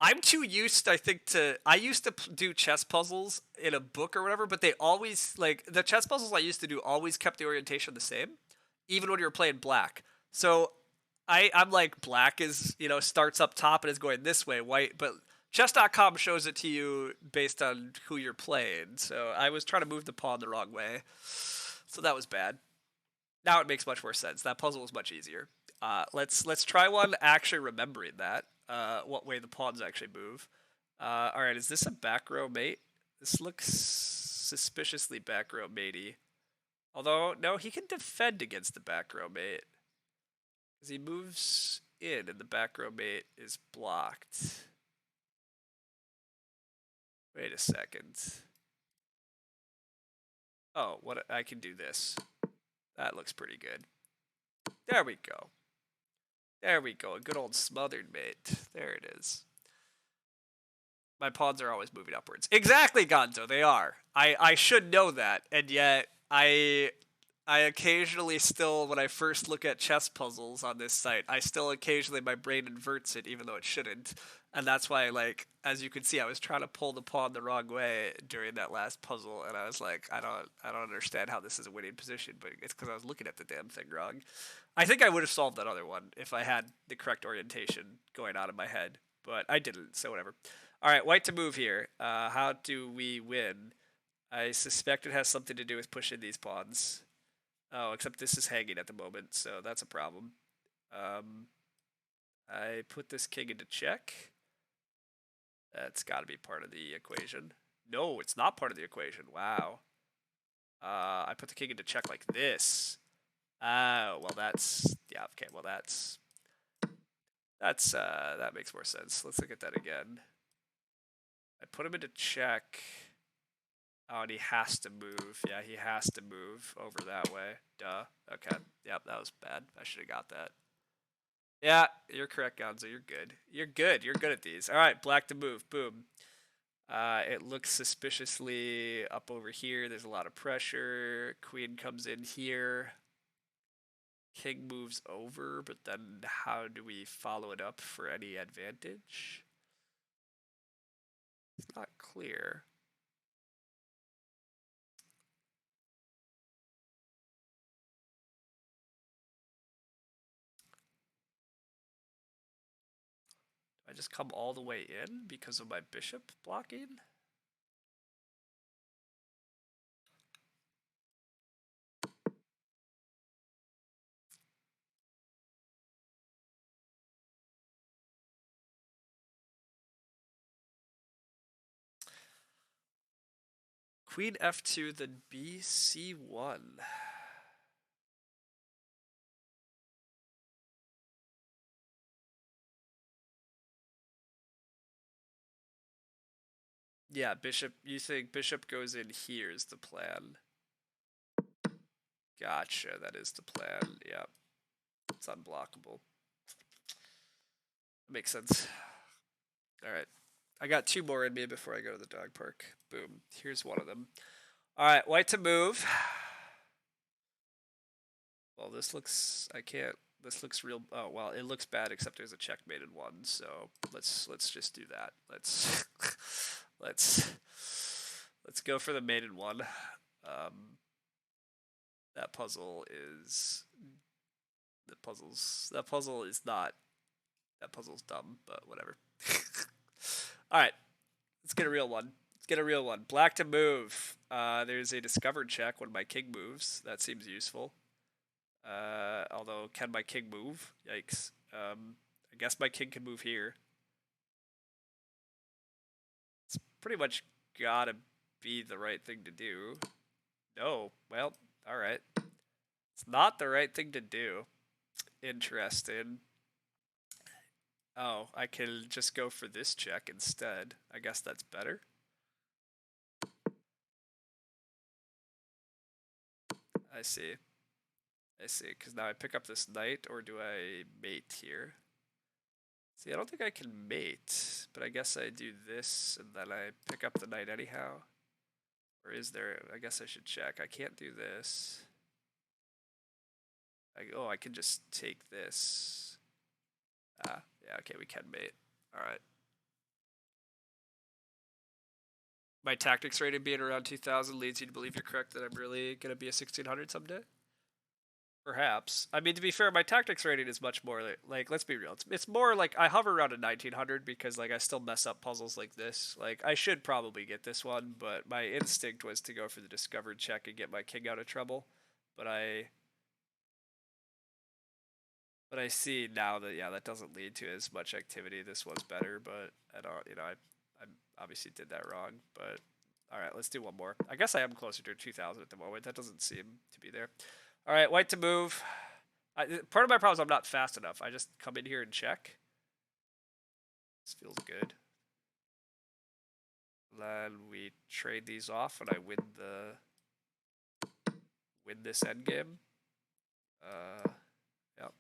I'm too used, I think, to. I used to do chess puzzles in a book or whatever, but they always, like, the chess puzzles I used to do always kept the orientation the same, even when you were playing black. So I'm like, black is, starts up top and is going this way, white, but chess.com shows it to you based on who you're playing. So I was trying to move the pawn the wrong way. So that was bad. Now it makes much more sense. That puzzle was much easier. Let's try one actually remembering that. What way the pawns actually move. All right, is this a back row mate? This looks suspiciously back row matey. Although, no, he can defend against the back row mate. Because he moves in and the back row mate is blocked. Wait a second. Oh, what I can do this. That looks pretty good. There we go. There we go. A good old smothered mate. There it is. My pawns are always moving upwards. Exactly, Gonzo. They are. I should know that, and yet I occasionally still, when I first look at chess puzzles on this site, I still occasionally, my brain inverts it even though it shouldn't. And that's why, like, as you can see, I was trying to pull the pawn the wrong way during that last puzzle, and I was like, I don't understand how this is a winning position, but it's because I was looking at the damn thing wrong. I think I would have solved that other one if I had the correct orientation going on in my head, but I didn't, so whatever. All right, white to move here. How do we win? I suspect it has something to do with pushing these pawns. Oh, except this is hanging at the moment, so that's a problem. I put this king into check. That's got to be part of the equation. No, it's not part of the equation. Wow. I put the king into check like this. Well, that's... Yeah, okay, well, that's... that makes more sense. Let's look at that again. I put him into check. Oh, and he has to move. Yeah, he has to move over that way. Duh. Okay. Yep, that was bad. I should have got that. Yeah, you're correct, Gonzo. You're good. You're good. You're good at these. All right, black to move. Boom. It looks suspiciously up over here. There's a lot of pressure. Queen comes in here. King moves over, but then how do we follow it up for any advantage? It's not clear. I just come all the way in because of my bishop blocking? Queen f2, then bc1. Yeah, bishop. You think bishop goes in here is the plan. Gotcha, that is the plan. Yeah, it's unblockable. Makes sense. All right, I got two more in me before I go to the dog park. Boom, here's one of them. All right, white to move. Well, this looks... I can't... This looks real... Oh, well, it looks bad except there's a checkmated one, so let's just do that. Let's... let's go for the mated one. That puzzle is... That puzzle is not... That puzzle's dumb, but whatever. Alright, let's get a real one. Let's get a real one. Black to move. There's a discovered check when my king moves. That seems useful. Although, can my king move? Yikes. I guess my king can move here. It's pretty much gotta be the right thing to do. No. Well, alright. It's not the right thing to do. Interesting. Oh, I can just go for this check instead. I guess that's better. I see. I see, because now I pick up this knight, or do I mate here? See, I don't think I can mate, but I guess I do this, and then I pick up the knight anyhow. Or is there... I guess I should check. I can't do this. Oh, I can just take this. Ah, yeah, okay, we can mate. Alright. My tactics rating being around 2,000 leads you to believe you're correct that I'm really going to be a 1,600 someday? Perhaps. I mean, to be fair, my tactics rating is much more like let's be real. It's more like I hover around a 1900 because like I still mess up puzzles like this. Like I should probably get this one, but my instinct was to go for the discovered check and get my king out of trouble. But I see now that yeah, that doesn't lead to as much activity. This was better, but I don't, I obviously did that wrong, but all right, let's do one more. I guess I am closer to 2000 at the moment. That doesn't seem to be there. All right, white to move. Part of my problem is I'm not fast enough. I just come in here and check. This feels good. Then we trade these off, and I win this endgame. Yep.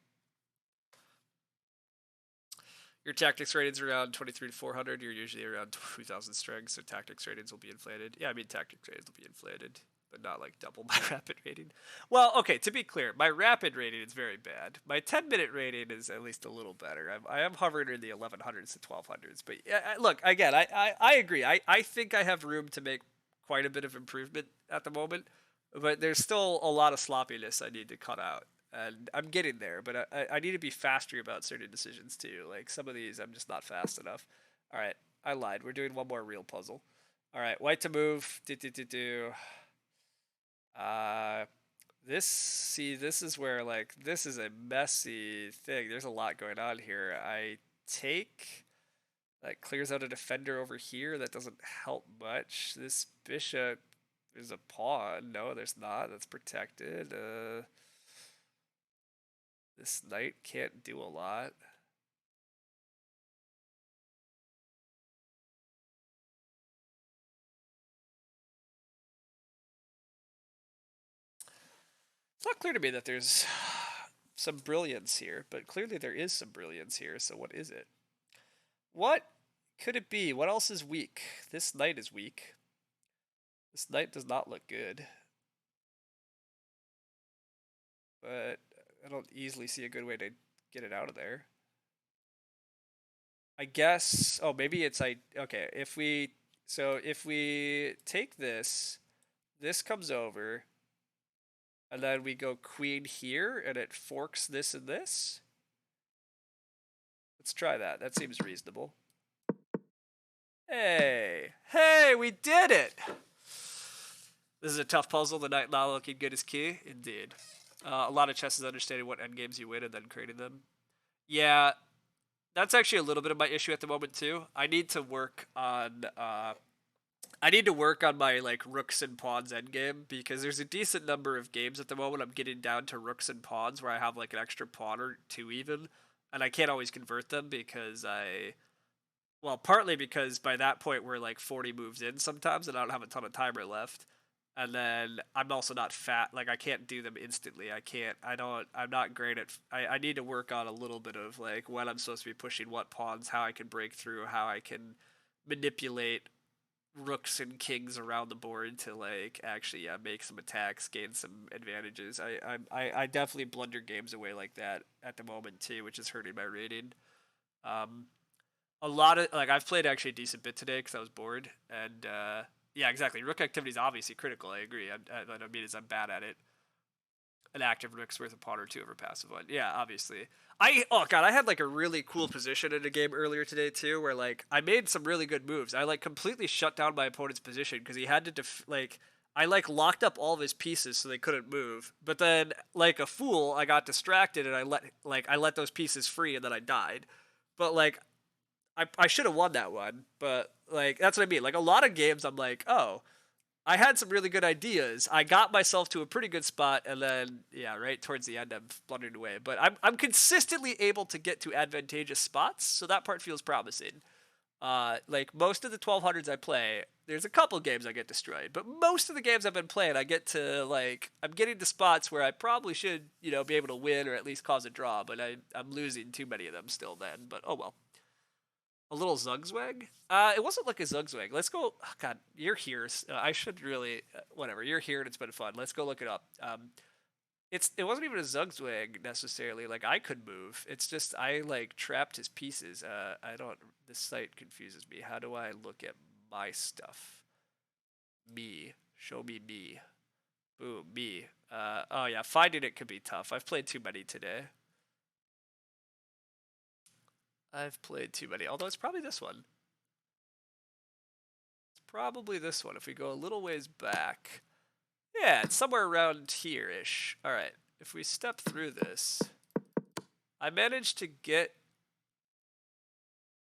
Your tactics ratings around 23 to 400. You're usually around 2,000 strength, so tactics ratings will be inflated. Yeah, I mean tactics ratings will be inflated, but not like double my rapid rating. Well, okay, to be clear, my rapid rating is very bad. My 10-minute rating is at least a little better. I am hovering in the 1100s to 1200s. But yeah, look, again, I agree. I think I have room to make quite a bit of improvement at the moment, but there's still a lot of sloppiness I need to cut out. And I'm getting there, but I need to be faster about certain decisions too. Like some of these, I'm just not fast enough. All right, I lied. We're doing one more real puzzle. All right, white to move. Uh, this is where like this is a messy thing. There's a lot going on here. I take that clears out a defender over here. That doesn't help much. This bishop is a pawn. No, there's not. That's protected. This knight can't do a lot. It's not clear to me that there's some brilliance here, but clearly there is some brilliance here, so what is it? What could it be? What else is weak? This knight is weak. This knight does not look good. But I don't easily see a good way to get it out of there. I guess, oh, maybe it's like, okay, if we take this, this comes over, and then we go queen here, and it forks this and this. Let's try that. That seems reasonable. Hey, we did it! This is a tough puzzle. The knight not looking good is key. Indeed. A lot of chess is understanding what endgames you win and then creating them. Yeah, that's actually a little bit of my issue at the moment too. I need to work on my like rooks and pawns endgame because there's a decent number of games at the moment I'm getting down to rooks and pawns where I have like an extra pawn or two even, and I can't always convert them because partly because by that point we're like 40 moves in sometimes and I don't have a ton of timer left. And then I'm also not fat. Like I can't do them instantly. I'm not great at. I need to work on a little bit of like when I'm supposed to be pushing what pawns, how I can break through, how I can manipulate rooks and kings around the board to like actually make some attacks, gain some advantages. I definitely blunder games away like that at the moment too, which is hurting my rating. Um, a lot of like I've played actually a decent bit today because I was bored, and yeah, exactly. Rook activity is obviously critical. I agree. I don't mean I'm bad at it. An active rook's worth a pawn or two over passive one. Yeah, obviously. I had like a really cool position in a game earlier today too, where like I made some really good moves. I like completely shut down my opponent's position because he had to I like locked up all of his pieces so they couldn't move. But then like a fool, I got distracted and I let those pieces free and then I died. But like I should have won that one, but like that's what I mean. Like a lot of games, I'm like, oh, I had some really good ideas. I got myself to a pretty good spot, and then yeah, right towards the end, I'm blundered away. But I'm consistently able to get to advantageous spots, so that part feels promising. Like most of the 1200s I play, there's a couple games I get destroyed, but most of the games I've been playing, I get to like I'm getting to spots where I probably should be able to win or at least cause a draw, but I'm losing too many of them still. Then, but oh well. A little Zugzwag? It wasn't like a Zugzwag. Let's go. Oh God, you're here. I should really. Whatever. You're here and it's been fun. Let's go look it up. It wasn't even a Zugzwag necessarily. Like I could move. It's just I like trapped his pieces. I don't. This site confuses me. How do I look at my stuff? Me. Show me me. Boom. Me. Oh yeah. Finding it could be tough. I've played too many today. I've played too many. Although it's probably this one. Probably this one if we go a little ways back. Yeah, it's somewhere around here-ish. All right, if we step through this, I managed to get...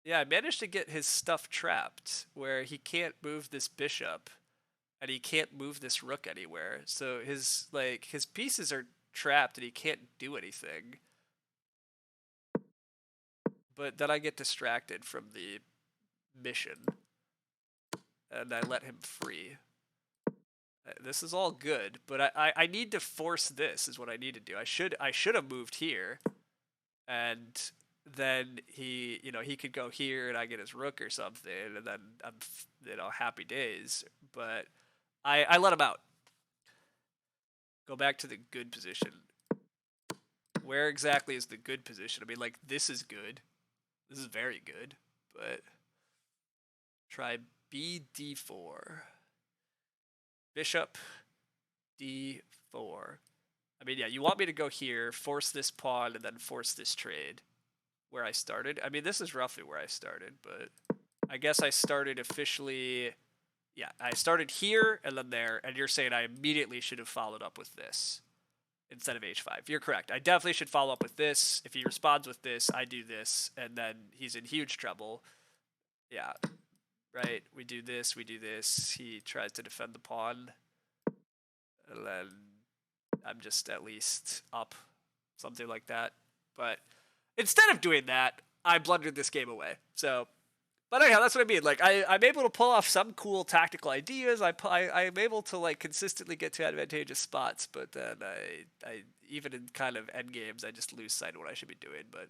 Yeah, I managed to get his stuff trapped, where he can't move this bishop, and he can't move this rook anywhere. So his pieces are trapped, and he can't do anything. But then I get distracted from the mission. and I let him free. This is all good, but I need to force this is what I need to do. I should have moved here, and then he could go here and I get his rook or something, and then I'm happy days. But I let him out. Go back to the good position. Where exactly is the good position? I mean, like, this is good. This is very good, but try BD4. Bishop D4. I mean, yeah, you want me to go here, force this pawn, and then force this trade where I started. I mean, this is roughly where I started, but I guess I started officially. Yeah, I started here and then there, and you're saying I immediately should have followed up with this instead of h5. You're correct. I definitely should follow up with this. If he responds with this, I do this, and then he's in huge trouble. Yeah, right? We do this, he tries to defend the pawn, and then I'm just at least up, something like that. But instead of doing that, I blundered this game away. So, but anyhow, that's what I mean. Like, I'm able to pull off some cool tactical ideas. I'm able to, like, consistently get to advantageous spots, but then I even in kind of end games, I just lose sight of what I should be doing. But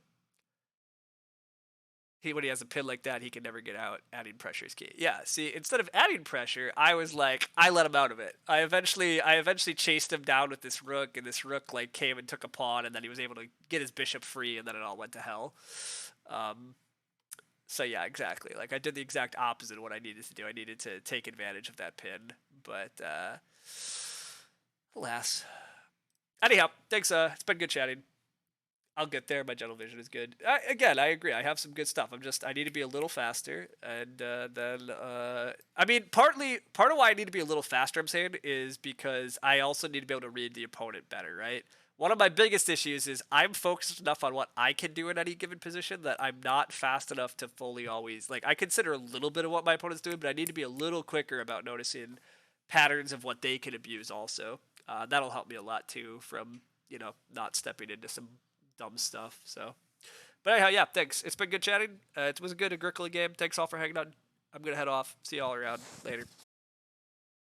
when he has a pin like that, he can never get out. Adding pressure is key. Yeah, see, instead of adding pressure, I was like, I let him out of it. I eventually chased him down with this rook, and this rook, like, came and took a pawn, and then he was able to get his bishop free, and then it all went to hell. So yeah, exactly. Like, I did the exact opposite of what I needed to do. I needed to take advantage of that pin, but alas. Anyhow, thanks. It's been good chatting. I'll get there. My general vision is good. Again, I agree. I have some good stuff. I need to be a little faster, and then I mean, part of why I need to be a little faster, I'm saying, is because I also need to be able to read the opponent better, right? One of my biggest issues is I'm focused enough on what I can do in any given position that I'm not fast enough to fully always, like, I consider a little bit of what my opponent's doing, but I need to be a little quicker about noticing patterns of what they can abuse also. That'll help me a lot too from, not stepping into some dumb stuff. So, but anyhow, yeah, thanks. It's been good chatting. It was a good Agricola game. Thanks all for hanging out. I'm gonna head off. See y'all around later.